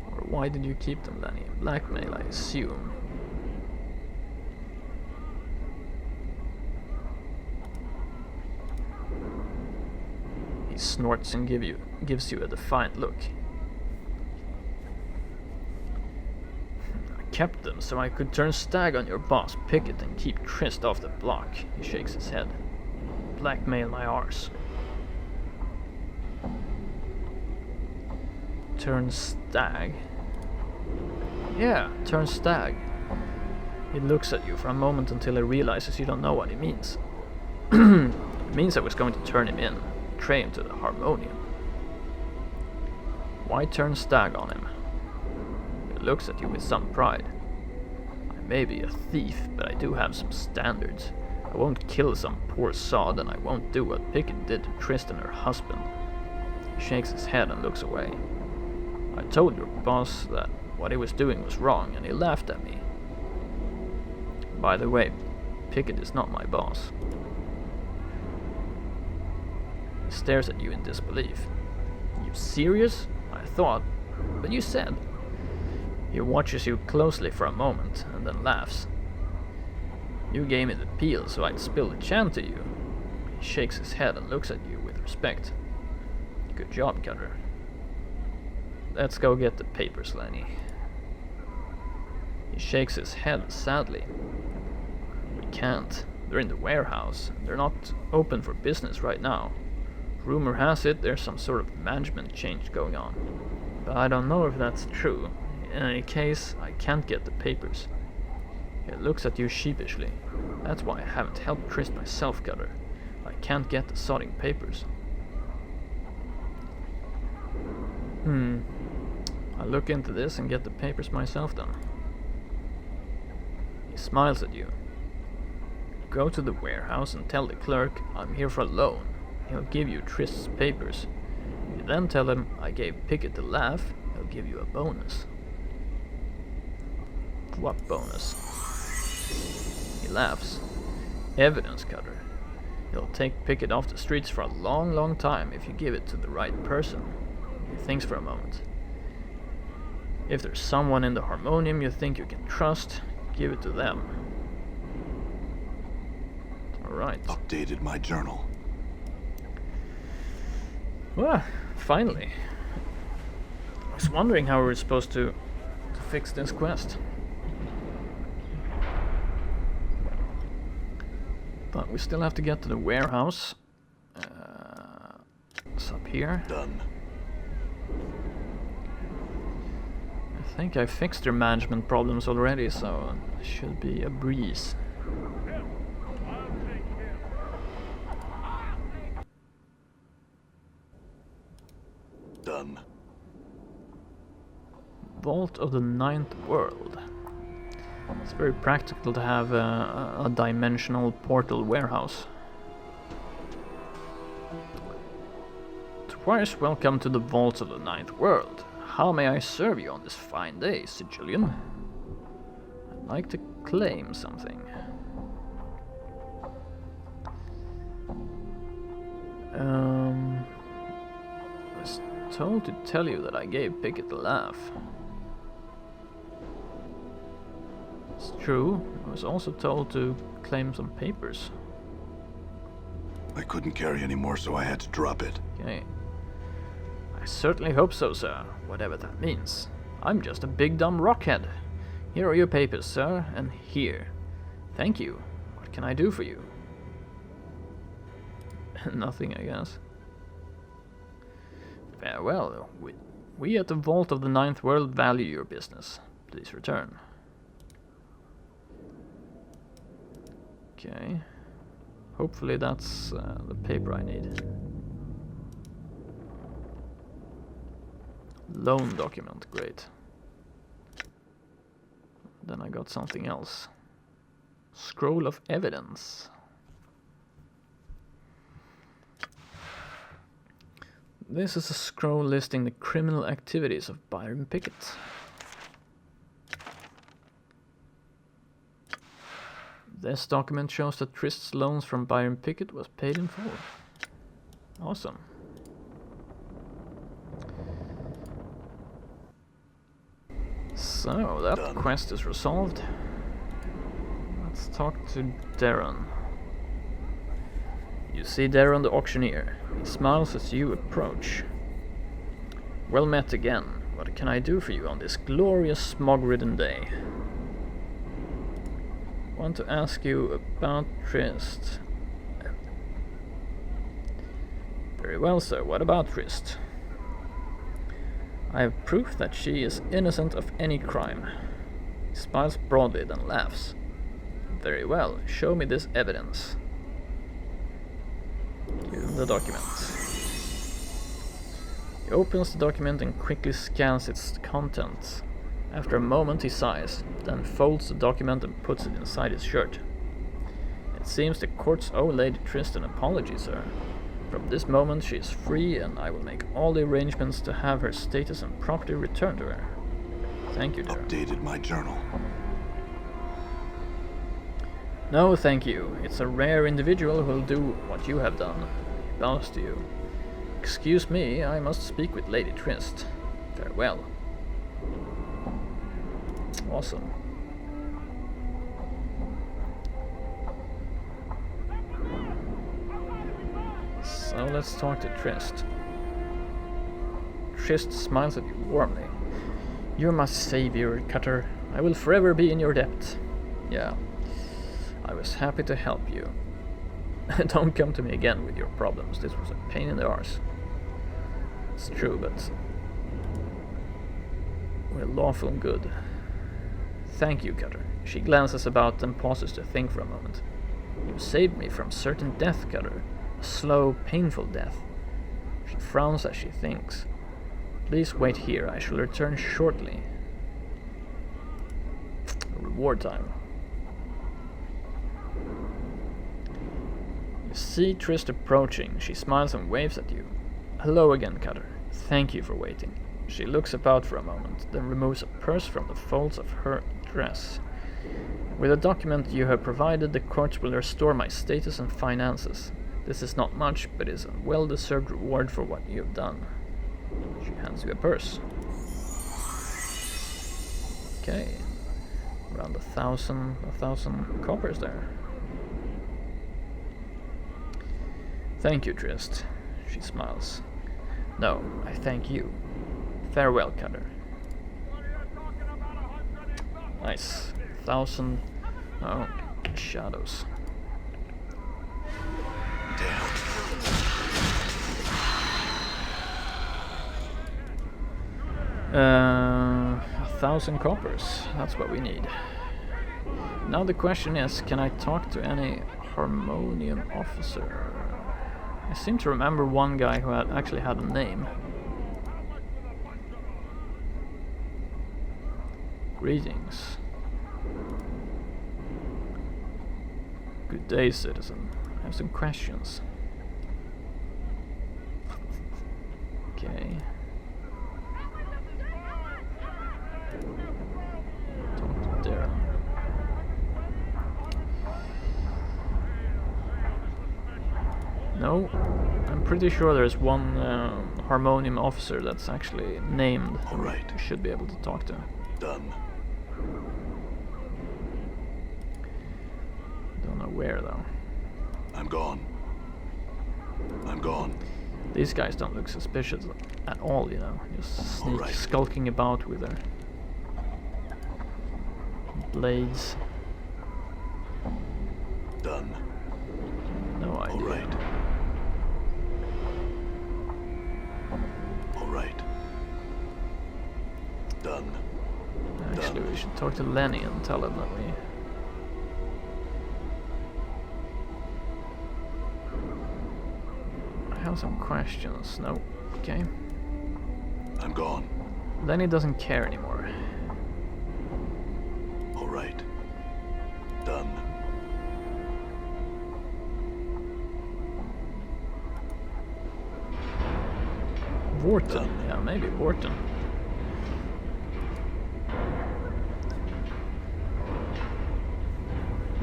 [SPEAKER 2] Or why did you keep them, Lenny? Blackmail, I assume. He snorts and gives you a defiant look. I kept them so I could turn stag on your boss, Pickett, and keep Trist off the block. He shakes his head. Blackmail my arse. Turn stag? Yeah, turn stag. He looks at you for a moment until he realizes you don't know what he means. It means I was going to turn him in, betray him to the Harmonium. Why turn stag on him? He looks at you with some pride. I may be a thief, but I do have some standards. I won't kill some poor sod, and I won't do what Pickett did to Tristan, her husband. He shakes his head and looks away. I told your boss that what he was doing was wrong, and he laughed at me. By the way, Pickett is not my boss. He stares at you in disbelief. You serious? I thought, but you said. He watches you closely for a moment, and then laughs. You gave me the peel, so I'd spill the jam to you. He shakes his head and looks at you with respect. Good job, Cutter. Let's go get the papers, Lenny. He shakes his head sadly. We can't. They're in the warehouse. They're not open for business right now. Rumor has it there's some sort of management change going on. But I don't know if that's true. In any case, I can't get the papers. He looks at you sheepishly. That's why I haven't helped Trist myself, Cutter. I can't get the sodding papers. I'll look into this and get the papers myself then. He smiles at you. Go to the warehouse and tell the clerk I'm here for a loan. He'll give you Trist's papers. If you then tell him I gave Pickett the laugh, he'll give you a bonus. What bonus? He laughs. Evidence, Cutter. He'll take Pickett off the streets for a long, long time if you give it to the right person. He thinks for a moment. If there's someone in the Harmonium you think you can trust, give it to them. Alright.
[SPEAKER 3] Updated my journal.
[SPEAKER 2] Well, finally. I was wondering how we were supposed to fix this quest. But we still have to get to the warehouse. It's up here.
[SPEAKER 3] Done.
[SPEAKER 2] I think I fixed their management problems already, so it should be a breeze.
[SPEAKER 3] Done.
[SPEAKER 2] Vault of the Ninth World. It's very practical to have a dimensional portal warehouse. Twice welcome to the Vaults of the Ninth World. How may I serve you on this fine day, Sigillian? I'd like to claim something. I was told to tell you that I gave Pickett a laugh. It's true. I was also told to claim some papers.
[SPEAKER 3] I couldn't carry any more, so I had to drop it.
[SPEAKER 2] Okay. I certainly hope so, sir, whatever that means. I'm just a big dumb rockhead. Here are your papers, sir, and here. Thank you. What can I do for you? Nothing, I guess. Farewell. We at the Vault of the Ninth World value your business. Please return. Okay. Hopefully that's the paper I need. Loan document, great. Then I got something else. Scroll of evidence. This is a scroll listing the criminal activities of Byron Pickett. This document shows that Trist's loans from Byron Pickett was paid in full. Awesome. So, that quest is resolved. Let's talk to Darren. You see Darren the auctioneer. He smiles as you approach. Well met again. What can I do for you on this glorious smog-ridden day? Want to ask you about Trist. Very well, sir. What about Trist? I have proof that she is innocent of any crime. He smiles broadly, then laughs. Very well. Show me this evidence. Give him the document. He opens the document and quickly scans its contents. After a moment he sighs, then folds the document and puts it inside his shirt. It seems the courts owe Lady Trist an apology, sir. From this moment she is free, and I will make all the arrangements to have her status and property returned to her. Thank you, Darren.
[SPEAKER 3] Updated my journal.
[SPEAKER 2] No, thank you. It's a rare individual who'll do what you have done. He bows to you. Excuse me, I must speak with Lady Trist. Farewell. Awesome. So let's talk to Trist. Trist smiles at you warmly. You're my savior, Cutter. I will forever be in your debt. Yeah, I was happy to help you. Don't come to me again with your problems. This was a pain in the arse. It's true, but we're lawful and good. Thank you, Cutter. She glances about and pauses to think for a moment. You saved me from certain death, Cutter. A slow, painful death. She frowns as she thinks. Please wait here. I shall return shortly. Reward time. You see Trist approaching. She smiles and waves at you. Hello again, Cutter. Thank you for waiting. She looks about for a moment, then removes a purse from the folds of her dress. With the document you have provided, the courts will restore my status and finances. This is not much, but is a well-deserved reward for what you have done. She hands you a purse. Okay, around 1,000 coppers there. Thank you, Trist. She smiles. No, I thank you. Farewell, Cutter. Nice. 1,000. Oh, shadows.
[SPEAKER 3] Damn.
[SPEAKER 2] 1,000 coppers. That's what we need. Now the question is, can I talk to any Harmonium officer? I seem to remember one guy who actually had a name. Greetings. Good day, citizen. I have some questions. Okay. Talk to Darren. No, I'm pretty sure there's one Harmonium officer that's actually named.
[SPEAKER 3] All right.
[SPEAKER 2] You should be able to talk to.
[SPEAKER 3] Done.
[SPEAKER 2] Don't know where though.
[SPEAKER 3] I'm gone. I'm gone.
[SPEAKER 2] These guys don't look suspicious at all, you know. Just sneak,
[SPEAKER 3] right.
[SPEAKER 2] skulking about with their blades.
[SPEAKER 3] Done.
[SPEAKER 2] No idea.
[SPEAKER 3] All right. All right. Done.
[SPEAKER 2] Actually,
[SPEAKER 3] Done.
[SPEAKER 2] we should talk to Lenny and tell him that we... I have some questions. No. Okay.
[SPEAKER 3] I'm gone.
[SPEAKER 2] Lenny doesn't care anymore.
[SPEAKER 3] All right. Done.
[SPEAKER 2] Wharton. Yeah, maybe Wharton.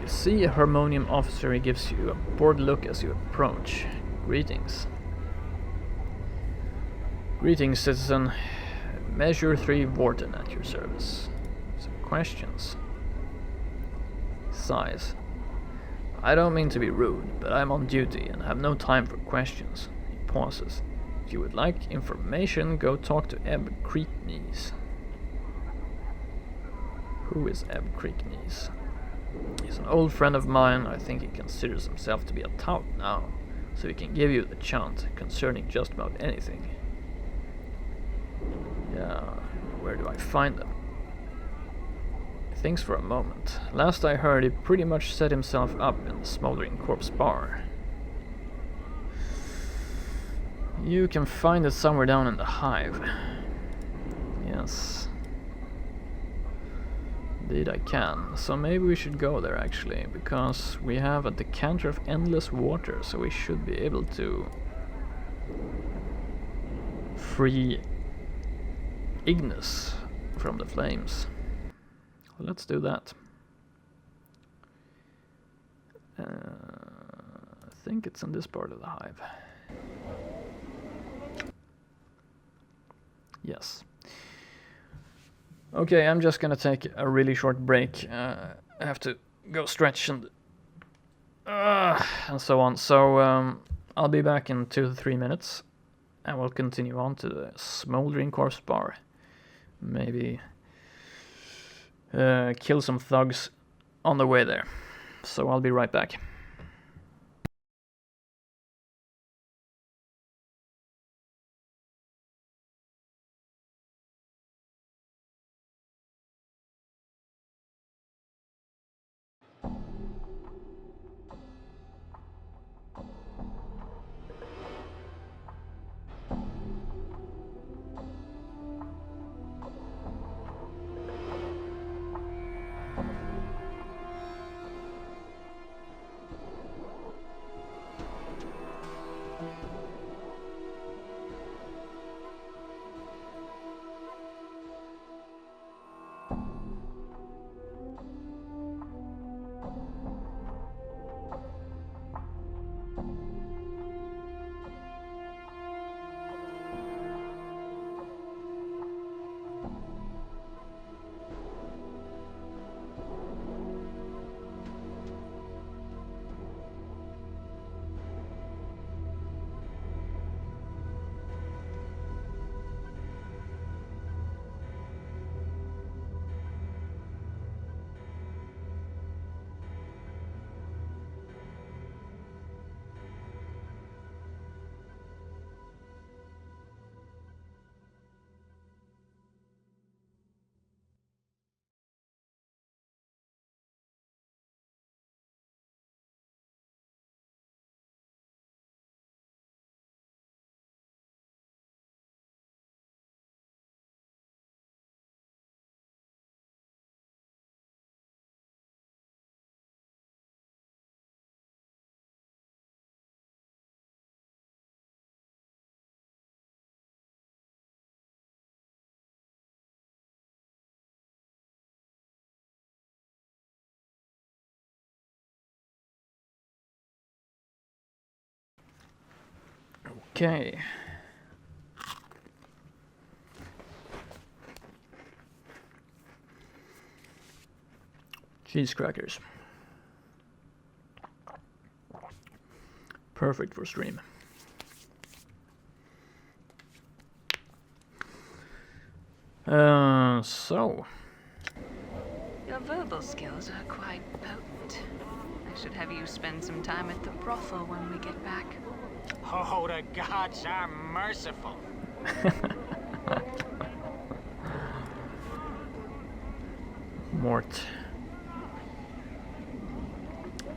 [SPEAKER 2] You see a Harmonium officer, he gives you a bored look as you approach. Greetings. Greetings, citizen. Measure 3 Wharton at your service. Some questions. Sighs. I don't mean to be rude, but I'm on duty and have no time for questions. He pauses. If you would like information, go talk to Ebb Creeknees. Who is Ebb Creeknees? He's an old friend of mine. I think he considers himself to be a tout now, so he can give you the chant concerning just about anything. Yeah, where do I find him? He thinks for a moment. Last I heard, he pretty much set himself up in the Smoldering Corpse bar. You can find it somewhere down in the hive. Yes. Indeed I can. So maybe we should go there actually, because we have a decanter of endless water, so we should be able to free Ignis from the flames. Let's do that. I think it's in this part of the hive. Yes. Okay, I'm just gonna take a really short break. I have to go stretch and so on. So I'll be back in 2 to 3 minutes, and we'll continue on to the Smoldering Corpse bar. Maybe kill some thugs on the way there. So I'll be right back. Okay. Cheese crackers. Perfect for stream. So.
[SPEAKER 5] Your verbal skills are quite potent. I should have you spend some time at the brothel when we get back.
[SPEAKER 4] Oh, the gods are merciful.
[SPEAKER 2] Mort.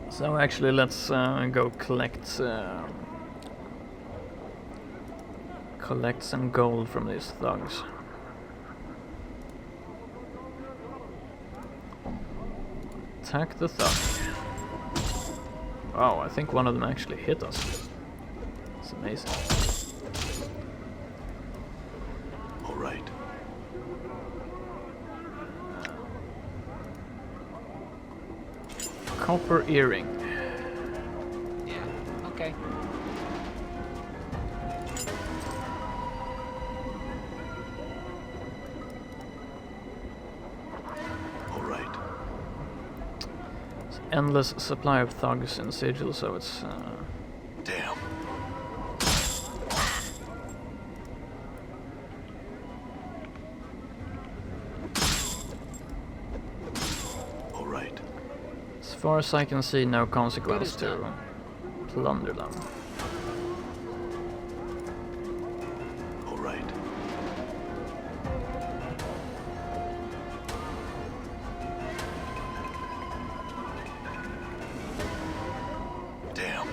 [SPEAKER 2] So actually, let's go collect some gold from these thugs. Attack the thug. Oh, I think one of them actually hit us. It's amazing.
[SPEAKER 3] All right.
[SPEAKER 2] Copper earring.
[SPEAKER 4] Yeah, okay.
[SPEAKER 3] All right.
[SPEAKER 2] It's endless supply of thugs in Sigil, so it's
[SPEAKER 3] Damn. All right.
[SPEAKER 2] as far as I can see, no consequence to plunder them.
[SPEAKER 3] All right. Damn.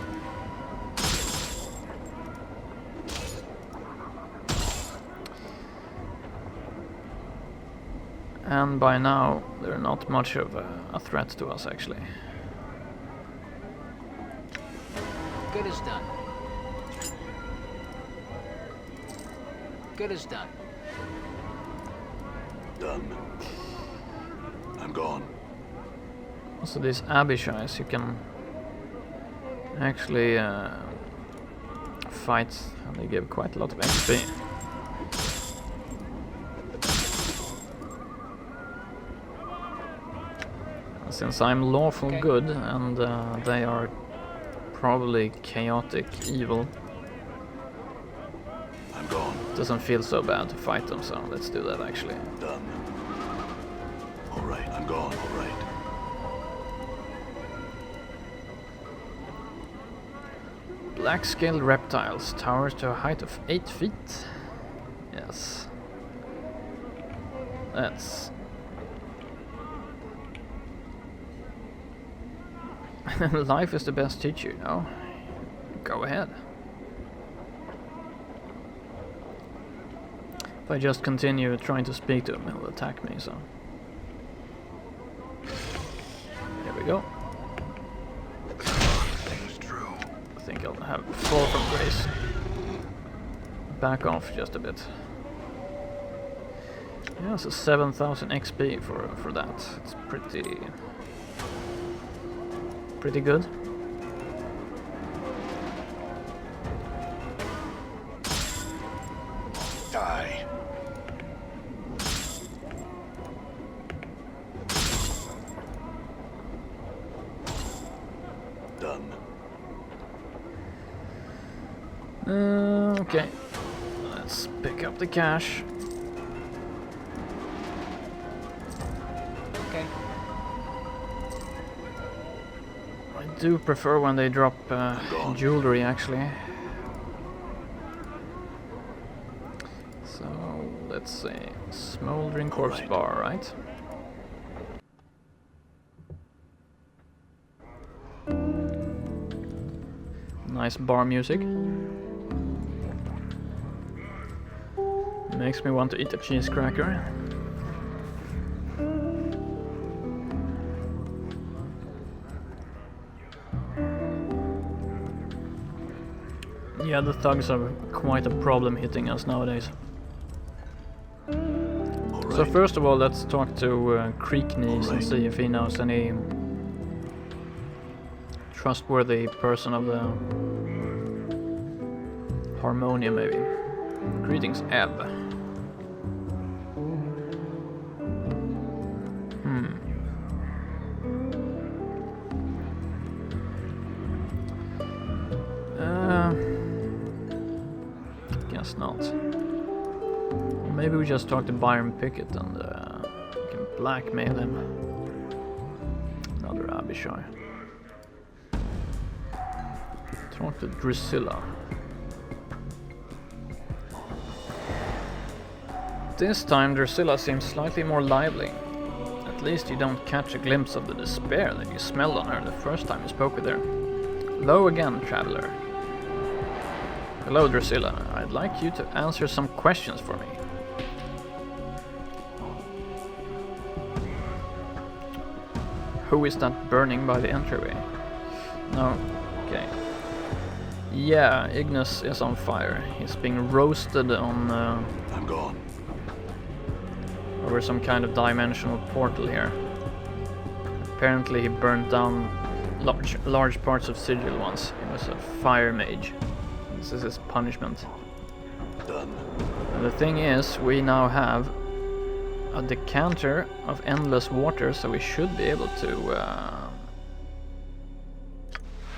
[SPEAKER 2] And by now, they're not much of a threat to us, actually.
[SPEAKER 4] Good as done. Good as done.
[SPEAKER 3] Done. I'm gone.
[SPEAKER 2] Also, these Abishais, you can actually fight, and they give quite a lot of XP. Since I'm lawful good and they are probably chaotic evil,
[SPEAKER 3] I'm gone.
[SPEAKER 2] doesn't feel so bad to fight them, so let's do that actually.
[SPEAKER 3] Done. All right. I'm gone. All right.
[SPEAKER 2] Black-scaled reptiles, towers to a height of 8 feet. Yes. That's... Life is the best teacher, no? Go ahead. If I just continue trying to speak to him, he'll attack me, so... Here we go.
[SPEAKER 3] Things true.
[SPEAKER 2] I think I'll have fall from grace. Back off just a bit. Yeah, so 7,000 XP for that. It's pretty good.
[SPEAKER 3] Die. Done.
[SPEAKER 2] Okay. Let's pick up the cash.
[SPEAKER 4] Okay.
[SPEAKER 2] I do prefer when they drop jewelry, actually. So, let's see. Smoldering corpse
[SPEAKER 3] Alright.
[SPEAKER 2] bar, right? Nice bar music. Makes me want to eat a cheese cracker. Yeah, the thugs are quite a problem hitting us nowadays.
[SPEAKER 3] All
[SPEAKER 2] So
[SPEAKER 3] right.
[SPEAKER 2] first of all, let's talk to Creek Knees and
[SPEAKER 3] Alright.
[SPEAKER 2] see if he knows any trustworthy person of the Harmonia, maybe. Greetings, Ebb. Guess not. Or maybe we just talk to Byron Pickett and we can blackmail him. Another Abishai. Talk to Drusilla. This time Drusilla seems slightly more lively. At least you don't catch a glimpse of the despair that you smelled on her the first time you spoke with her. Hello again, traveler. Hello, Drusilla. I'd like you to answer some questions for me. Who is that burning by the entryway? No. Okay. Yeah, Ignis is on fire. He's being roasted on...
[SPEAKER 3] I'm gone.
[SPEAKER 2] over some kind of dimensional portal here. Apparently he burned down large parts of Sigil once. He was a fire mage. This is his punishment.
[SPEAKER 3] Done.
[SPEAKER 2] And the thing is, we now have a decanter of endless water, so we should be able to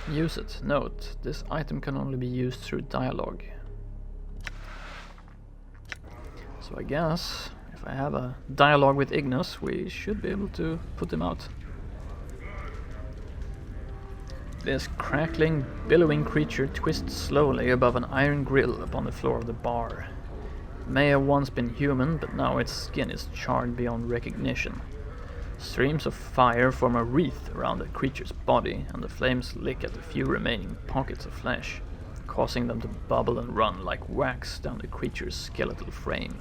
[SPEAKER 2] use it. Note, this item can only be used through dialogue. So I guess if I have a dialogue with Ignis, we should be able to put him out. This crackling, billowing creature twists slowly above an iron grill upon the floor of the bar. It may have once been human, but now its skin is charred beyond recognition. Streams of fire form a wreath around the creature's body, and the flames lick at the few remaining pockets of flesh, causing them to bubble and run like wax down the creature's skeletal frame.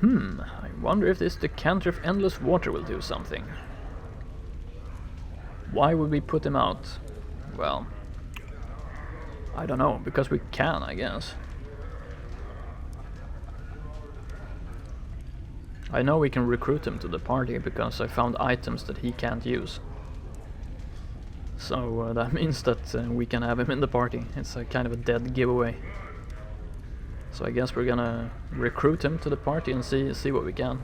[SPEAKER 2] I wonder if this decanter of endless water will do something. Why would we put him out? Well, I don't know, because we can, I guess. I know we can recruit him to the party because I found items that he can't use. So that means that we can have him in the party. It's a kind of a dead giveaway. So I guess we're gonna recruit him to the party and see what we can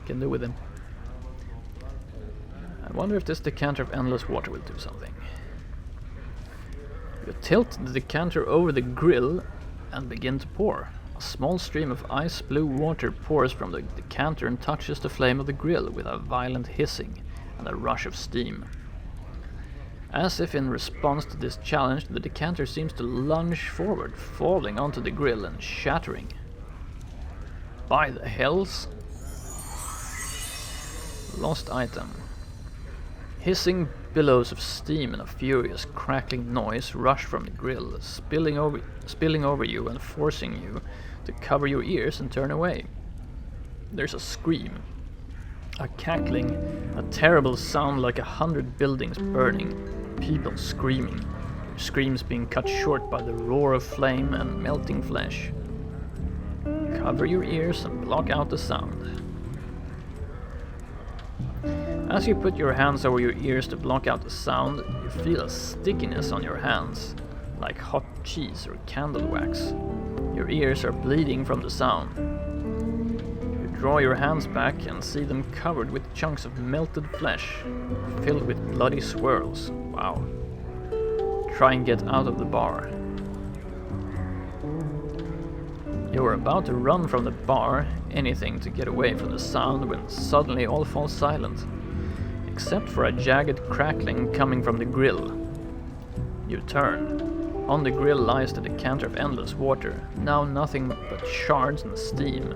[SPEAKER 2] do with him. I wonder if this decanter of endless water will do something. You tilt the decanter over the grill and begin to pour. A small stream of ice blue water pours from the decanter and touches the flame of the grill with a violent hissing and a rush of steam. As if in response to this challenge, the decanter seems to lunge forward, falling onto the grill and shattering. By the hells! Lost item. Hissing billows of steam and a furious crackling noise rush from the grill, spilling over you and forcing you to cover your ears and turn away. There's a scream. A cackling, a terrible sound like 100 buildings burning, people screaming, their screams being cut short by the roar of flame and melting flesh. Cover your ears and block out the sound. As you put your hands over your ears to block out the sound, you feel a stickiness on your hands, like hot cheese or candle wax. Your ears are bleeding from the sound. Draw your hands back and see them covered with chunks of melted flesh, filled with bloody swirls. Wow. Try and get out of the bar. You are about to run from the bar, anything to get away from the sound, when suddenly all falls silent, except for a jagged crackling coming from the grill. You turn. On the grill lies the decanter of endless water, now nothing but shards and steam.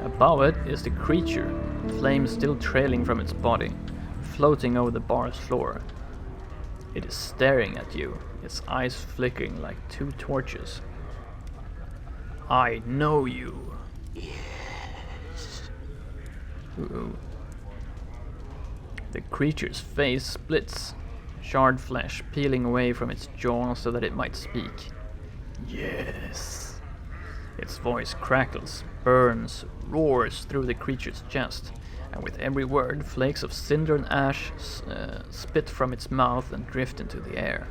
[SPEAKER 2] Above it is the creature, flames still trailing from its body, floating over the bar's floor. It is staring at you, its eyes flickering like two torches. I know you. Yes. Ooh. The creature's face splits, charred flesh peeling away from its jaw so that it might speak. Yes. Its voice crackles, burns, roars through the creature's chest, and with every word, flakes of cinder and ash spit from its mouth and drift into the air.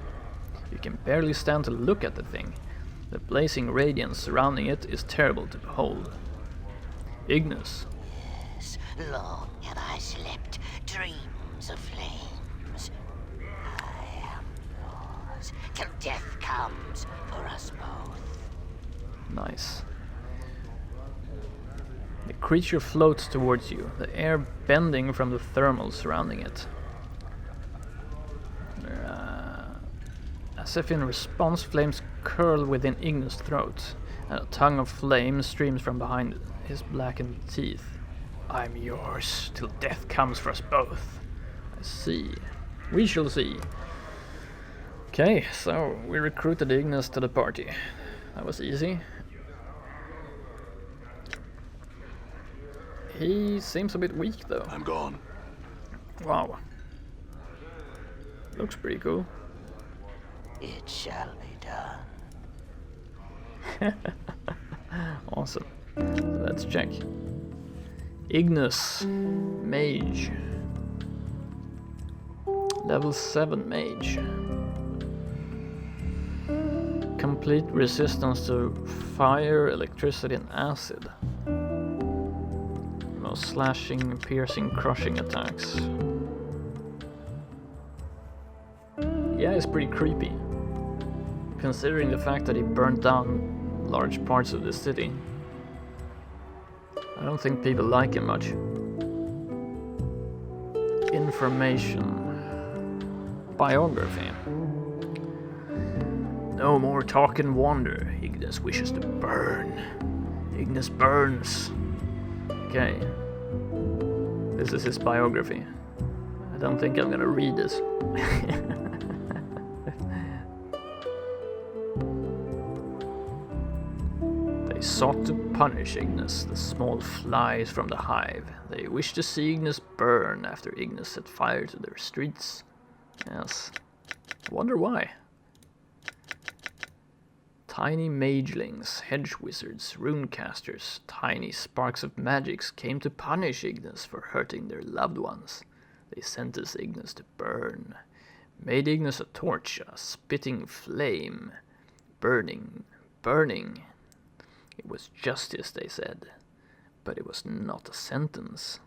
[SPEAKER 2] You can barely stand to look at the thing. The blazing radiance surrounding it is terrible to behold. Ignis.
[SPEAKER 6] Yes, long have I slept dreams of flames. I am yours till death comes for us both.
[SPEAKER 2] Nice. The creature floats towards you, the air bending from the thermal surrounding it. As if in response, flames curl within Ignis' throat, and a tongue of flame streams from behind his blackened teeth. I'm yours, till death comes for us both. I see. We shall see. Okay, so we recruited Ignis to the party. That was easy. He seems a bit weak though.
[SPEAKER 3] I'm gone.
[SPEAKER 2] Wow. Looks pretty cool.
[SPEAKER 6] It shall be done.
[SPEAKER 2] Awesome. So let's check. Ignis. Mage. Level 7 Mage. Complete resistance to fire, electricity and acid. Most slashing, piercing, crushing attacks. Yeah, it's pretty creepy. Considering the fact that he burnt down large parts of the city. I don't think people like him much. Information. Biography. No more talk and wander. Ignis wishes to burn. Ignis burns. Okay. This is his biography. I don't think I'm gonna read this. They sought to punish Ignis, the small flies from the hive. They wished to see Ignis burn after Ignis set fire to their streets. Yes. I wonder why. Tiny magelings, hedge wizards, runecasters, tiny sparks of magics came to punish Ignis for hurting their loved ones. They sentenced Ignis to burn, made Ignis a torch, a spitting flame, burning, burning. It was justice, they said, but it was not a sentence.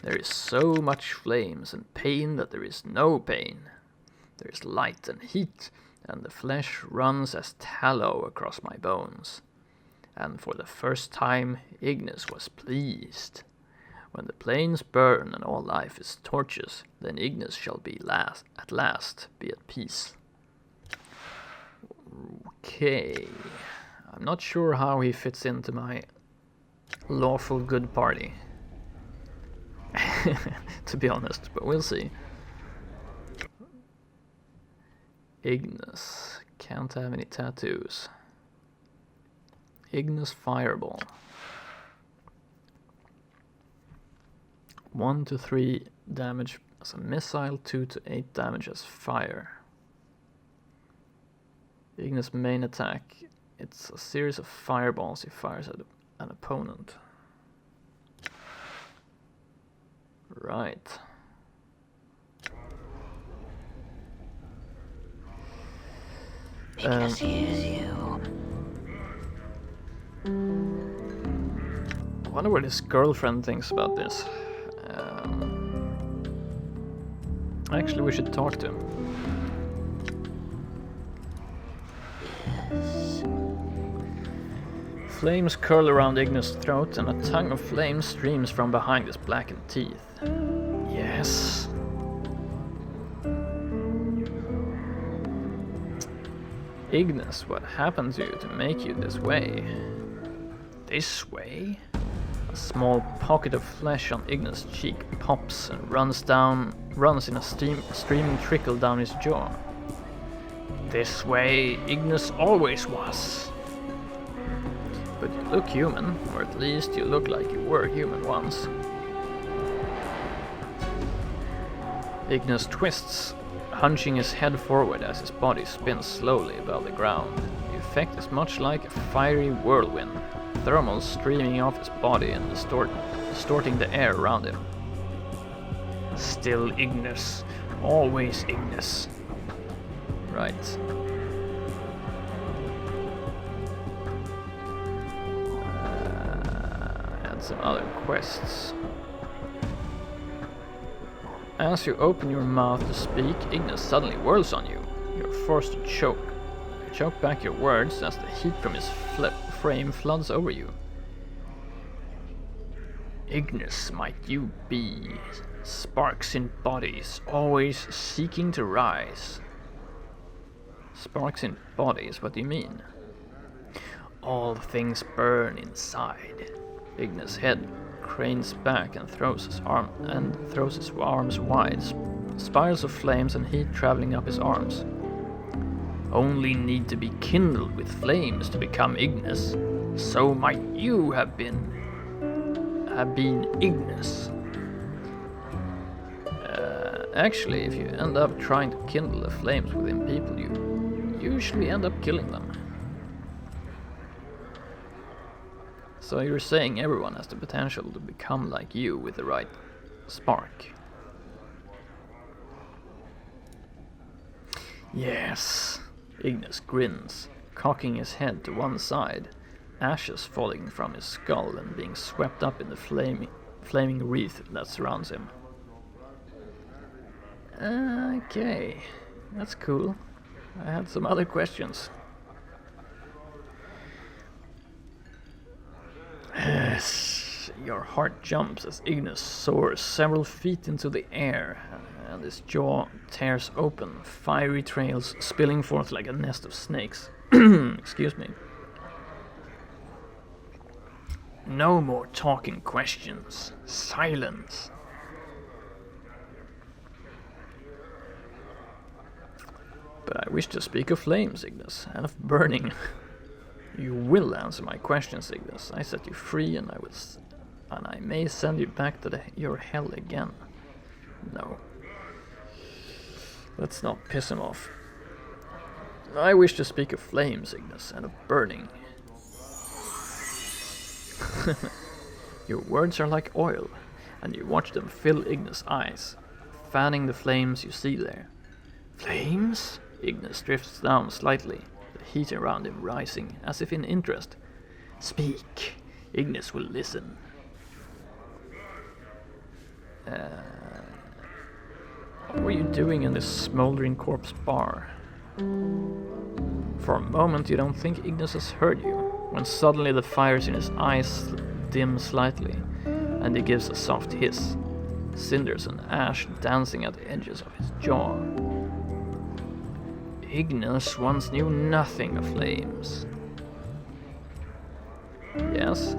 [SPEAKER 2] There is so much flames and pain that there is no pain. There is light and heat, and the flesh runs as tallow across my bones. And for the first time, Ignis was pleased. When the plains burn and all life is torches, then Ignis shall be at last be at peace. Okay. I'm not sure how he fits into my lawful good party. To be honest, but we'll see. Ignis. Can't have any tattoos. Ignis Fireball. 1 to 3 damage as a missile, 2 to 8 damage as fire. Ignis' main attack. It's a series of fireballs he fires at an opponent. Right.
[SPEAKER 6] Ignis hears you.
[SPEAKER 2] I wonder what his girlfriend thinks about this. Actually, we should talk to him.
[SPEAKER 6] Yes.
[SPEAKER 2] Flames curl around Ignis' throat, and a tongue of flame streams from behind his blackened teeth. Yes. Ignis, what happened to you to make you this way? This way? A small pocket of flesh on Ignis' cheek pops and runs in a streaming trickle down his jaw. This way Ignis always was. But you look human, or at least you look like you were human once. Ignis twists, hunching his head forward as his body spins slowly above the ground. The effect is much like a fiery whirlwind, thermals streaming off his body and distorting the air around him. Still Ignis, always Ignis. Right. And some other quests. As you open your mouth to speak, Ignis suddenly whirls on you. You're forced to choke. You choke back your words as the heat from his frame floods over you. Ignis, might you be sparks in bodies, always seeking to rise. Sparks in bodies, what do you mean? All things burn inside. Ignis' head cranes back and throws his arms wide, spirals of flames and heat traveling up his arms. Only need to be kindled with flames to become Ignis. So might you have been Ignis. Actually, if you end up trying to kindle the flames within people, you usually end up killing them. So you're saying everyone has the potential to become like you with the right spark. Yes, Ignis grins, cocking his head to one side, ashes falling from his skull and being swept up in the flaming wreath that surrounds him. Okay, that's cool. I had some other questions. Yes, your heart jumps as Ignis soars several feet into the air, and his jaw tears open, fiery trails spilling forth like a nest of snakes. Excuse me. No more talking questions. Silence. But I wish to speak of flames, Ignis, and of burning. You will answer my questions, Ignis. I set you free, and I may send you back to your hell again. No. Let's not piss him off. I wish to speak of flames, Ignis, and of burning. Your words are like oil, and you watch them fill Ignis' eyes, fanning the flames you see there. Flames? Ignis drifts down slightly, the heat around him rising, as if in interest. Speak. Ignis will listen. What were you doing in this smoldering corpse bar? For a moment you don't think Ignis has heard you, when suddenly the fires in his eyes dim slightly, and he gives a soft hiss, cinders and ash dancing at the edges of his jaw. Ignis once knew nothing of flames. Yes?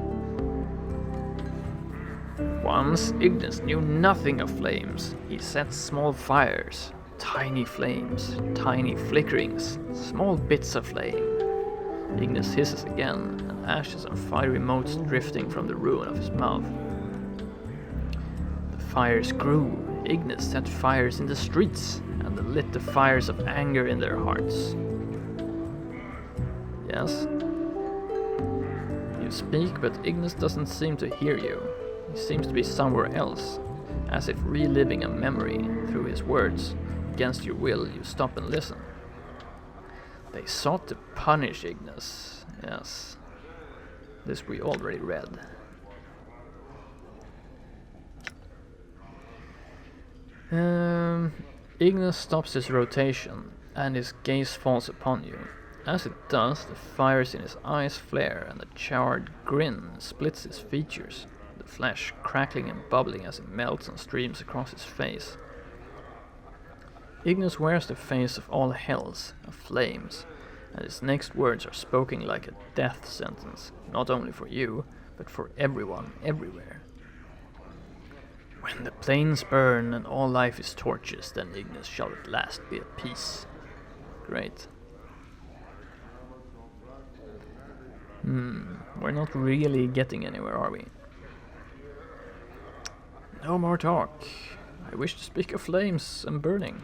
[SPEAKER 2] Once Ignis knew nothing of flames. He set small fires, tiny flames, tiny flickerings, small bits of flame. Ignis hisses again, and ashes and fiery motes drifting from the ruin of his mouth. The fires grew. Ignis set fires in the streets, and lit the fires of anger in their hearts. Yes? You speak, but Ignis doesn't seem to hear you. He seems to be somewhere else, as if reliving a memory through his words. Against your will, you stop and listen. They sought to punish Ignis. Yes. This we already read. Ignis stops his rotation, and his gaze falls upon you. As it does, the fires in his eyes flare, and the charred grin splits his features, the flesh crackling and bubbling as it melts and streams across his face. Ignis wears the face of all hells, of flames, and his next words are spoken like a death sentence, not only for you, but for everyone, everywhere. When the plains burn and all life is torches, then Ignis shall at last be at peace. Great. We're not really getting anywhere, are we? No more talk. I wish to speak of flames and burning.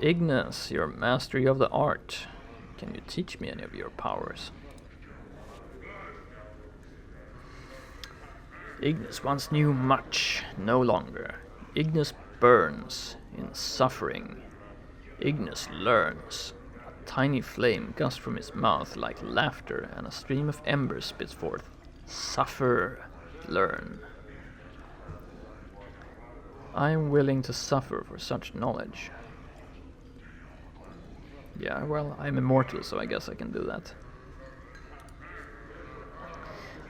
[SPEAKER 2] Ignis, your mastery of the art. Can you teach me any of your powers? Ignis once knew much, no longer. Ignis burns in suffering. Ignis learns. A tiny flame gusts from his mouth like laughter, and a stream of embers spits forth. Suffer, learn. I am willing to suffer for such knowledge. Yeah, well, I'm immortal, so I guess I can do that.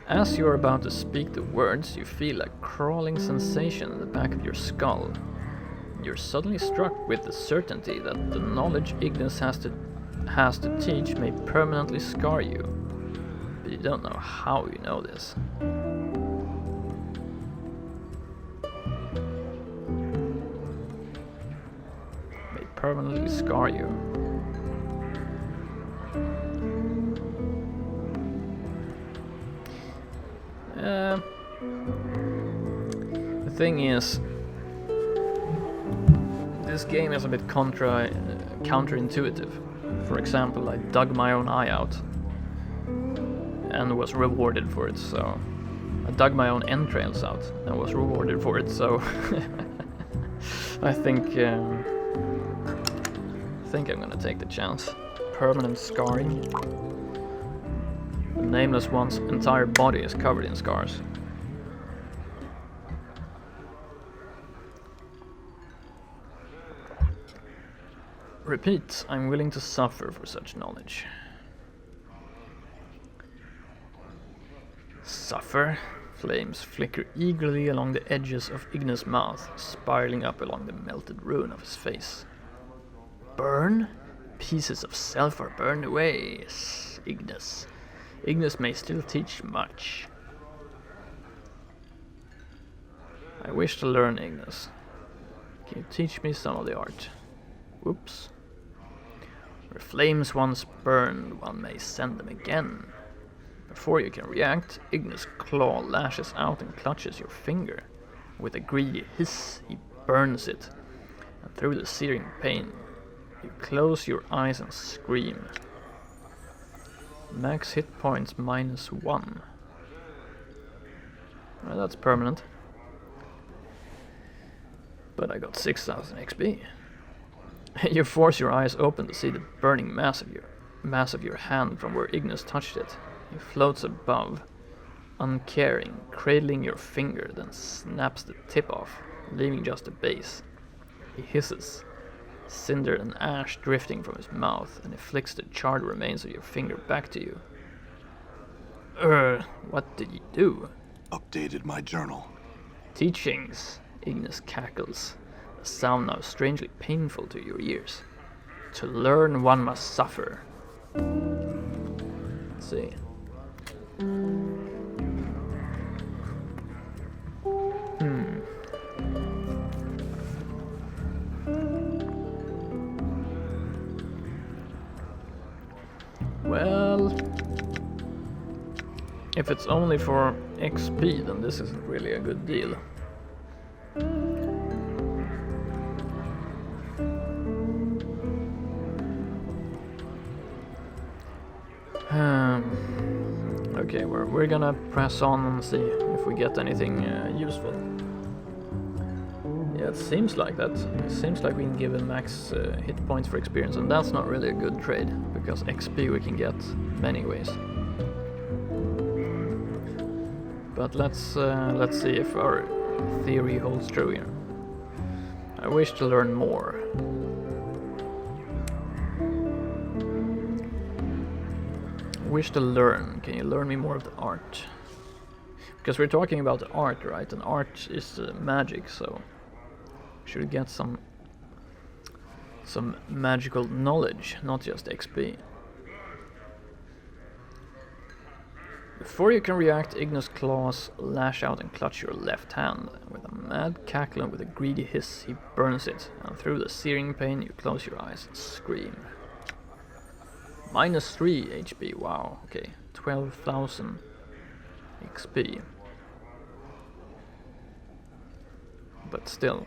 [SPEAKER 2] As you are about to speak the words, you feel a crawling sensation in the back of your skull. You're suddenly struck with the certainty that the knowledge Ignis has to teach may permanently scar you. But you don't know how you know this. May permanently scar you. The thing is, this game is a bit counterintuitive. For example, I dug my own eye out and was rewarded for it, so I dug my own entrails out and was rewarded for it, so I think I'm gonna take the chance. Permanent scarring. The Nameless One's entire body is covered in scars. Repeat, I'm willing to suffer for such knowledge. Suffer? Flames flicker eagerly along the edges of Ignis' mouth, spiraling up along the melted ruin of his face. Burn? Pieces of self are burned away. Ignis. Ignis may still teach much. I wish to learn, Ignis. Can you teach me some of the art? Whoops. Where flames once burned, one may send them again. Before you can react, Ignis' claw lashes out and clutches your finger. With a greedy hiss, he burns it, and through the searing pain, you close your eyes and scream. Max hit points -1. Well, that's permanent. But I got 6,000 XP. You force your eyes open to see the burning mass of your hand from where Ignis touched it. He floats above, uncaring, cradling your finger, then snaps the tip off, leaving just a base. He hisses, cinder and ash drifting from his mouth, and he flicks the charred remains of your finger back to you. What did you do?
[SPEAKER 3] Updated my journal.
[SPEAKER 2] Teachings, Ignis cackles, a sound now strangely painful to your ears. To learn one must suffer. Let's see. Well, if it's only for XP, then this isn't really a good deal. Okay, we're gonna press on and see if we get anything useful. Yeah, it seems like that. It seems like we can give a max hit points for experience, and that's not really a good trade, because XP we can get many ways. But let's see if our theory holds true here. I wish to learn more. Wish to learn. Can you learn me more of the art? Because we're talking about the art, right? And art is magic, so should get some magical knowledge, not just XP. Before you can react, Ignis' claws lash out and clutch your left hand. With a mad cackle and with a greedy hiss, he burns it, and through the searing pain, you close your eyes and scream. -3 HP, wow, okay, 12,000 XP. But still,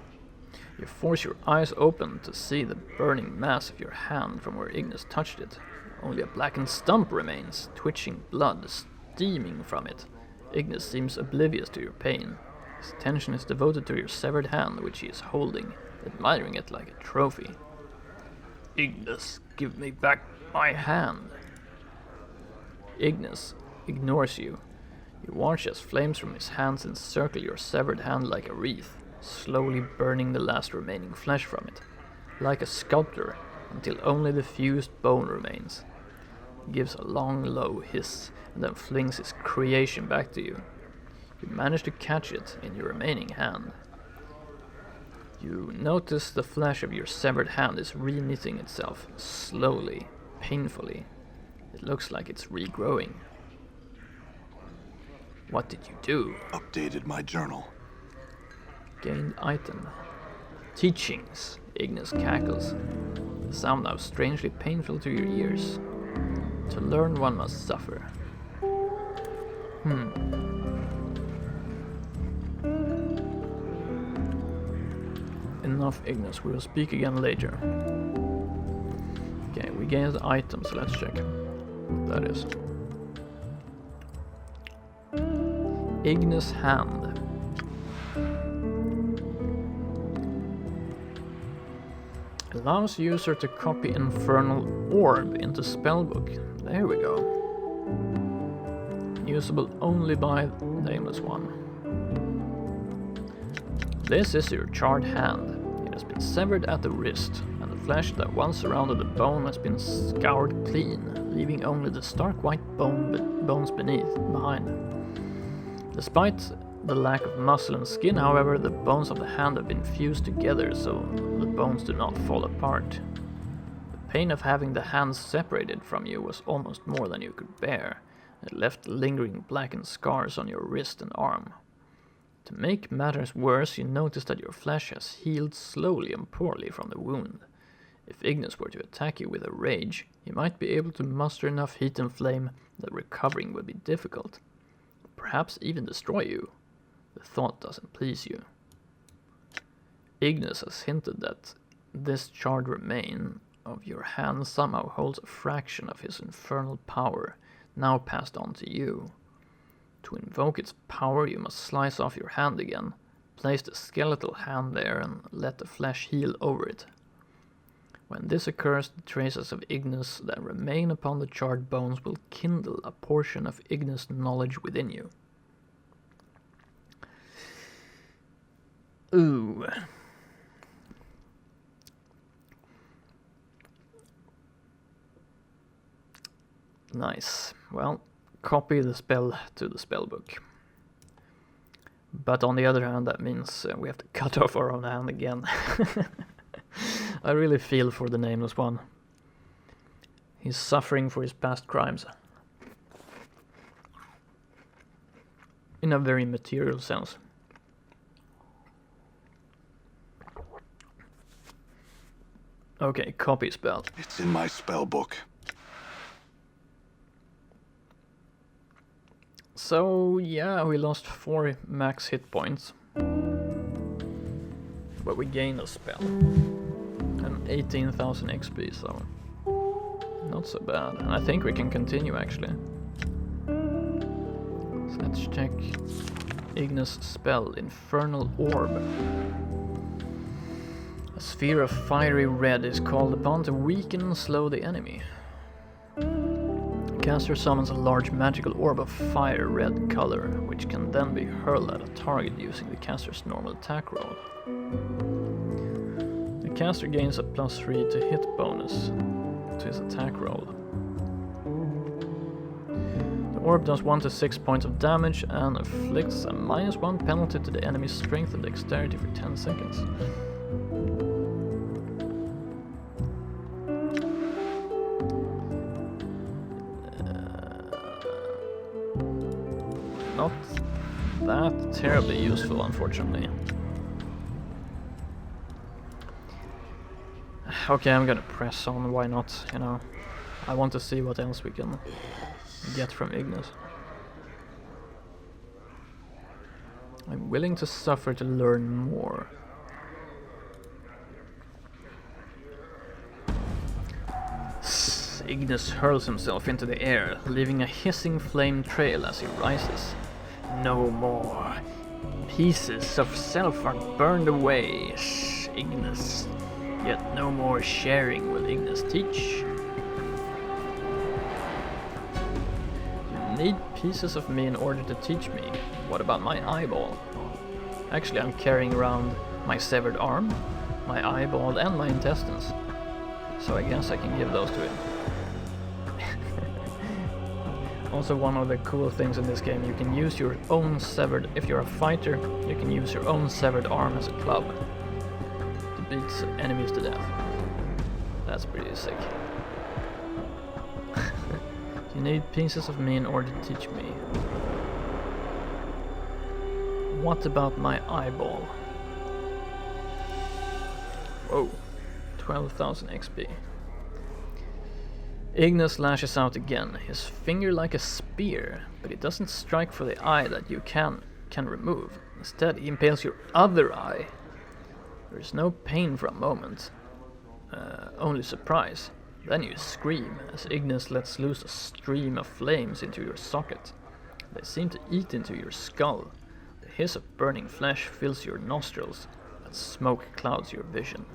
[SPEAKER 2] you force your eyes open to see the burning mass of your hand from where Ignis touched it. Only a blackened stump remains, twitching blood steaming from it. Ignis seems oblivious to your pain. His attention is devoted to your severed hand, which he is holding, admiring it like a trophy. Ignis, give me back my hand. Ignis ignores you. You watch as flames from his hands encircle your severed hand like a wreath, slowly burning the last remaining flesh from it, like a sculptor, until only the fused bone remains. He gives a long, low hiss, and then flings his creation back to you. You manage to catch it in your remaining hand. You notice the flesh of your severed hand is re-knitting itself, slowly, painfully. It looks like it's regrowing. What did you do?
[SPEAKER 3] Updated my journal.
[SPEAKER 2] Gained item. Teachings. Ignis cackles. The sound now strangely painful to your ears. To learn one must suffer. Enough, Ignis. We will speak again later. Okay, we gained the item, so let's check what that is. Ignis hand. Allows user to copy infernal orb into spellbook. There we go. Usable only by Nameless One. This is your charred hand. It has been severed at the wrist, and the flesh that once surrounded the bone has been scoured clean, leaving only the stark white bones behind. Despite the lack of muscle and skin, however, the bones of the hand have been fused together so the bones do not fall apart. The pain of having the hand separated from you was almost more than you could bear. It left lingering blackened scars on your wrist and arm. To make matters worse, you notice that your flesh has healed slowly and poorly from the wound. If Ignis were to attack you with a rage, he might be able to muster enough heat and flame that recovering would be difficult. Perhaps even destroy you. The thought doesn't please you. Ignis has hinted that this charred remain of your hand somehow holds a fraction of his infernal power, now passed on to you. To invoke its power, you must slice off your hand again, place the skeletal hand there, and let the flesh heal over it. When this occurs, the traces of Ignis that remain upon the charred bones will kindle a portion of Ignis' knowledge within you. Ooh. Nice. Well, copy the spell to the spellbook. But on the other hand, that means we have to cut off our own hand again. I really feel for the Nameless One. He's suffering for his past crimes. In a very material sense. Okay, copy spell.
[SPEAKER 3] It's in my spell book.
[SPEAKER 2] So, yeah, we lost 4 max hit points. But we gained a spell. And 18,000 XP, so not so bad. And I think we can continue, actually. So let's check Ignis' spell, Infernal Orb. A sphere of fiery red is called upon to weaken and slow the enemy. The caster summons a large magical orb of fire red color, which can then be hurled at a target using the caster's normal attack roll. The caster gains a +3 to hit bonus to his attack roll. The orb does 1 to 6 points of damage and inflicts a -1 penalty to the enemy's strength and dexterity for 10 seconds. Not that terribly useful, unfortunately. Okay, I'm gonna press on, why not, you know. I want to see what else we can get from Ignis. I'm willing to suffer to learn more. Ignis hurls himself into the air, leaving a hissing flame trail as he rises. No more. Pieces of self are burned away, Ignis. Yet no more sharing will Ignis teach. You need pieces of me in order to teach me. What about my eyeball? Actually, I'm carrying around my severed arm, my eyeball, and my intestines. So I guess I can give those to him. Also, one of the cool things in this game, you can use your own severed... If you're a fighter, you can use your own severed arm as a club to beat enemies to death. That's pretty sick. You need pieces of me in order to teach me. What about my eyeball? Whoa, 12,000 XP. Ignis lashes out again, his finger like a spear, but it doesn't strike for the eye that you can remove. Instead, he impales your other eye. There is no pain for a moment, only surprise. Then you scream as Ignis lets loose a stream of flames into your socket. They seem to eat into your skull. The hiss of burning flesh fills your nostrils, and smoke clouds your vision.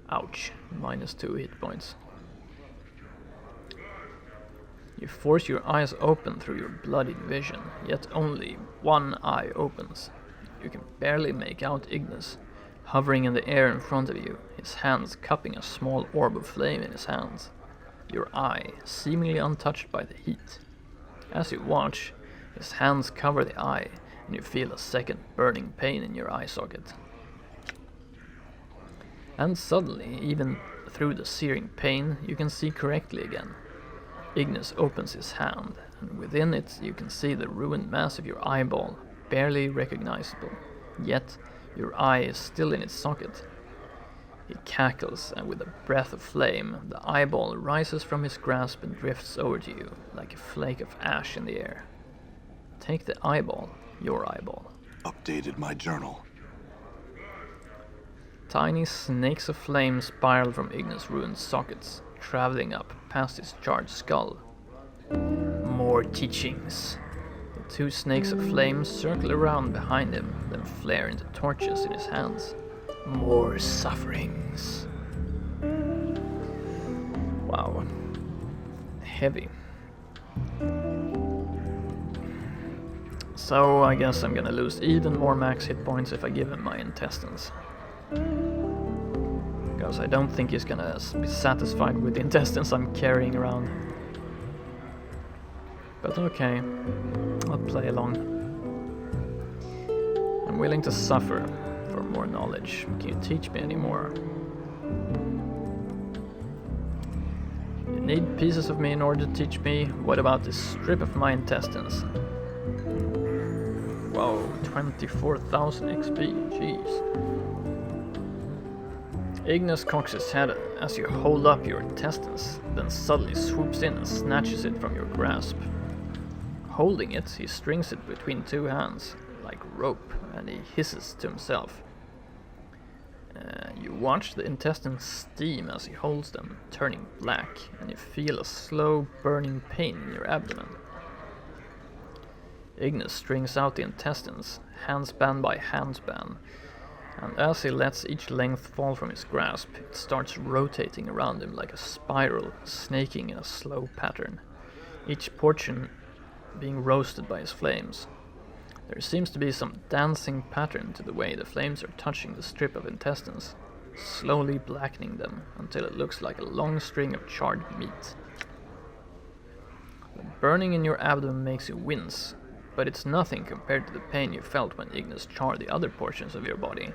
[SPEAKER 2] Ouch, -2 hit points. You force your eyes open through your bloodied vision, yet only one eye opens. You can barely make out Ignis, hovering in the air in front of you, his hands cupping a small orb of flame in his hands. Your eye, seemingly untouched by the heat. As you watch, his hands cover the eye, and you feel a second burning pain in your eye socket. And suddenly, even through the searing pain, you can see correctly again. Ignis opens his hand, and within it you can see the ruined mass of your eyeball, barely recognizable. Yet, your eye is still in its socket. He cackles, and with a breath of flame, the eyeball rises from his grasp and drifts over to you, like a flake of ash in the air. Take the eyeball, your eyeball.
[SPEAKER 3] Updated my journal.
[SPEAKER 2] Tiny snakes of flame spiral from Ignis' ruined sockets, traveling up past his charred skull. More teachings. The 2 snakes of flame circle around behind him, then flare into torches in his hands. More sufferings. Wow. Heavy. So I guess I'm gonna lose even more max hit points if I give him my intestines. Because I don't think he's gonna be satisfied with the intestines I'm carrying around. But okay, I'll play along. I'm willing to suffer for more knowledge. Can you teach me any more? You need pieces of me in order to teach me. What about this strip of my intestines? Whoa, 24,000 XP, jeez. Ignis cocks his head as you hold up your intestines, then suddenly swoops in and snatches it from your grasp. Holding it, he strings it between 2 hands, like rope, and he hisses to himself. You watch the intestines steam as he holds them, turning black, and you feel a slow burning pain in your abdomen. Ignis strings out the intestines, handspan by handspan, and as he lets each length fall from his grasp, it starts rotating around him like a spiral, snaking in a slow pattern, each portion being roasted by his flames. There seems to be some dancing pattern to the way the flames are touching the strip of intestines, slowly blackening them until it looks like a long string of charred meat. The burning in your abdomen makes you wince, but it's nothing compared to the pain you felt when Ignis charred the other portions of your body.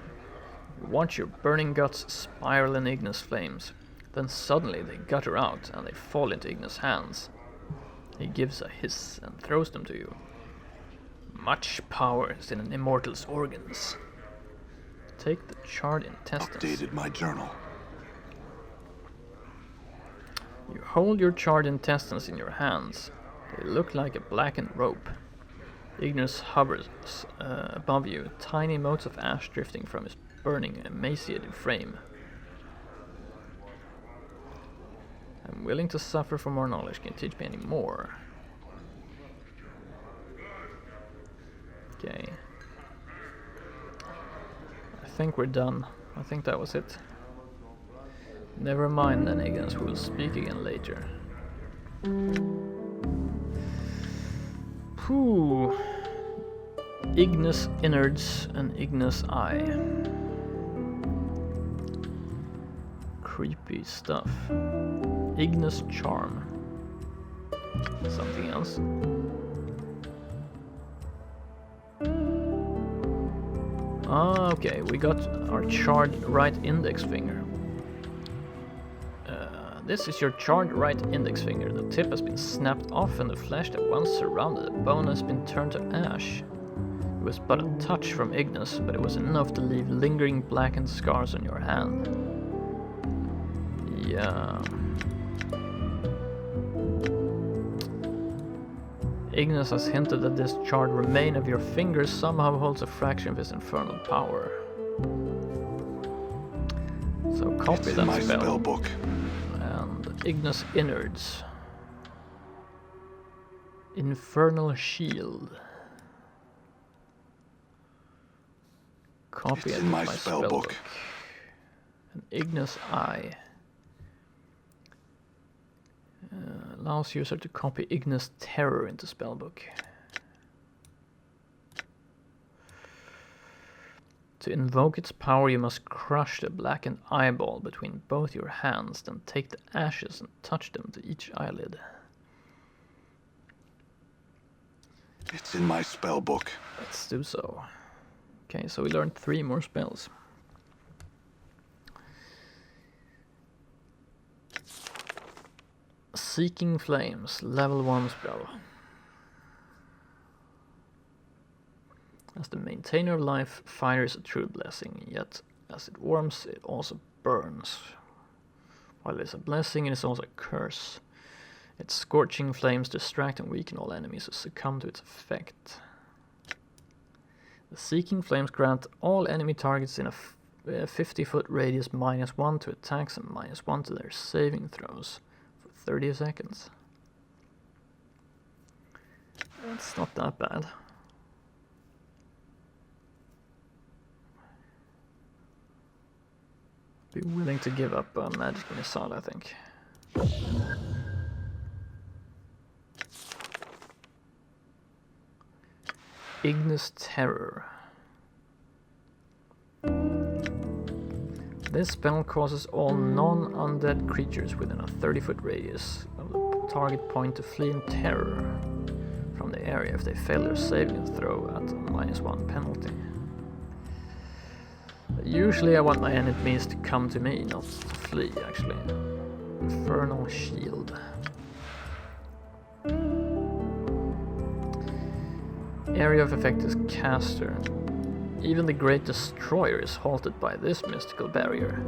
[SPEAKER 2] You watch your burning guts spiral in Ignis' flames, then suddenly they gutter out and they fall into Ignis' hands. He gives a hiss and throws them to you. Much power is in an immortal's organs. Take the charred intestines.
[SPEAKER 3] Updated my journal.
[SPEAKER 2] You hold your charred intestines in your hands. They look like a blackened rope. Ignis hovers above you, tiny motes of ash drifting from his burning, emaciated frame. I'm willing to suffer for more knowledge. Can you teach me any more? Okay. I think we're done. I think that was it. Never mind then, Ignis, we'll speak again later. Whew. Ignis innards and Ignis eye. Creepy stuff. Ignis charm. Something else. Ah, okay, we got our charred right index finger. This is your charred right index finger. The tip has been snapped off and the flesh that once surrounded the bone has been turned to ash. It was but a touch from Ignis, but it was enough to leave lingering blackened scars on your hand. Yeah. Ignis has hinted that this charred remain of your finger somehow holds a fraction of his infernal power. So copy
[SPEAKER 3] It's
[SPEAKER 2] that
[SPEAKER 3] in my
[SPEAKER 2] spell.
[SPEAKER 3] spell book.
[SPEAKER 2] And Ignis innards. Infernal shield. Copy
[SPEAKER 3] It's
[SPEAKER 2] it
[SPEAKER 3] in my spell book.
[SPEAKER 2] An Ignis eye. Allows user to copy Ignis terror into spellbook. To invoke its power, you must crush the blackened eyeball between both your hands, then take the ashes and touch them to each eyelid.
[SPEAKER 3] It's in my spell book.
[SPEAKER 2] Let's do so. Okay, so we learned 3 more spells. Seeking Flames, level 1 spell. As the maintainer of life, fire is a true blessing, yet as it warms, it also burns. While it is a blessing, it is also a curse. Its scorching flames distract and weaken all enemies who succumb to its effect. The Seeking Flames grant all enemy targets in a 50-foot radius -1 to attacks and -1 to their saving throws for 30 seconds. That's not that bad. Be willing to give up a magic missile, I think. Ignis Terror. This spell causes all non-undead creatures within a 30-foot radius of the target point to flee in terror from the area if they fail their saving throw at a -1 penalty. Usually I want my enemies to come to me, not to flee, actually. Infernal Shield. Area of effect is Caster. Even the Great Destroyer is halted by this mystical barrier.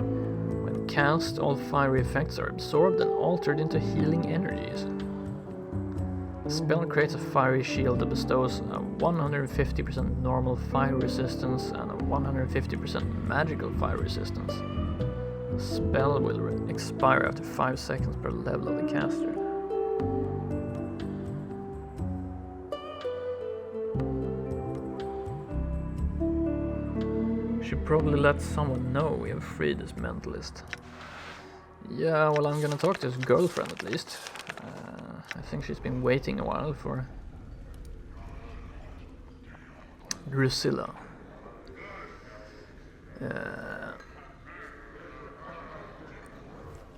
[SPEAKER 2] When cast, all fiery effects are absorbed and altered into healing energies. The spell creates a fiery shield that bestows a 150% normal fire resistance and a 150% magical fire resistance. The spell will expire after 5 seconds per level of the caster. Should probably let someone know we have freed this mentalist. Yeah, well, I'm gonna talk to his girlfriend at least. I think she's been waiting a while for Drusilla.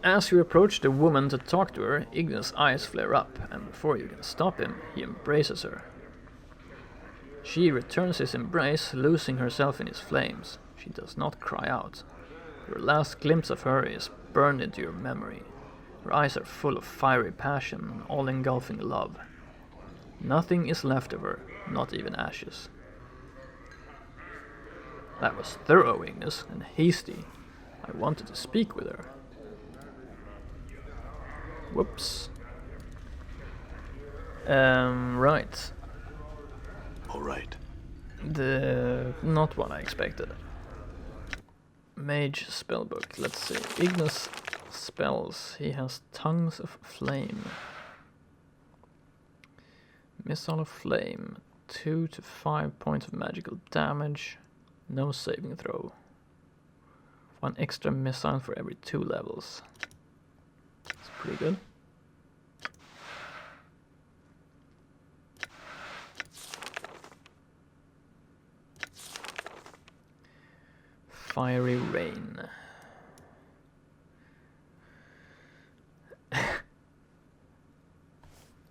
[SPEAKER 2] As you approach the woman to talk to her, Ignis' eyes flare up, and before you can stop him, he embraces her. She returns his embrace, losing herself in his flames. She does not cry out. Your last glimpse of her is burned into your memory. Her eyes are full of fiery passion and all-engulfing love. Nothing is left of her, not even ashes. That was thorough, Ignis, and hasty. I wanted to speak with her. Whoops. Right.
[SPEAKER 3] All right.
[SPEAKER 2] Not what I expected. Mage spellbook. Let's see. Ignis spells. He has Tongues of Flame. Missile of Flame. 2 to 5 points of magical damage. No saving throw. 1 extra missile for every 2 levels. That's pretty good. Fiery Rain.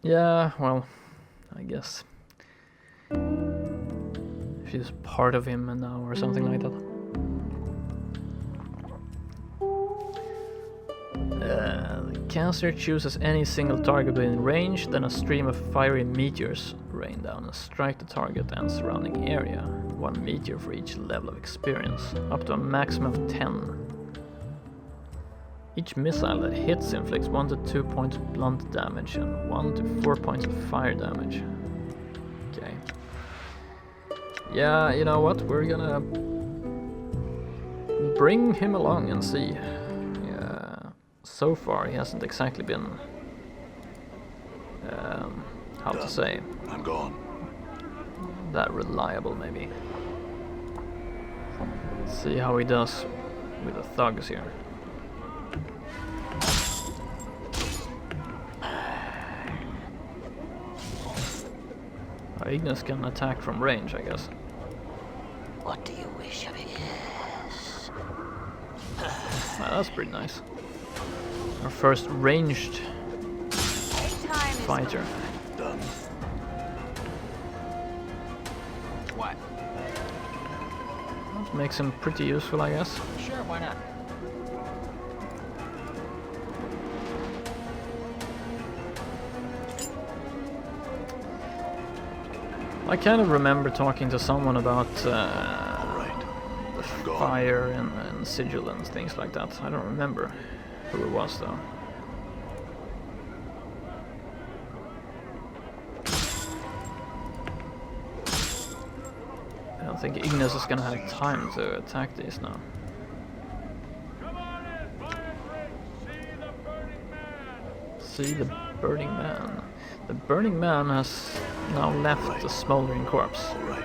[SPEAKER 2] Yeah, well, I guess she's part of him now or something like that. The caster chooses any single target within range, then a stream of fiery meteors rain down and strike the target and surrounding area. 1 meteor for each level of experience, up to a maximum of 10. Each missile that hits inflicts 1 to 2 points of blunt damage and 1 to 4 points of fire damage. Okay. Yeah, you know what? We're gonna bring him along and see. Yeah. So far, he hasn't exactly been, how to say,
[SPEAKER 3] I'm gone.
[SPEAKER 2] that reliable, maybe. Let's see how he does with the thugs here. Ignis can attack from range, I guess.
[SPEAKER 6] What do you wish of it?
[SPEAKER 2] That's pretty nice. Our first ranged fighter.
[SPEAKER 3] Done.
[SPEAKER 4] What?
[SPEAKER 2] That makes him pretty useful, I guess.
[SPEAKER 4] Sure, why not?
[SPEAKER 2] I kind of remember talking to someone about
[SPEAKER 3] Alright. I'm gone.
[SPEAKER 2] fire and sigil and things like that. I don't remember who it was though. I don't think Ignis is gonna have time to attack these now. See the Burning Man. The Burning Man has now left the smoldering corpse.
[SPEAKER 3] Alright.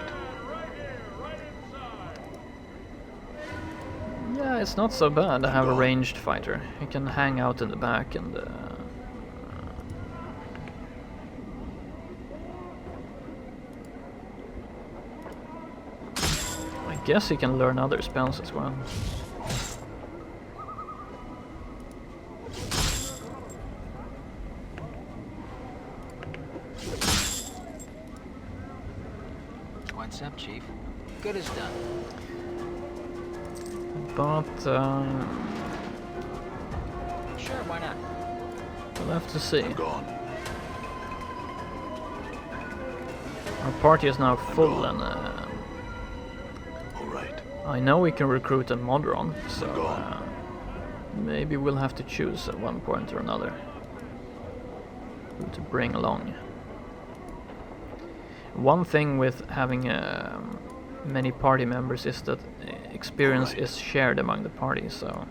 [SPEAKER 2] Yeah, it's not so bad to have a ranged fighter. He can hang out in the back and I guess he can learn other spells as well.
[SPEAKER 4] What's up, Chief? Good as done.
[SPEAKER 2] But
[SPEAKER 4] Sure, why not?
[SPEAKER 2] we'll have to see.
[SPEAKER 3] I'm gone.
[SPEAKER 2] Our party is now full and
[SPEAKER 3] Alright.
[SPEAKER 2] I know we can recruit a Modron, so maybe we'll have to choose at one point or another who to bring along. One thing with having many party members is that experience is shared among the party, so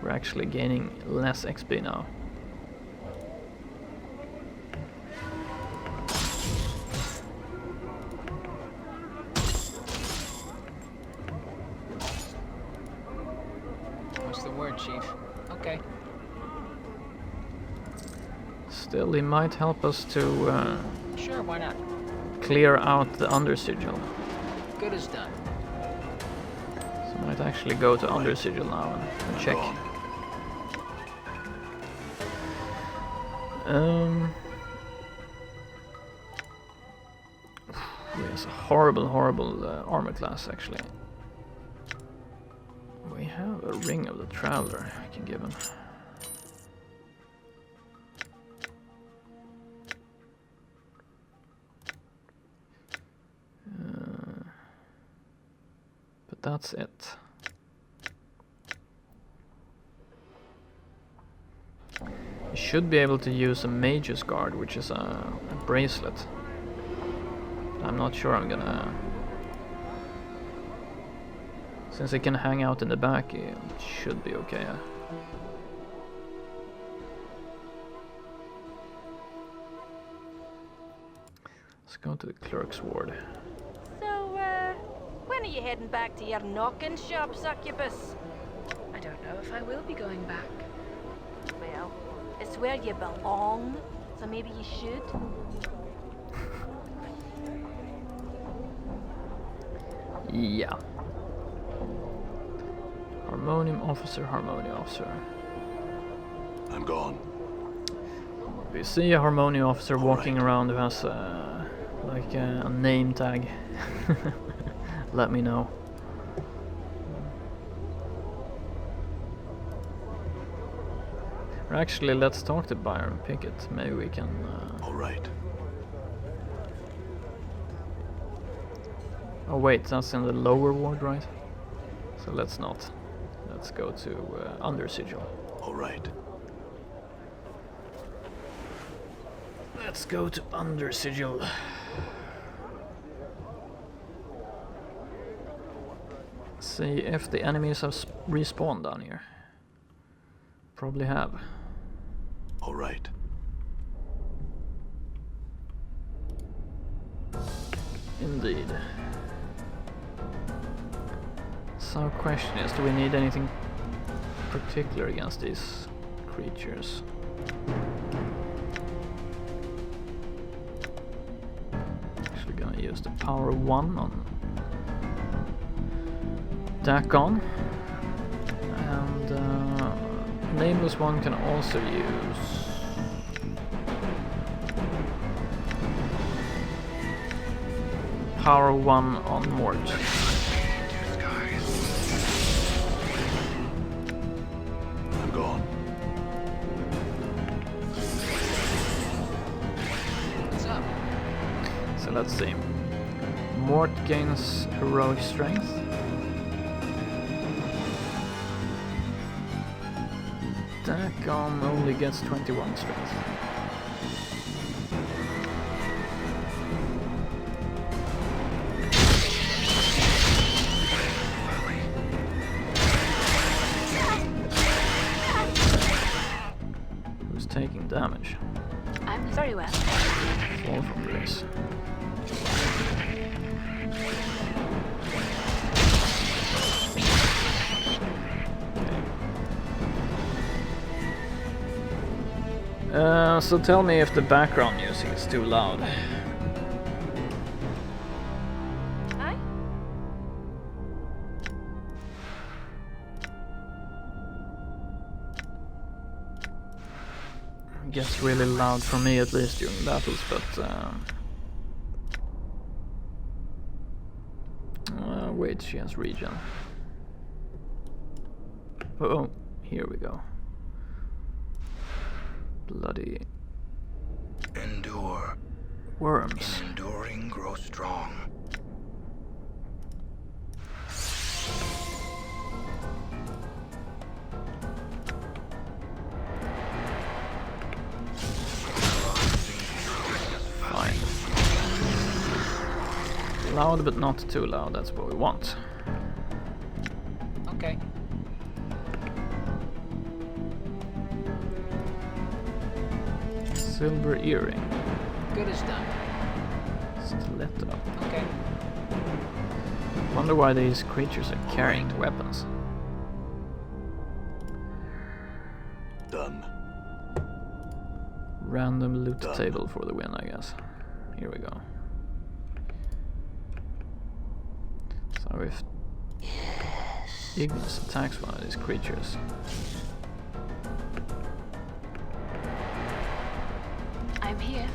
[SPEAKER 2] we're actually gaining less XP now.
[SPEAKER 4] What's the word, Chief? Okay.
[SPEAKER 2] Still, he might help us to
[SPEAKER 4] Sure, why not?
[SPEAKER 2] clear out the under sigil.
[SPEAKER 4] Good as done.
[SPEAKER 2] So I might actually go to under sigil now and check. He has a horrible armor class actually. We have a ring of the traveler I can give him. But that's it. You should be able to use a mage's guard, which is a bracelet. I'm not sure I'm gonna... Since it can hang out in the back, it should be okay. Let's go to the Clerks Ward.
[SPEAKER 1] So, when are you heading back to your knocking shop, succubus?
[SPEAKER 5] I don't know if I will be going back.
[SPEAKER 1] Well, it's where you belong, so maybe you should.
[SPEAKER 2] Yeah. Harmonium officer, harmonium officer.
[SPEAKER 3] I'm gone.
[SPEAKER 2] If you see a harmonium officer
[SPEAKER 3] All
[SPEAKER 2] walking
[SPEAKER 3] right.
[SPEAKER 2] around who has like a name tag, let me know. Or actually, let's talk to Byron Pickett. Maybe we can.
[SPEAKER 3] All right.
[SPEAKER 2] Oh wait, that's in the lower ward, right? So let's not. Let's go to under sigil.
[SPEAKER 3] All right.
[SPEAKER 2] Let's go to under sigil. See if the enemies have respawned down here. Probably have.
[SPEAKER 3] All right.
[SPEAKER 2] Indeed. So question is, do we need anything particular against these creatures? Actually gonna use the power of 1 on Dakon. And Nameless One can also use power 1 on Mort.
[SPEAKER 3] I'm gone.
[SPEAKER 4] What's up?
[SPEAKER 2] So let's see. Mort gains heroic strength. Dakon only gets 21 strength. Who's taking damage?
[SPEAKER 5] I'm
[SPEAKER 1] Very well.
[SPEAKER 2] Fall from grace. So tell me if the background music is too loud.
[SPEAKER 1] Aye?
[SPEAKER 2] Gets really loud for me, at least during battles, but wait, she has regen. Oh, here we go. Bloody
[SPEAKER 3] Endure.
[SPEAKER 2] worms.
[SPEAKER 3] In enduring, grow strong.
[SPEAKER 2] Fine. Loud but not too loud, that's what we want.
[SPEAKER 4] Okay.
[SPEAKER 2] Silver earring.
[SPEAKER 4] Good as done.
[SPEAKER 2] Stiletto.
[SPEAKER 4] Okay.
[SPEAKER 2] Wonder why these creatures are carrying weapons.
[SPEAKER 3] Done.
[SPEAKER 2] Random loot
[SPEAKER 3] Done.
[SPEAKER 2] table for the win, I guess. Here we go. So if Ignis attacks one of these creatures,
[SPEAKER 5] I'm here.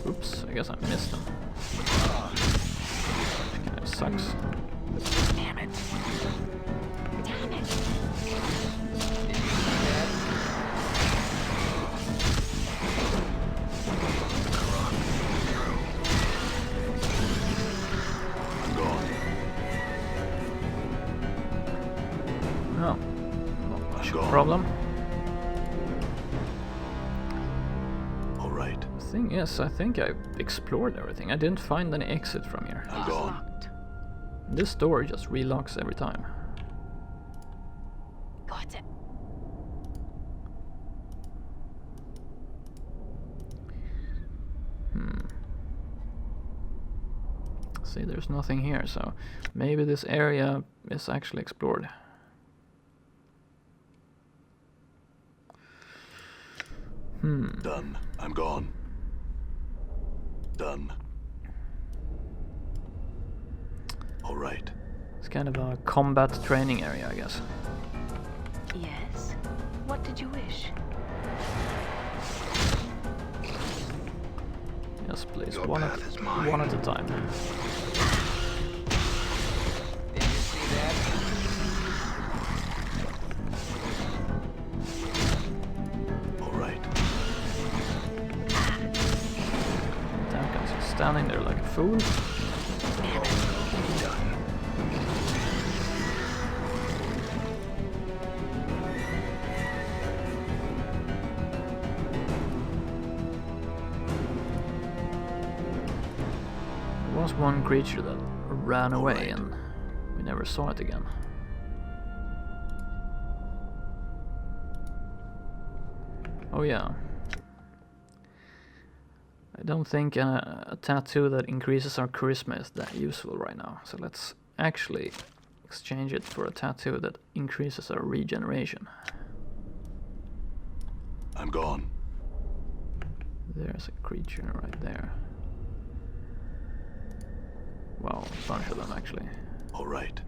[SPEAKER 2] oops, I guess I missed them. Kind of sucks.
[SPEAKER 4] Damn it.
[SPEAKER 5] Damn it.
[SPEAKER 3] I'm gone.
[SPEAKER 2] No, not much of a
[SPEAKER 3] Gone.
[SPEAKER 2] problem.
[SPEAKER 3] All right.
[SPEAKER 2] The thing is, I think I explored everything. I didn't find any exit from here.
[SPEAKER 3] I'm
[SPEAKER 5] It's
[SPEAKER 3] gone.
[SPEAKER 5] locked.
[SPEAKER 2] This door just relocks every time.
[SPEAKER 1] Got it.
[SPEAKER 2] See, there's nothing here, so maybe this area is actually explored.
[SPEAKER 3] Done. I'm gone. Done. All right.
[SPEAKER 2] It's kind of a combat training area, I guess.
[SPEAKER 5] Yes? What did you wish?
[SPEAKER 2] Yes, please.
[SPEAKER 3] Your
[SPEAKER 2] One
[SPEAKER 3] path is mine.
[SPEAKER 2] one at a time.
[SPEAKER 4] Did you see that?
[SPEAKER 3] All right.
[SPEAKER 2] Damn guys, he's standing there like a fool.
[SPEAKER 3] Done.
[SPEAKER 2] There was one creature that ran away
[SPEAKER 3] Alright.
[SPEAKER 2] and we never saw it again. Oh yeah. I don't think a tattoo that increases our charisma is that useful right now. So let's actually exchange it for a tattoo that increases our regeneration.
[SPEAKER 3] I'm gone.
[SPEAKER 2] There's a creature right there. Wow, a bunch of them actually.
[SPEAKER 3] All right.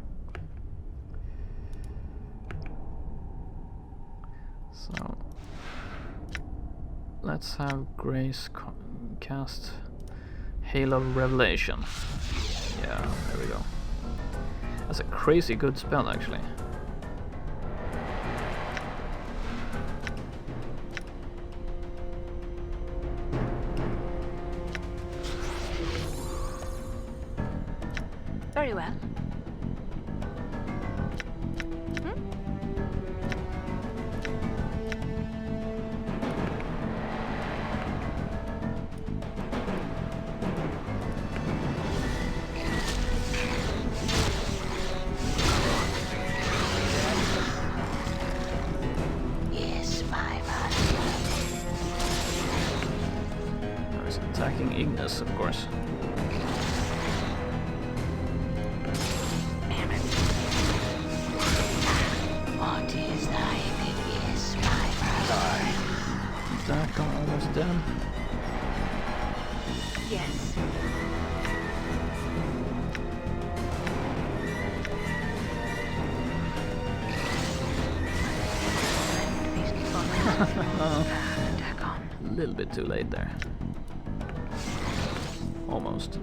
[SPEAKER 2] So let's have Grace cast Halo Revelation. Yeah, there we go. That's a crazy good spell actually.
[SPEAKER 5] Very well.
[SPEAKER 6] Yes, my master.
[SPEAKER 2] Now he's attacking Ignis, of course.
[SPEAKER 6] What is thy bid? Yes, my master.
[SPEAKER 2] Attack on almost dead.
[SPEAKER 5] Yes. Attack on.
[SPEAKER 2] A little bit too late there. Almost.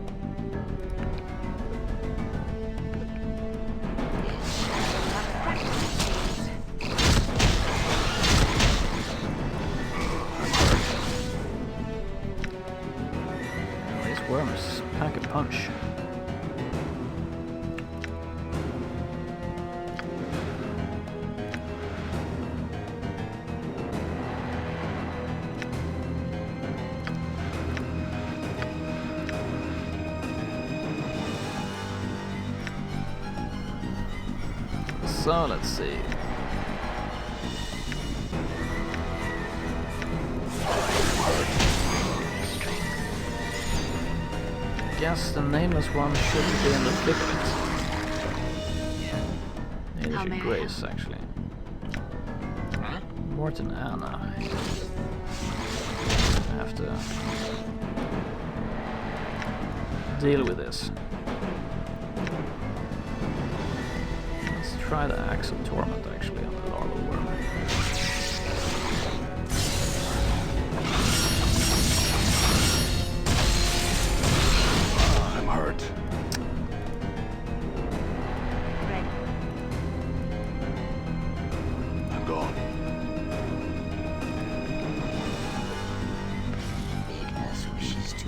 [SPEAKER 2] Oh, these worms pack a punch. So let's see. Guess the nameless one shouldn't be in the thick of it. Maybe
[SPEAKER 5] How may I
[SPEAKER 2] Grace, actually.
[SPEAKER 4] Huh?
[SPEAKER 2] Morton Anna. I have to deal with this. Let's try the Axe of Torment actually on the larval worm.
[SPEAKER 3] I'm hurt.
[SPEAKER 5] Ready.
[SPEAKER 3] I'm gone.
[SPEAKER 6] Ignis wishes to.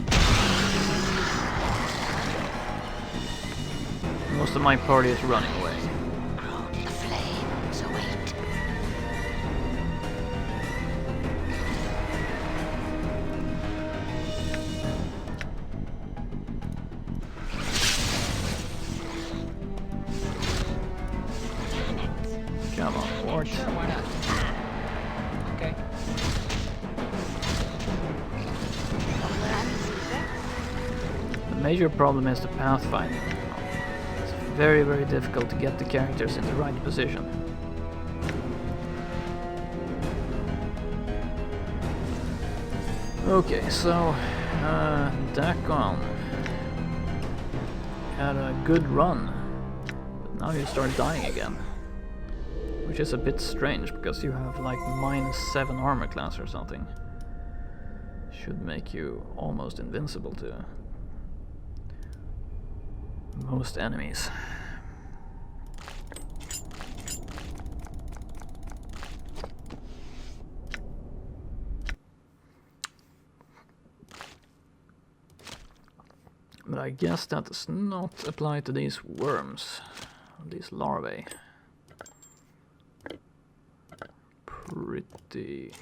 [SPEAKER 2] Most of my party is running away.
[SPEAKER 6] The flames await.
[SPEAKER 2] Come on, Wart.
[SPEAKER 4] Sure, why not? Okay.
[SPEAKER 2] major problem is the pathfinding. It's very, very difficult to get the characters in the right position. Okay, so Dakon had a good run, but now you start dying again. Which is a bit strange, because you have like -7 armor class or something. Should make you almost invincible to most enemies. But I guess that does not apply to these worms, these larvae. Pretty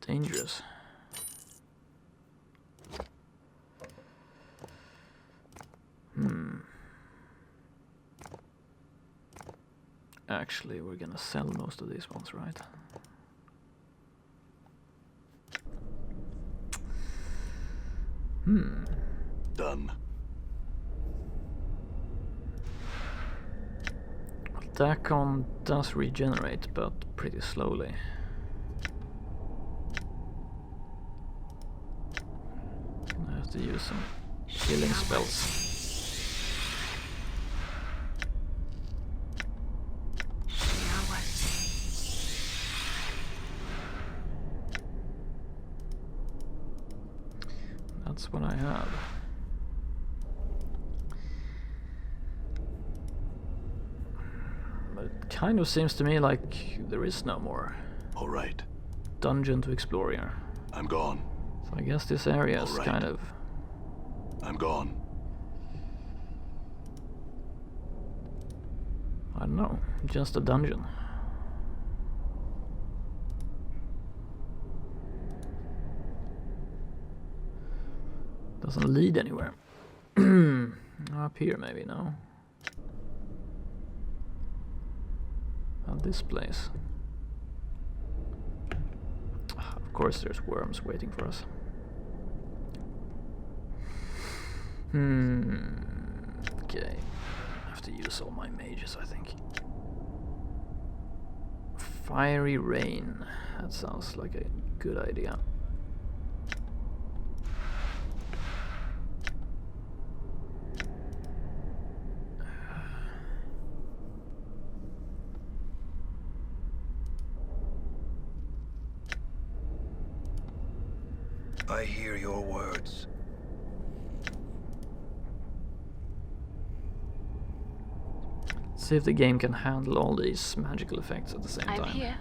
[SPEAKER 2] dangerous. Actually, we're gonna sell most of these ones, right?
[SPEAKER 3] Done.
[SPEAKER 2] Dakon does regenerate, but pretty slowly. I have to use some healing spells. That's what I have. But it kind of seems to me like there is no more
[SPEAKER 3] All right.
[SPEAKER 2] dungeon to explore here.
[SPEAKER 3] I'm gone.
[SPEAKER 2] So I guess this area is
[SPEAKER 3] All right.
[SPEAKER 2] kind of...
[SPEAKER 3] I'm gone.
[SPEAKER 2] I don't know, just a dungeon. Doesn't lead anywhere. Up here maybe, no? And this place. Of course there's worms waiting for us. Okay. I have to use all my mages, I think. Fiery rain. That sounds like a good idea.
[SPEAKER 3] I hear your words.
[SPEAKER 2] See if the game can handle all these magical effects at the same time.
[SPEAKER 5] I'm here.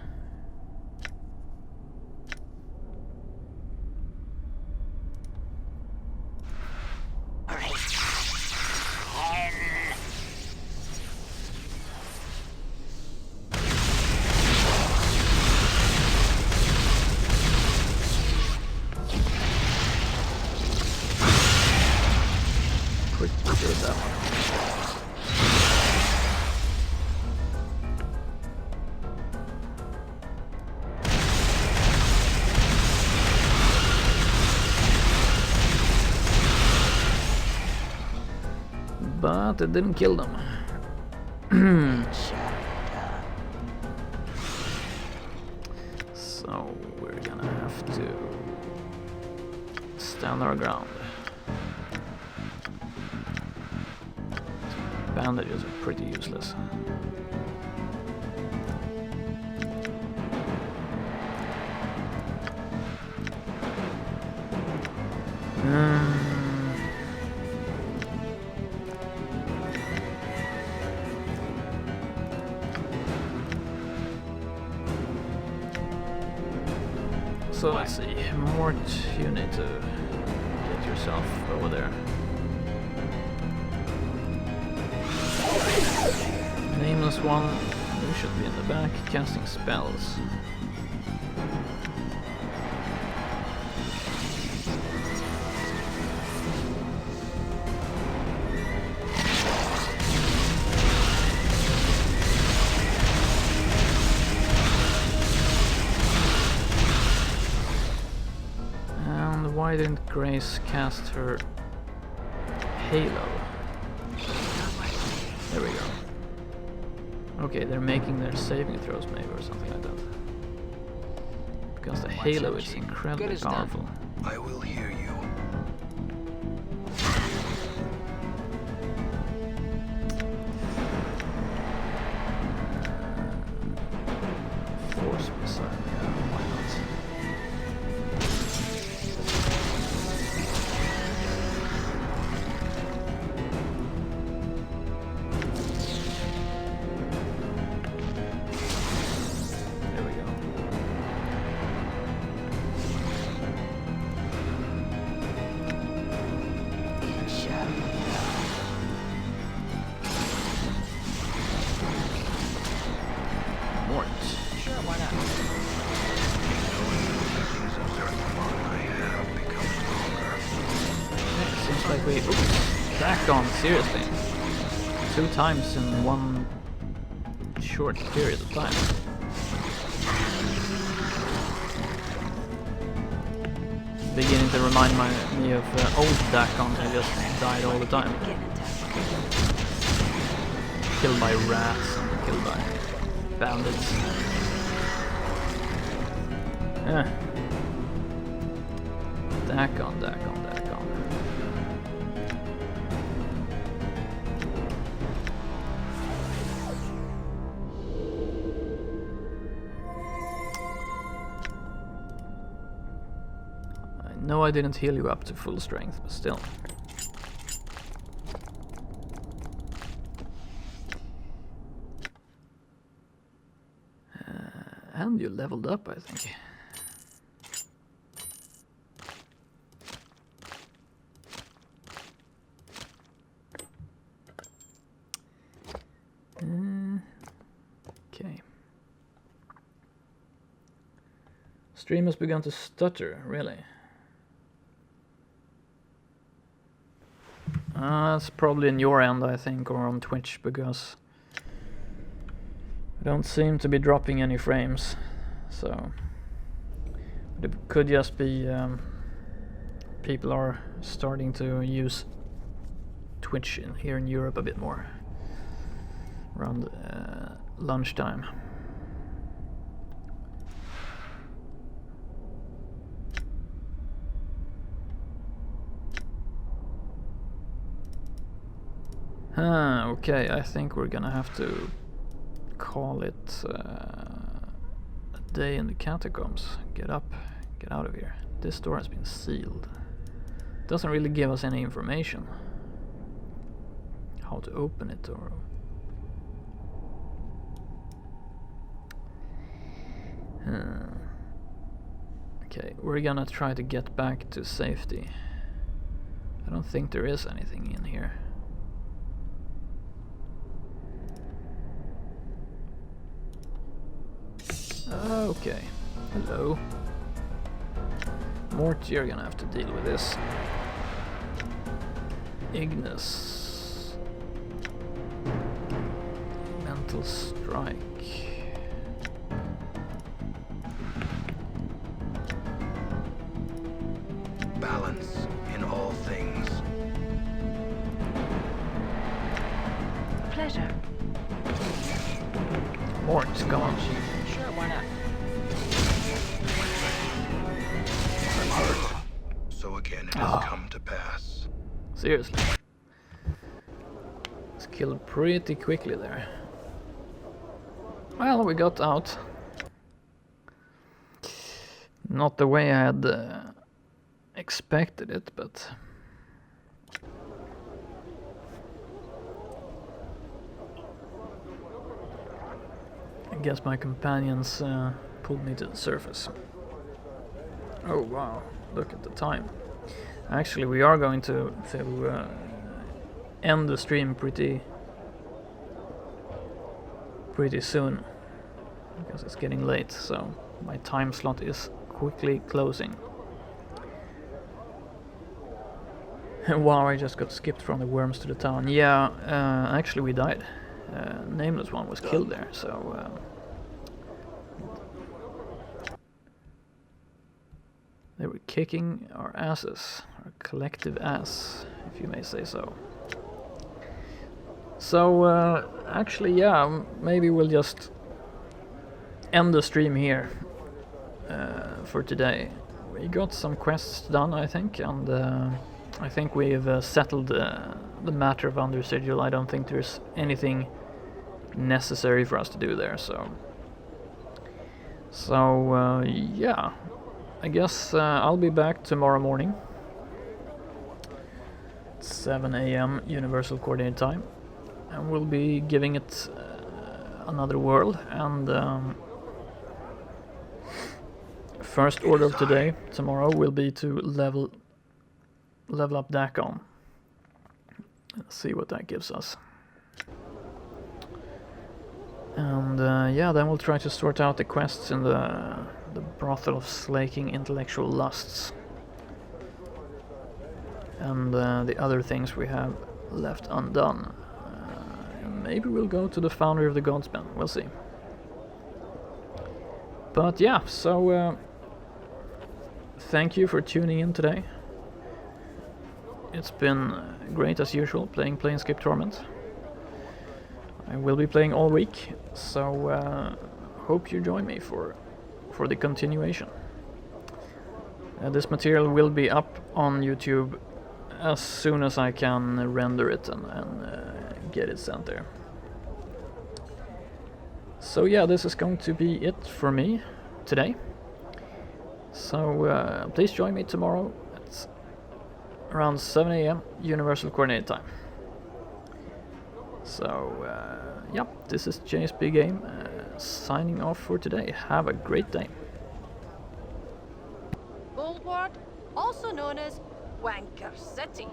[SPEAKER 2] Pretty good, that one. But it didn't kill them. So we're gonna have to stand our ground. Bandages are pretty useless. So let's see, Mort, you need to get yourself over there. Nameless one, you should be in the back casting spells. Why didn't Grace cast her Halo? There we go. Okay, they're making their saving throws maybe or something like that. Because the Halo is incredibly powerful.
[SPEAKER 3] I will hear you.
[SPEAKER 2] Force missile, yeah, why not? There we go. Mort.
[SPEAKER 4] Sure, why not?
[SPEAKER 2] Seems like we... Oops, back on, seriously. 2 times in one short period of time. Beginning to remind me of old Dakon who just died all the time. Killed by rats and killed by bandits. Yeah. Dakon. I know I didn't heal you up to full strength, but still. And you leveled up, I think. Okay. Stream has begun to stutter, really. That's probably in your end, I think, or on Twitch, because I don't seem to be dropping any frames, so but it could just be people are starting to use Twitch here in Europe a bit more around lunchtime. Okay, I think we're gonna have to call it a day in the catacombs. Get up, get out of here. This door has been sealed. Doesn't really give us any information. How to open it or... Okay, we're gonna try to get back to safety. I don't think there is anything in here. Okay, hello. Mort, you're gonna have to deal with this. Ignis. Mental strike.
[SPEAKER 3] Balance in all things.
[SPEAKER 5] Pleasure.
[SPEAKER 2] Mort, come on.
[SPEAKER 4] Sure, why not?
[SPEAKER 3] I'm hurt. So again it has come to pass.
[SPEAKER 2] Seriously. It's killed pretty quickly there. Well, we got out. Not the way I had expected it, but... I guess my companions pulled me to the surface. Oh wow, look at the time. Actually, we are going to end the stream pretty soon, because it's getting late, so my time slot is quickly closing. Wow, I just got skipped from the worms to the town. Yeah, actually we died. Nameless one was killed there, so They were kicking our asses, our collective ass, if you may say so. So, actually, yeah, maybe we'll just end the stream here for today. We got some quests done, I think, and I think we've settled the matter of Undersigil. I don't think there's anything necessary for us to do there, so yeah, I guess I'll be back tomorrow morning, 7 AM Universal Coordinate Time, and we'll be giving it another world. And first order of today, tomorrow, will be to level up Dakon. Let's see what that gives us. And yeah, then we'll try to sort out the quests in the brothel of slaking intellectual lusts. And the other things we have left undone. And maybe we'll go to the Foundry of the Godspen, we'll see. But yeah, so thank you for tuning in today. It's been great as usual playing Planescape Torment. I will be playing all week, so hope you join me for the continuation. This material will be up on YouTube as soon as I can render it and get it sent there. So yeah, this is going to be it for me today. So please join me tomorrow at around 7 AM Universal Coordinate Time. So yeah, this is JSB Game signing off for today. Have a great day.
[SPEAKER 1] Gold Ward, also known as Wanker City.